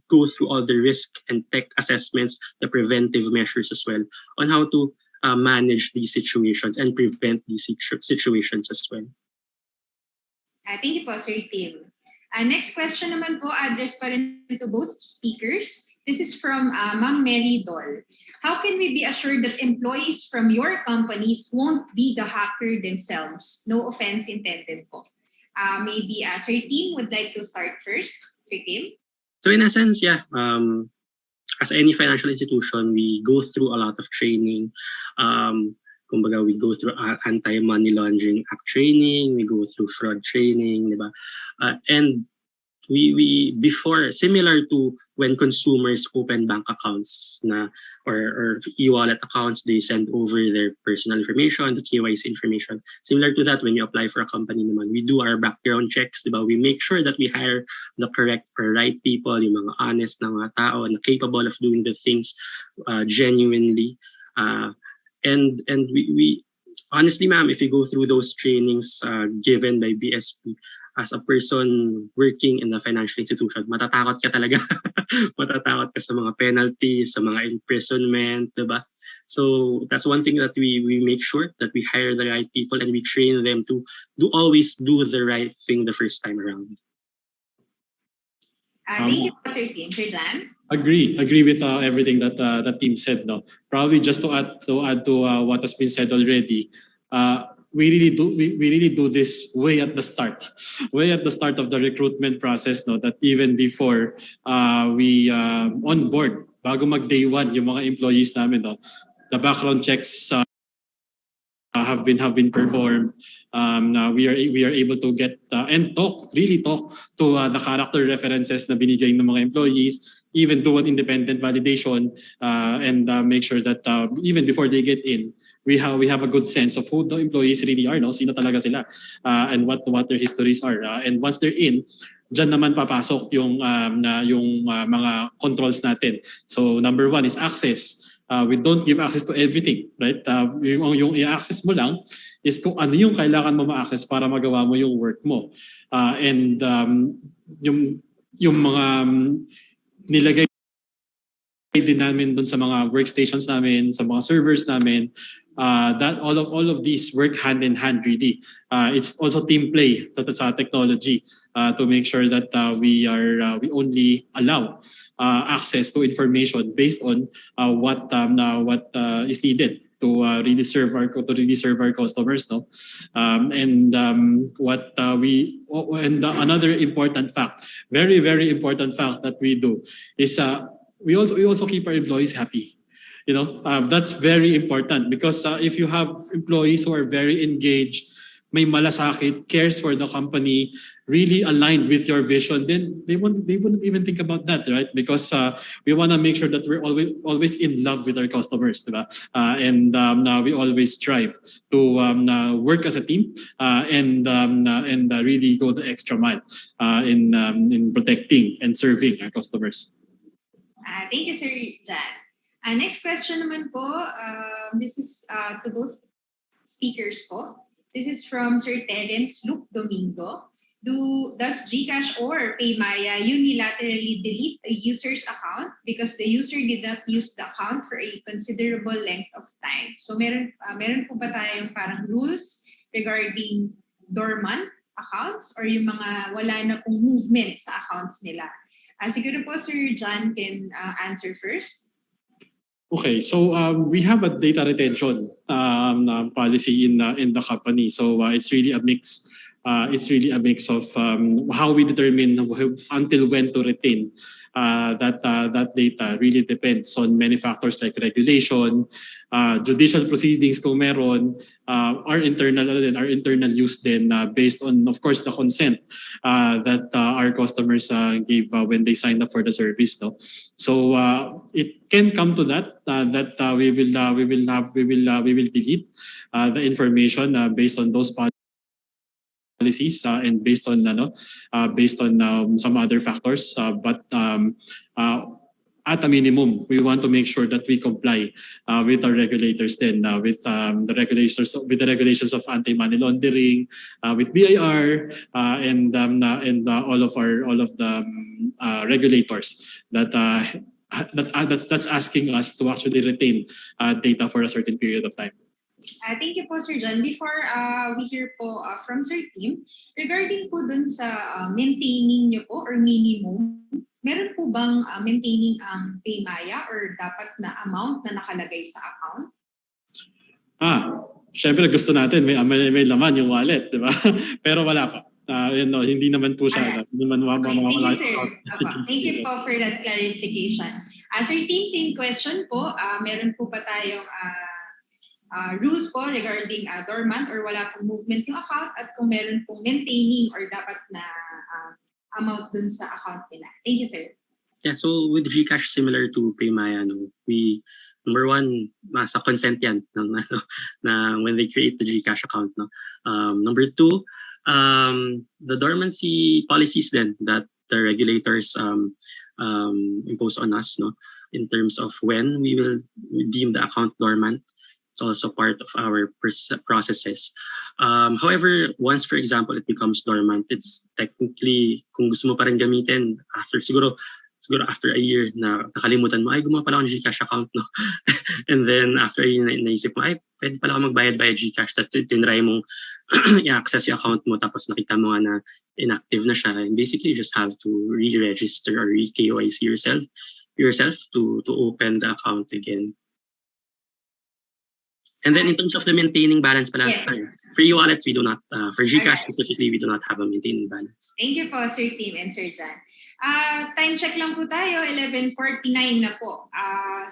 go through all the risk and tech assessments, the preventive measures as well, on how to manage these situations and prevent these situations as well. Thank you po, Sir Tim. Next question naman po, address pa rin to both speakers. This is from Ma'am Mary Doll. How can we be assured that employees from your companies won't be the hacker themselves? No offense intended po. Maybe Sir Tim would like to start first. Sir Tim? So in a sense, yeah, as any financial institution, we go through a lot of training. Kumbaga, we go through Anti-Money Laundering Act training, we go through fraud training, diba? And we before, similar to when consumers open bank accounts or e-wallet accounts, they send over their personal information, the KYC information. Similar to that, when you apply for a company naman, we do our background checks, diba? We make sure that we hire the correct or right people, yung mga honest na mga tao na capable of doing the things genuinely. And we honestly, ma'am, if you go through those trainings given by BSP, as a person working in a financial institution, matatakot ka talaga. Matatakot ka sa mga penalties, sa mga imprisonment, diba? So that's one thing that we make sure that we hire the right people and we train them to always do the right thing the first time around. Thank you, Sir Tim. Sir Jan? Agree with everything that that team said. No, probably just to add to what has been said already. We really do this way at the start of the recruitment process. No, that even before we onboard, bago mag day one yung mga employees namin, no, the background checks have been performed. We are able to get and talk to the character references na binigay ng mga employees, even do an independent validation and make sure that even before they get in, we have a good sense of who the employees really are, no? Sino talaga sila, and what their histories are. And once they're in, dyan naman papasok yung mga controls natin. So number one is access. We don't give access to everything, right? Yung i-access mo lang is kung ano yung kailangan mo ma-access para magawa mo yung work mo. And yung mga nilagay din namin doon sa mga workstations namin, sa mga servers namin, that all of these work hand in hand really. It's also team play sa technology to make sure that we only allow access to information based on what is needed to really serve our customers, no. Another important fact, very important fact that we do is we also keep our employees happy. You know, that's very important because if you have employees who are very engaged, may malasakit, cares for the company, really aligned with your vision, then they wouldn't even think about that, right? Because we want to make sure that we're always in love with our customers, diba? And we always strive to work as a team and really go the extra mile in protecting and serving our customers. Thank you, Sir Jan. Next question naman po, this is to both speakers po. This is from Sir Terence Luke Domingo. Does GCash or PayMaya unilaterally delete a user's account because the user did not use the account for a considerable length of time? So meron po ba tayong parang rules regarding dormant accounts or yung mga wala na pong movement sa accounts nila? Siguro po Sir John can answer first. Okay, so we have a data retention policy in the company. So it's really a mix. It's really a mix of how we determine until when to retain that data. Really depends on many factors like regulation, judicial proceedings kung meron, our internal use then based on, of course, the consent that our customers gave when they signed up for the service. No? So it can come to that we will delete the information based on those policies and based on some other factors, but at a minimum, we want to make sure that we comply with our regulators then with the regulations of anti-money laundering, with BIR, and all of the regulators that's asking us to actually retain data for a certain period of time. Thank you po, Sir John. Before we hear po from Sir Tim, regarding po dun sa maintaining nyo po or minimum, meron po bang maintaining ang PayMaya or dapat na amount na nakalagay sa account? Syempre gusto natin may laman yung wallet, di ba? Pero wala pa. Hindi naman po siya. Hindi man Thank you, sir. Thank you po for that clarification. Sir Tim, same question po. Meron po ba tayong rules po regarding dormant or wala pong movement yung account at kung meron pong maintaining or dapat na amount dun sa account nila. Thank you, sir. Yeah, so with GCash, similar to PayMaya, we number one, sa consent yan na when they create the GCash account. No? Number two, the dormancy policies then that the regulators impose on us, no, in terms of when we will deem the account dormant. It's also part of our processes. However, once, for example, it becomes dormant, it's technically, kung gusto mo pa rin gamitin, siguro after a year na nakalimutan mo, gumawa pala akong GCash account, no? And then after a year, naisip mo, pwede pala ako magbayad via GCash. That's it, tinry mong i-access yung account mo, tapos nakita mo nga na inactive na siya. And basically, you just have to re-register or re-KYC yourself to open the account again. And then in terms of the maintaining balance pala, yes. For e-wallets, we do not, for GCash specifically, we do not have a maintaining balance. Thank you po, Sir Tim and Sir Jan. Time check lang po tayo, 11:49 na po.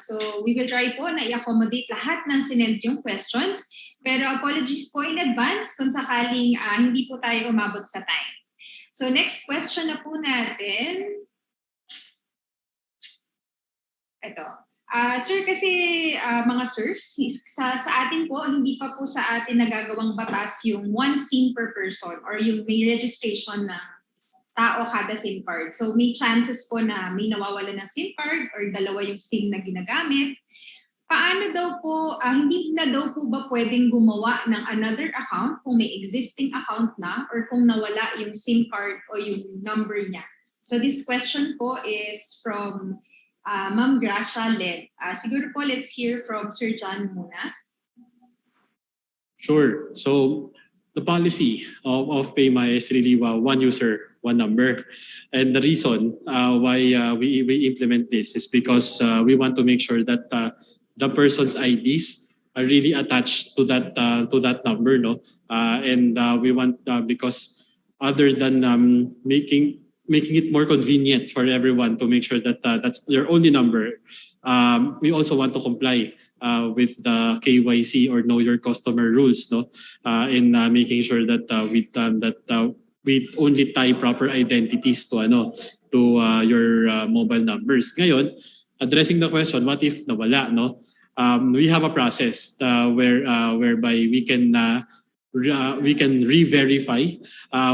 So we will try po na i-accommodate lahat ng sinend yung questions. Pero apologies po in advance kung sakaling hindi po tayo umabot sa time. So next question na po natin. Ito. Sir, kasi mga sirs, sa atin po, hindi pa po sa atin nagagawang batas yung one SIM per person or yung may registration na tao kada SIM card. So may chances po na may nawawala ng SIM card or dalawa yung SIM na ginagamit. Paano daw po, hindi na daw po ba pwedeng gumawa ng another account kung may existing account na or kung nawala yung SIM card o yung number niya? So this question po is from Ma'am Gracia Led. Siguro po let's hear from Sir John muna. Sure. So the policy of PayMaya is really one user, one number. And the reason why we implement this is because we want to make sure that the person's IDs are really attached to that number, no? And we want because other than making it more convenient for everyone to make sure that that's their only number, we also want to comply with the KYC or Know Your Customer rules, no? In making sure that we only tie proper identities to your mobile numbers. Ngayon, addressing the question, what if nawala, no? We have a process whereby we can re-verify,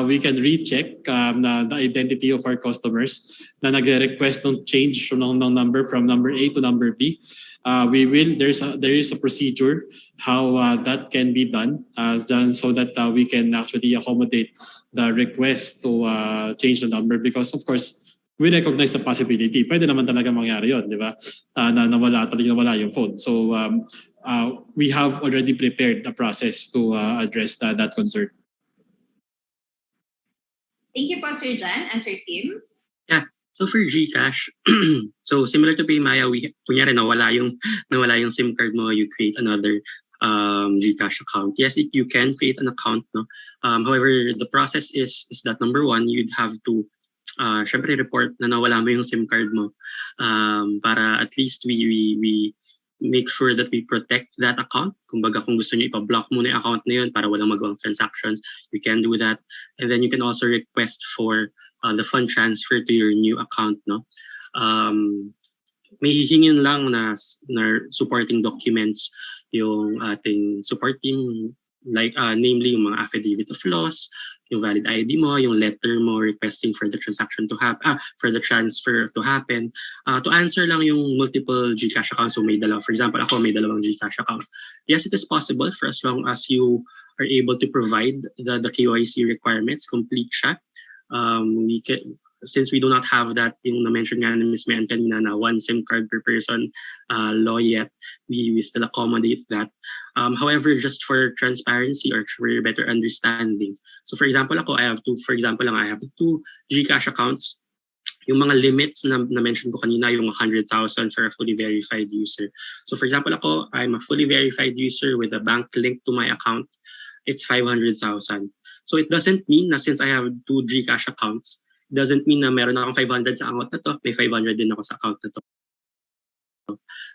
we can recheck the identity of our customers na nagre-request ng change ng number from number A to number B. There is a procedure how that can be done so that we can actually accommodate the request to change the number, because of course we recognize the possibility. Pwede naman talaga mangyari yun, di ba? Na nawala yung phone. So we have already prepared a process to address that concern. Thank you po, Sir John. And Sir Tim? Yeah. So for GCash, so similar to PayMaya, kunyari nawala yung SIM card mo, you create another GCash account. Yes, you can create an account, no. However, the process is that number one, you'd have to syempre report na nawala mo yung SIM card mo, para at least we make sure that we protect that account. Kumbaga, kung gusto niyo ipa-block muna yung account na yun para walang magawang transactions, you can do that. And then you can also request for the fund transfer to your new account, no? May hihingin lang na supporting documents yung ating support team, like namely yung mga affidavit of loss, yung valid ID mo, yung letter mo requesting for the transaction to happen, for the transfer to happen. To answer lang yung multiple GCash accounts, so may dalawa. For example, ako may dalawang GCash account. Yes, it is possible for as long as you are able to provide the KYC requirements, complete siya. We can, since we do not have that, yung na-mention nga ni Ms. Mayan kanina na one SIM card per person law yet, we still accommodate that. However, just for transparency or for better understanding. So for example, I have two GCash accounts. Yung mga limits na mention ko kanina, yung 100,000 for a fully verified user. So for example, I'm a fully verified user with a bank link to my account. It's 500,000. So it doesn't mean na since I have two GCash accounts, doesn't mean na meron akong 500 sa account na to, may 500 din ako sa account na to.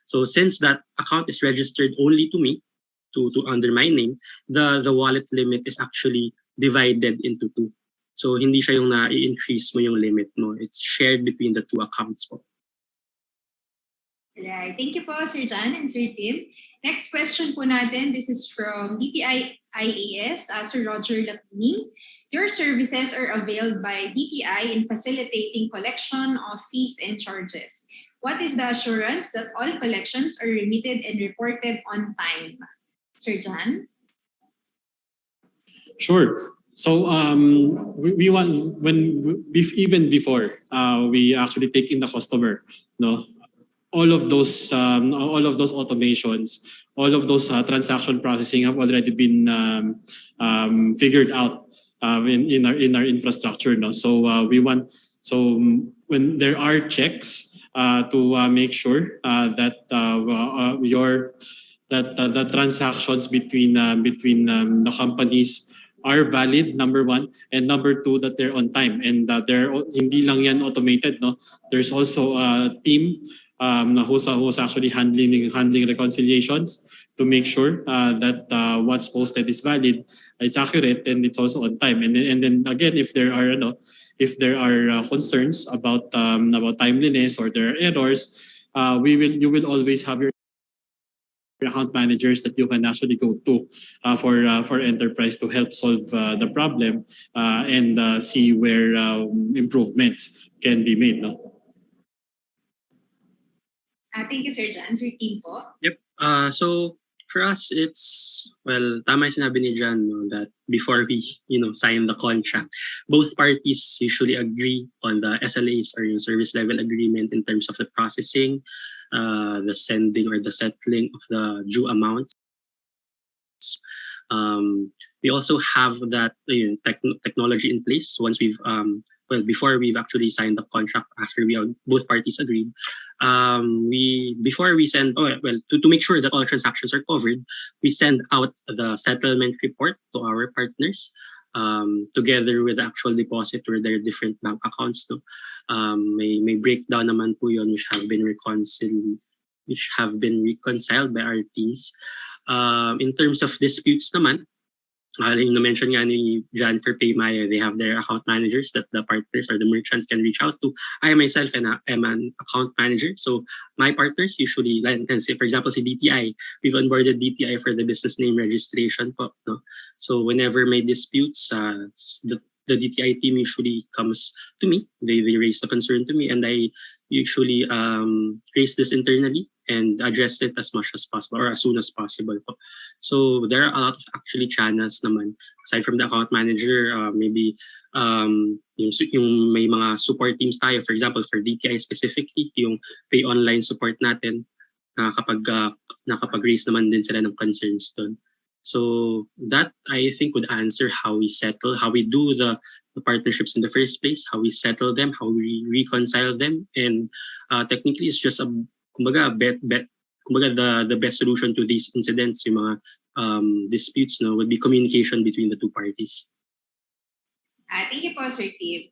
So since that account is registered only to me, to under my name, the wallet limit is actually divided into two. So hindi siya yung na-increase mo yung limit mo. It's shared between the two accounts po. Right. Thank you po, Sir John and Sir Tim. Next question po natin, this is from DTI IAS, Sir Roger Lapini. Your services are availed by DTI in facilitating collection of fees and charges. What is the assurance that all collections are remitted and reported on time? Sir John? Sure. So we want, even before we actually take in the customer, no, all of those automations, all of those transaction processing have already been figured out in our infrastructure, no. So when there are checks to make sure that the transactions between the companies are valid, number one, and number two, that they're on time, and they're hindi lang yan automated, no. There's also a team who's actually handling reconciliations to make sure that what's posted is valid, it's accurate, and it's also on time. And then again, if there are concerns about timeliness or there are errors, you will always have your account managers that you can actually go to for enterprise to help solve the problem and see where improvements can be made. No? Thank you, Sir Jan. Sir Team po. Yep. So for us, it's, well, tama yung sinabi ni Jan, no, that before we, sign the contract, both parties usually agree on the SLAs or yung service level agreement in terms of the processing, the sending or the settling of the due amounts. We also have that technology in place once we've before we've actually signed the contract, after both parties agreed. Before we send, to make sure that all transactions are covered, we send out the settlement report to our partners, together with the actual deposit or their different bank accounts. No? May breakdown naman po yun which have been reconciled by our teams. In terms of disputes naman, yung na-mention nga ni Jan for PayMaya, they have their account managers that the partners or the merchants can reach out to. I myself am an account manager. So my partners usually, and say for example, si DTI, we've onboarded DTI for the business name registration po. No? So whenever may disputes, the DTI team usually comes to me. They raise the concern to me, and I usually raise this internally and address it as much as possible or as soon as possible. So there are a lot of actually channels naman. Aside from the account manager, maybe yung may mga support teams tayo. For example, for DTI specifically, yung Pay Online support natin, nakapag-raise naman din sila ng concerns doon. So that, I think, would answer how we settle, how we do the partnerships in the first place, how we settle them, how we reconcile them. And technically, it's just kumbaga, the best solution to these incidents, yung mga disputes, no, would be communication between the two parties. Thank you po, Sir Tim.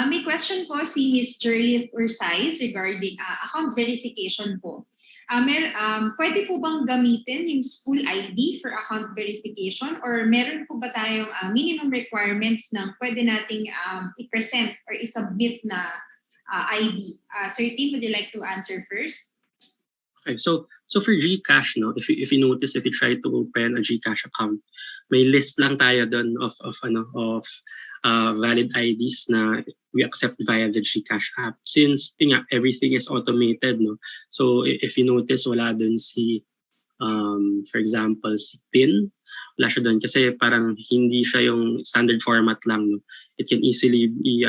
May question po si Ms. Jerly Ursais regarding account verification po. Pwede po bang gamitin yung school ID for account verification, or meron po ba tayong minimum requirements na pwede nating i-present or i-submit na ID? Sir Tim, would you like to answer first? Okay, so for GCash, no, if you notice, if you try to open a GCash account, may list lang tayo doon of valid IDs na we accept via the GCash app. Since everything is automated, no. So if you notice, wala doon si for example, si PIN, wala siya doon kasi parang hindi siya yung standard format lang, no. It can easily be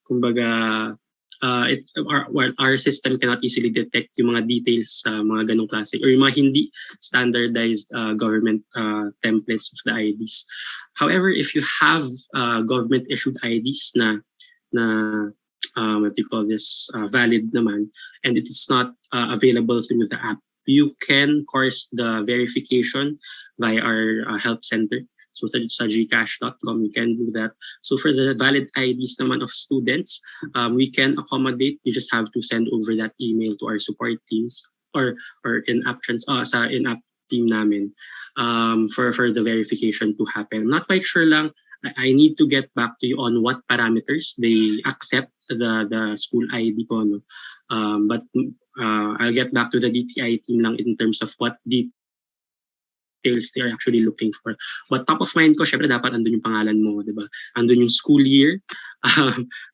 kumbaga our system cannot easily detect yung mga details sa mga ganong klase or yung mga hindi standardized government templates of the IDs. However, if you have government issued IDs na what do you call this, valid naman, and it is not available through the app, you can course the verification via our help center. So sa gcash.com, you can do that. So for the valid IDs naman of students, we can accommodate. You just have to send over that email to our support teams or in-app sa in-app team namin for the verification to happen. I'm not quite sure lang. I need to get back to you on what parameters they accept the school ID po, no? But I'll get back to the DTI team lang in terms of what details they are actually looking for. But top of mind ko, syempre dapat andun yung pangalan mo, di ba? Andun yung school year,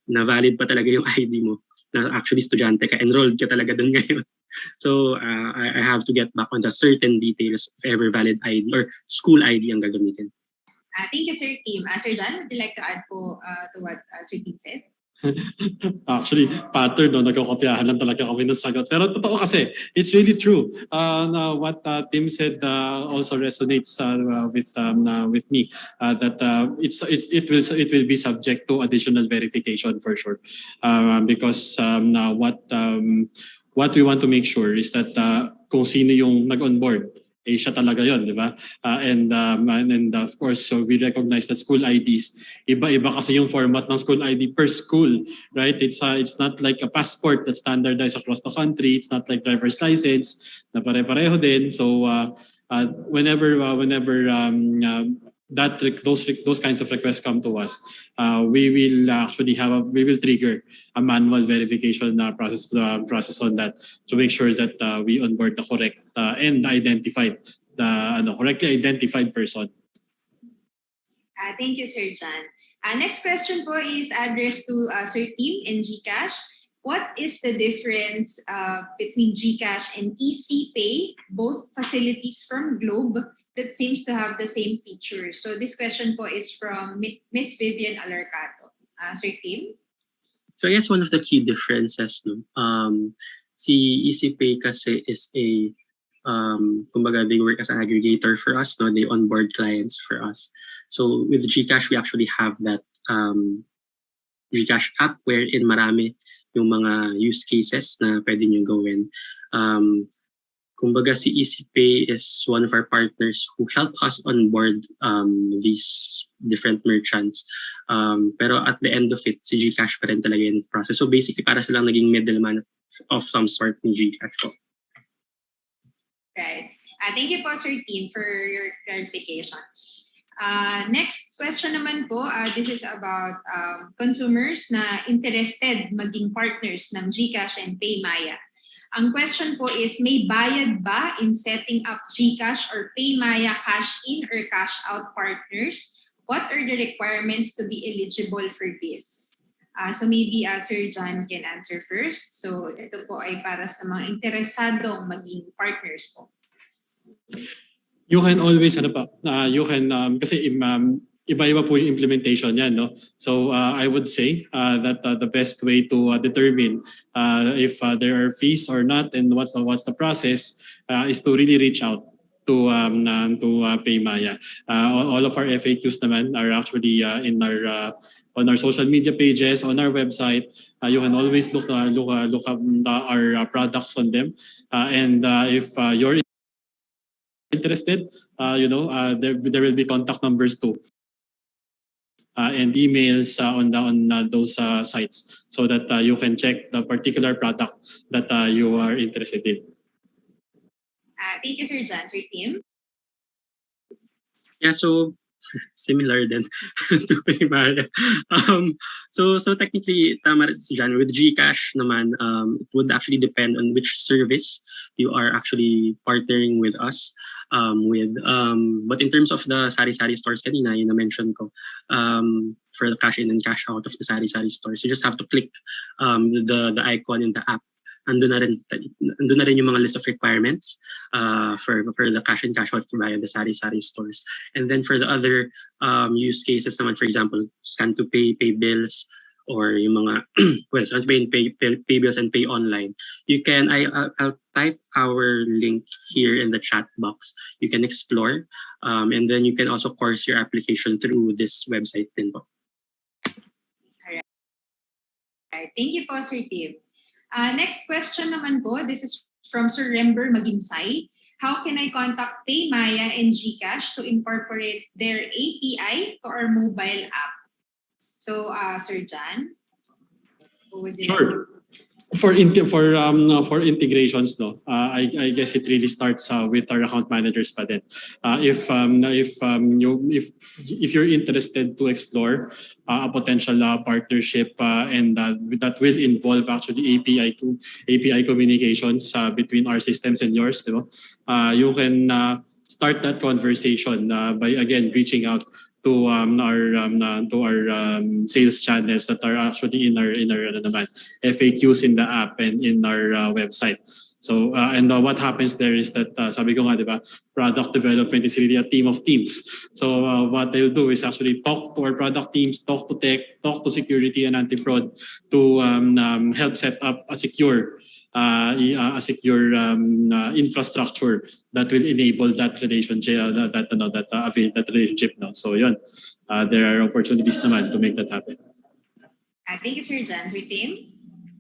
na valid pa talaga yung ID mo, na actually estudyante ka, enrolled ka talaga dun ngayon. So I have to get back on the certain details of every valid ID or school ID ang gagamitin. Thank you, Sir Tim. Sir John, would you like to add po to what Sir Tim said? Actually, pattern, no, nagkakopyahan lang talaga kami ng sagot. Pero totoo kasi, it's really true. What Tim said also resonates with me. That it will be subject to additional verification for sure. Because what we want to make sure is that kung sino yung nag-onboard, siya talaga yon, di ba? And of course, so we recognize that school IDs, iba-iba kasi yung format ng school ID per school, right? It's not like a passport that's standardized across the country. It's not like driver's license na pare-pareho din. So whenever those kinds of requests come to us, we will trigger a manual verification process on that to make sure that we onboard the correct and correctly identified person. Thank you, Sir John. Next question po is addressed to Sir Tim in GCash. What is the difference between GCash and ECPay, both facilities from Globe that seems to have the same features? So this question po is from Miss Vivian Alarcato. Sir Tim? So I guess one of the key differences, si ECPay kasi is a kumbaga they work as an aggregator for us, they onboard clients for us. So with GCash, we actually have that GCash app wherein marami yung mga use cases na pwede nyo gawin. Kumbaga si ECPay is one of our partners who help us onboard these different merchants. Pero at the end of it, si GCash pa rin talaga yung process. So basically, para silang naging middleman of some sort ni GCash ko. Right. Thank you po, Sir Tim, for your clarification. Next question naman po, this is about consumers na interested maging partners ng GCash and PayMaya. Ang question po is, may bayad ba in setting up GCash or PayMaya cash-in or cash-out partners? What are the requirements to be eligible for this? So maybe Sir John can answer first. So ito po ay para sa mga interesadong maging partners po. You can always kasi iba-iba po yung implementation yan, no? So I would say that the best way to determine if there are fees or not and what's the process is to really reach out to PayMaya. All of our FAQs naman are actually on our social media pages, on our website. You can always look up our products on them, and if you're interested, there will be contact numbers too, and emails on those sites, so that you can check the particular product that you are interested in. Thank you, Sir John. Sir Tim? Yeah, so similar then to PayMaya. So technically, tama rin si John. With GCash naman, it would actually depend on which service you are actually partnering with us with. But in terms of the sari-sari stores kanina, yun na-mention ko, for the cash in and cash out of the sari-sari stores, you just have to click the icon in the app. Andun na rin yung mga list of requirements for the cash in cash out via the sari-sari stores. And then for the other use cases naman, for example, scan to pay bills, or yung mga scan to pay bills and pay online. You can I'll type our link here in the chat box. You can explore, and then you can also course your application through this website din po. All right. Thank you po, Sir Tim. Next question naman po, this is from Sir Rember Maginsay. How can I contact PayMaya and GCash to incorporate their API to our mobile app? So, Sir John, who would you Sure. For integrations, I guess it really starts with our account managers pa din. If you're interested to explore a potential partnership and that will involve actually API communications between our systems and yours, you can start that conversation by again reaching out to our sales channels that are actually in our FAQs in the app and in our website. So and what happens there is that sabi ko nga, diba, product development is really a team of teams. So what they'll do is actually talk to our product teams, talk to tech, talk to security and anti-fraud to help set up a secure infrastructure that will enable that relationship, that relationship. So yun, there are opportunities naman to make that happen. Thank you, Sir John. Sir Tim?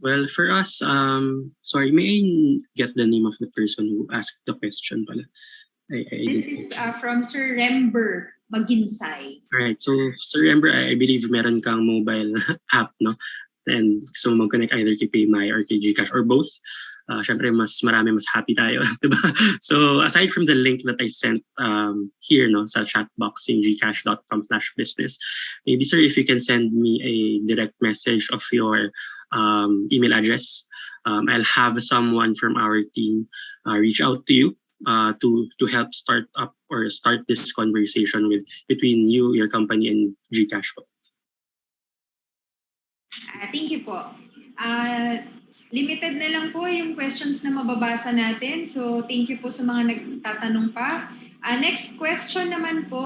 Well, for us, sorry, may I get the name of the person who asked the question pala? This is from Sir Rember Maginsay. Alright, so Sir Rember, I believe meron kang mobile app, no? And gusto mo mag-connect either kay PayMaya or kay GCash or both. syempre mas happy tayo, diba? So aside from the link that I sent here no sa chat box in gcash.com/business, maybe sir if you can send me a direct message of your email address, I'll have someone from our team reach out to you to help start up or start this conversation between you, your company, and GCash po. Thank you po. Limited na lang po yung questions na mababasa natin. So thank you po sa mga nagtatanong pa. Next question naman po,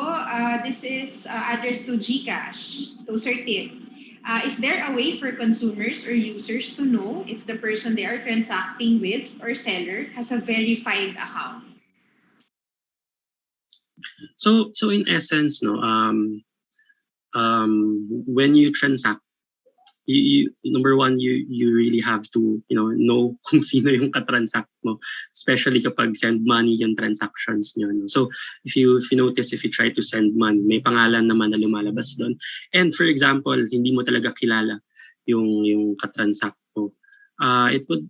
this is addressed to GCash, to Sir Tim. Is there a way for consumers or users to know if the person they are transacting with or seller has a verified account? So in essence, no, when you transact, you number one, you really have to know kung sino yung katransact mo, especially kapag send money yung transactions nyo. No? So if you notice, if you try to send money, may pangalan naman na lumalabas doon. And for example, hindi mo talaga kilala yung katransact mo. It would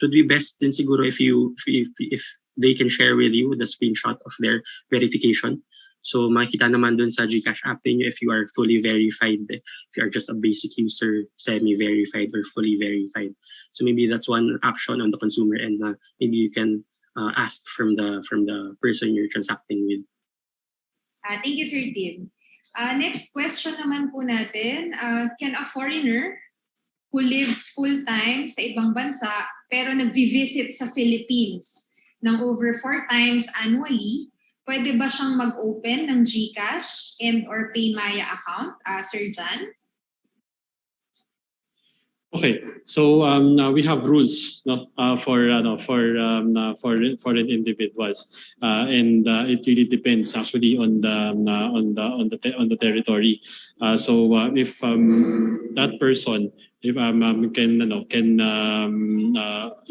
be best din siguro if they can share with you the screenshot of their verification. So makikita naman dun sa GCash app niyo if you are fully verified, if you are just a basic user, semi-verified or fully verified. So maybe that's one action on the consumer end. Maybe you can ask from the person you're transacting with. Thank you, Sir Tim. Next question naman po natin, can a foreigner who lives full-time sa ibang bansa pero nag-visit sa Philippines ng over 4 times annually, pwede ba siyang mag-open ng GCash and or PayMaya account, Sir John? Okay, so we have rules for foreign individuals, and it really depends actually on the territory. So if that person, if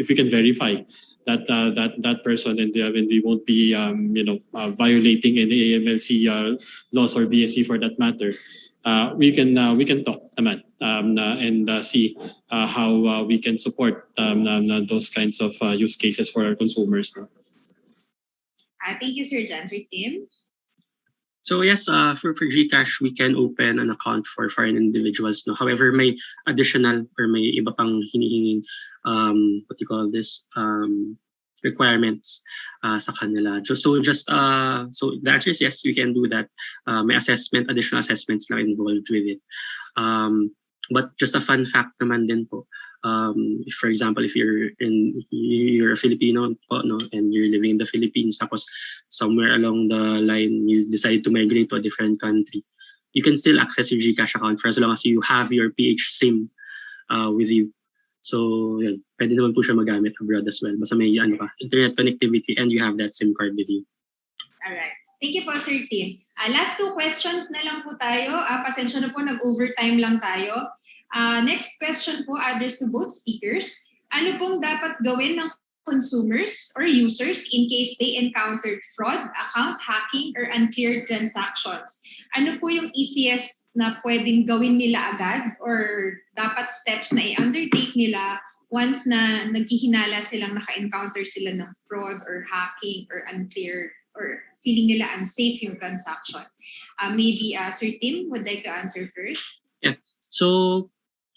we can verify that person, and we won't be violating any AMLC laws or BSP for that matter, we can talk naman and see how we can support those kinds of use cases for our consumers. Thank you, Sir John. Sir Tim? So yes, for GCash, we can open an account for foreign individuals. No? However, may additional or may iba pang hinihinging requirements sa kanila. So the answer is yes, we can do that. May additional assessments na involved with it. But just a fun fact naman din po. For example, if you're a Filipino po, no, and you're living in the Philippines, tapos somewhere along the line you decide to migrate to a different country, you can still access your GCash account for as long as you have your PH SIM with you. So yun, pwede naman po siya magamit abroad as well. Basta may internet connectivity and you have that SIM card with you. Alright. Thank you po, Sir Tim. Last 2 questions na lang po tayo. Pasensya na po, nag-overtime lang tayo. Next question po, addressed to both speakers. Ano pong dapat gawin ng consumers or users in case they encountered fraud, account hacking, or uncleared transactions? Ano po yung easiest na pwedeng gawin nila agad or dapat steps na i-undertake nila once na naghihinala silang naka-encounter sila ng fraud or hacking or unclear or feeling nila unsafe yung transaction? Maybe Sir Tim would like to answer first. Yeah. So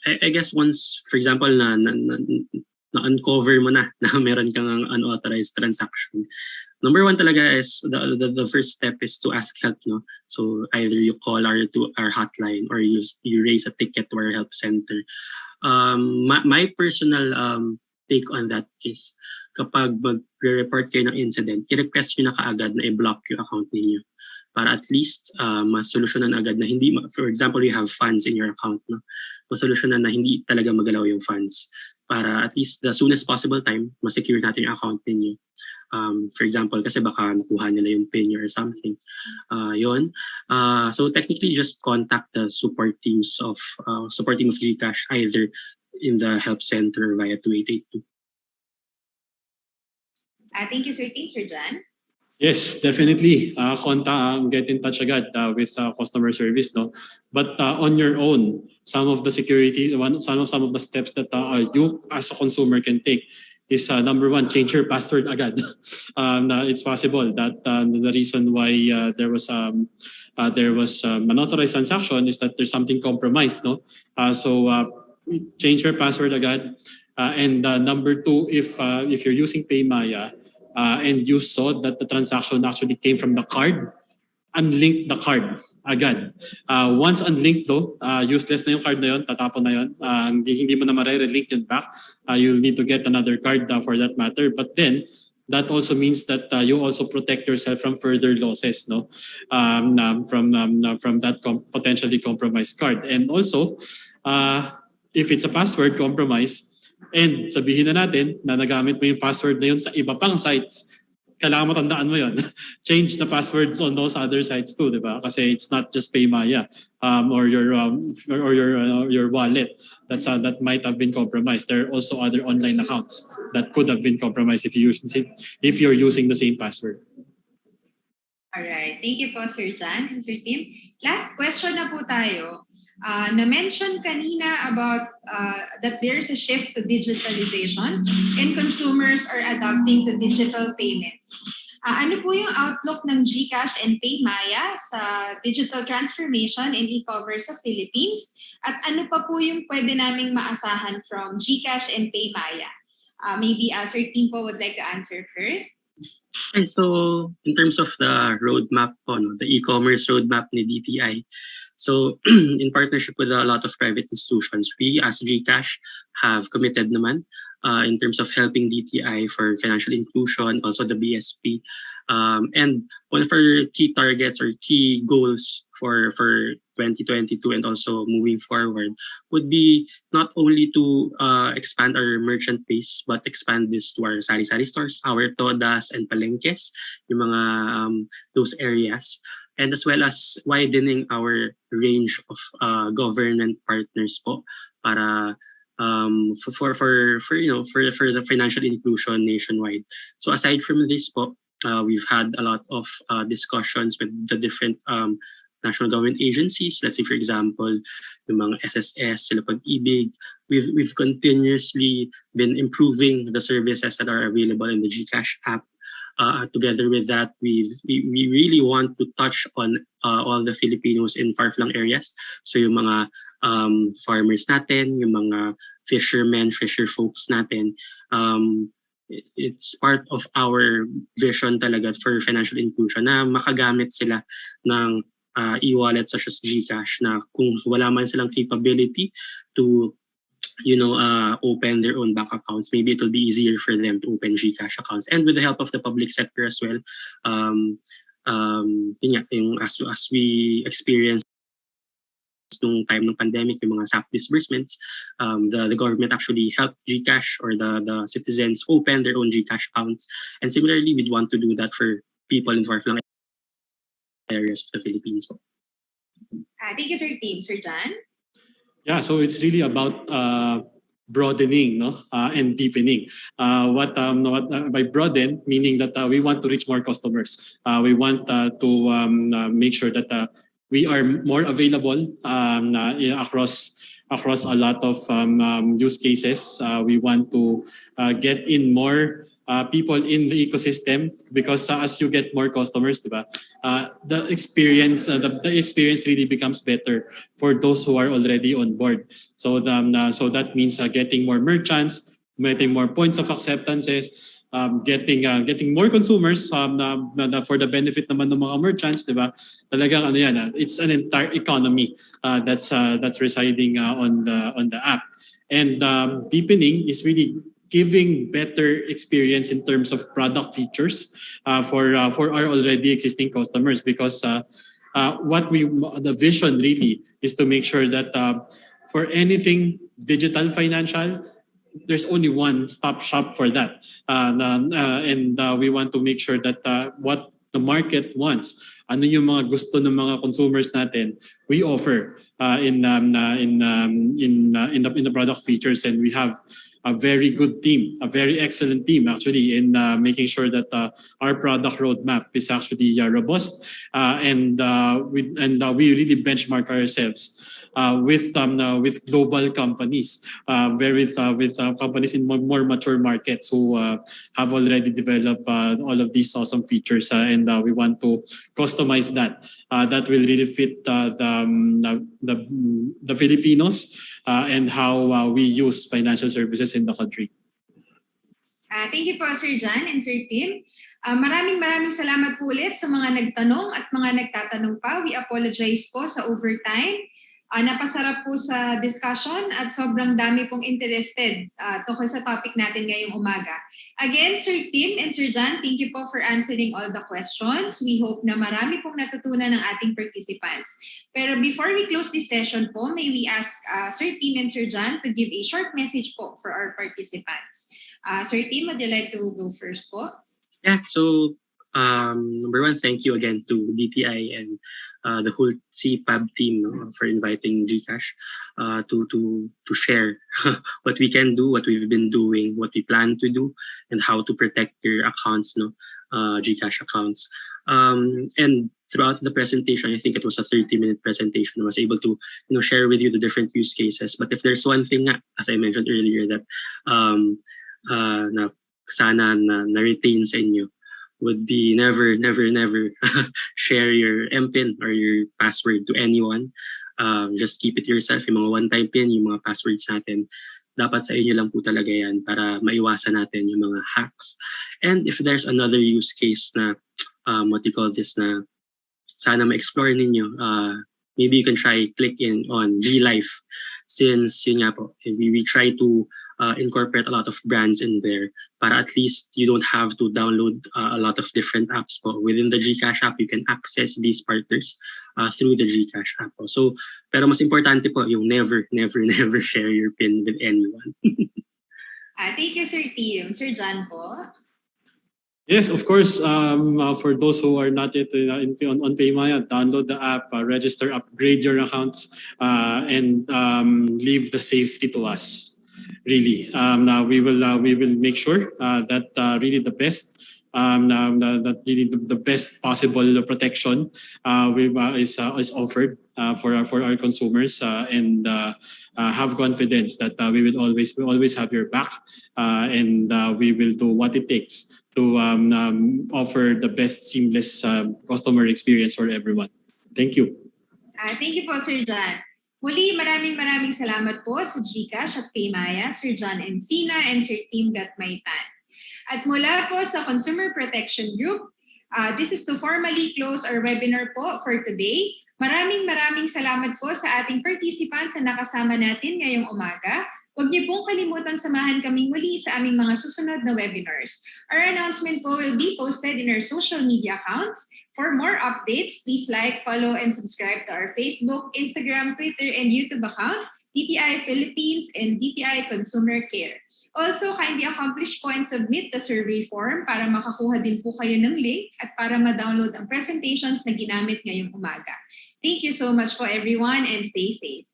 I guess once, for example, na-uncover mo na meron kang unauthorized transaction, number one talaga is the first step is to ask help. No? So either you call our hotline or you raise a ticket to our help center. My personal take on that is kapag mag-report kayo ng incident, i-request nyo na kaagad na i-block yung account ninyo. Para at least masolusyonan agad na hindi, for example, you have funds in your account, no? Masolusyonan na hindi talaga magalaw yung funds. Para at least the soonest possible time, masecure natin yung account ninyo. For example, kasi baka nakuha nila yung PIN or something. So technically, just contact the support team of GCash, either in the help center via 2882. Thank you, Sir Tim. Sir John? Yes, definitely. Get in touch agad with customer service, no. But on your own, some of the some of the steps that you as a consumer can take is number one, change your password agad. It's possible that the reason why there was unauthorized transaction is that there's something compromised, no. So change your password agad. And number two, if you're using PayMaya. And you saw that the transaction actually came from the card, unlink the card agad. Once unlinked though, useless na yung card na yun, tatapon na yun. Hindi mo na marelink yun back. You'll need to get another card for that matter. But then, that also means that you also protect yourself from further losses, no, from that potentially compromised card. And also, if it's a password compromise, and sabihin na natin na nagamit mo yung password na yun sa iba pang sites, kailangan mo tandaan mo yun. Change the passwords on those other sites too, di ba? Kasi it's not just PayMaya or your wallet that might have been compromised. There are also other online accounts that could have been compromised if you're using the same password. Alright, thank you po Sir Jan and Sir Tim. Last question na po tayo. Na-mention kanina about that there's a shift to digitalization and consumers are adapting to digital payments. Ano po yung outlook ng GCash and PayMaya sa digital transformation and e-commerce sa Philippines? At ano pa po yung pwede naming maasahan from GCash and PayMaya? Maybe Sir Tim po would like to answer first. Okay, so in terms of the roadmap po, no, the e-commerce roadmap ni DTI, so in partnership with a lot of private institutions, we as GCash have committed naman in terms of helping DTI for financial inclusion, also the BSP. And one of our key targets or key goals for 2022 and also moving forward would be not only to expand our merchant base, but expand this to our sari-sari stores, our todas and palengkes, yung mga those areas. And as well as widening our range of government partners po para for the financial inclusion nationwide. So aside from this po, we've had a lot of discussions with the different national government agencies. Let's say for example, yung mga SSS, sila Pag-ibig. We've continuously been improving the services that are available in the GCash app. Together with that, we really want to touch on all the Filipinos in far-flung areas. So yung mga farmers natin, yung mga fishermen, fisher folks natin, it's part of our vision talaga for financial inclusion na makagamit sila ng e-wallet such as GCash na kung wala man silang capability to open their own bank accounts, maybe it will be easier for them to open GCash accounts. And with the help of the public sector as well, as we experienced nung time ng pandemic, yung mga SAP disbursements, the government actually helped GCash or the citizens open their own GCash accounts. And similarly, we'd want to do that for people in far-flung areas of the Philippines. Thank you, Sir Tim. Sir Jan? Yeah, so it's really about broadening, and deepening. What by broaden, meaning that we want to reach more customers. We want to make sure that we are more available across a lot of use cases. We want to get in more people in the ecosystem because as you get more customers, diba, the experience really becomes better for those who are already on board. So that means getting more merchants, getting more points of acceptances, getting more consumers for the benefit naman ng mga merchants, diba? Talagang it's an entire economy that's residing on the app. And deepening is really giving better experience in terms of product features for our already existing customers, because the vision really is to make sure that for anything digital financial, there's only one stop shop for that, and we want to make sure that what the market wants, ano yung mga gusto ng mga consumers natin, we offer in the product features. And we have a very good team, a very excellent team actually in making sure that our product roadmap is actually robust, and we really benchmark ourselves with global companies, with companies in more mature markets who have already developed all of these awesome features, and we want to customize that. That will really fit the Filipinos and how we use financial services in the country. Thank you po, Sir John and Sir Tim. Maraming salamat po ulit sa mga nagtanong at mga nagtatanong pa. We apologize po sa overtime. Napasarap po sa discussion at sobrang dami pong interested tungkol sa topic natin ngayong umaga. Again, Sir Tim and Sir John, thank you po for answering all the questions. We hope na marami pong natutunan ng ating participants. Pero before we close this session po, may we ask Sir Tim and Sir John to give a short message po for our participants. Sir Tim, would you like to go first po? Yeah, so number one, thank you again to DTI and the whole CPAB team for inviting GCash to share what we can do, what we've been doing, what we plan to do, and how to protect your accounts, GCash accounts. And throughout the presentation, I think it was a 30-minute presentation, I was able to share with you the different use cases. But if there's one thing, as I mentioned earlier, that na sana na-retain sa inyo, would be never share your MPIN or your password to anyone. Just keep it yourself. Yung mga one-time PIN, yung mga passwords natin, dapat sa inyo lang po talaga yan para maiwasan natin yung mga hacks. And if there's another use case na, what you call this, na sana ma-explore ninyo, maybe you can try click in on GLife, since yun nga po, we try to incorporate a lot of brands in there para at least you don't have to download a lot of different apps po. Within the GCash app, you can access these partners through the GCash app po. So, pero mas importante po yung never share your PIN with anyone. Thank you, Sir Tim. Sir John po? Yes, of course. For those who are not yet on PayMaya, download the app, register, upgrade your accounts, and leave the safety to us. Really, now we will make sure that really the best, that really the best possible protection is offered for our consumers, and have confidence that we will always have your back, and we will do what it takes to offer the best seamless customer experience for everyone. Thank you. Thank you po, Sir John. Muli, maraming salamat po sa GCash at PayMaya, Sir John Encina and Sir Tim Gatmaytan. At mula po sa Consumer Protection Group, this is to formally close our webinar po for today. Maraming salamat po sa ating participants na nakasama natin ngayong umaga. Huwag niyo pong kalimutang samahan kaming muli sa aming mga susunod na webinars. Our announcement po will be posted in our social media accounts. For more updates, please like, follow, and subscribe to our Facebook, Instagram, Twitter, and YouTube account, DTI Philippines and DTI Consumer Care. Also, kindly accomplish po and submit the survey form para makakuha din po kayo ng link at para ma-download ang presentations na ginamit ngayong umaga. Thank you so much po everyone and stay safe.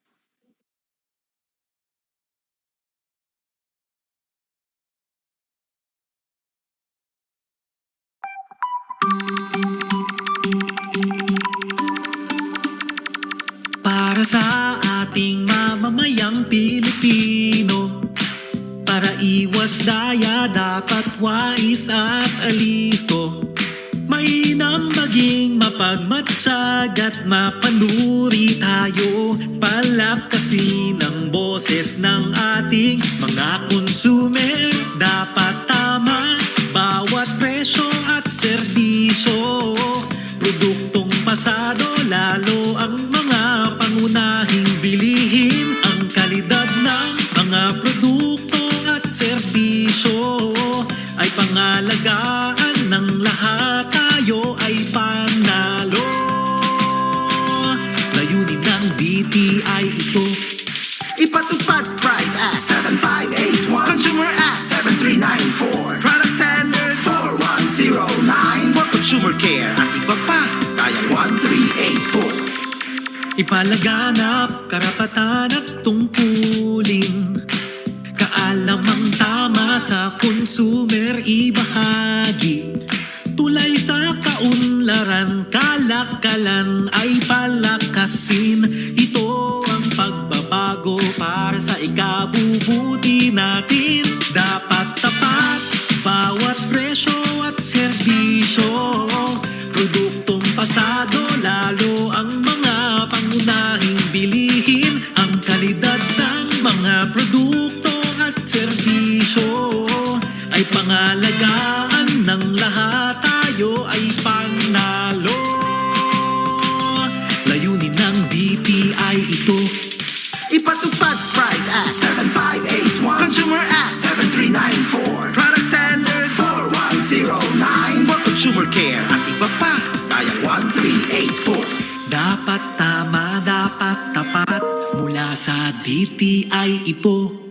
Para sa ating mamamayang Pilipino, para iwas daya dapat wais at alisto. Mainam maging mapagmatsyag at mapanuri tayo, palakasin ang boses ng ating mga consumer. Dapat tama bawat presyo at serbisyo, produktong pasado lalo ang mga pangunahing bilihin. Ang kalidad ng mga produkto at serbisyo ay pangalagaan ng lahat, tayo ay panalo. Layunin ng DTI ito, ipatupad Price Act 7581, Consumer Act 7394, Product Standards 4109, for Consumer Care at iba pa, Tayang 1384. ipalaganap karapatan at tungkulin, kaalaman mula sa consumer ibahagi. Tulay sa kaunlaran, kalakalan ay palakasin. Ito ang pagbabago para sa ikabubuti natin. Dapat tapat bawat presyo at serbisyo. Produktong pasado, lalo ang mga pangunahing bilihin. Ang kalidad ng mga produkto at serbisyo ay pangalagaan ng lahat. Tayo ay panalo. Layunin ng DTI ito. Ipatupad Price Act 7581, Consumer Act 7394, Product Standards 4109, for consumer care at iba pa, tayang 1384. Dapat tama, dapat tapat, mula sa DTI ito.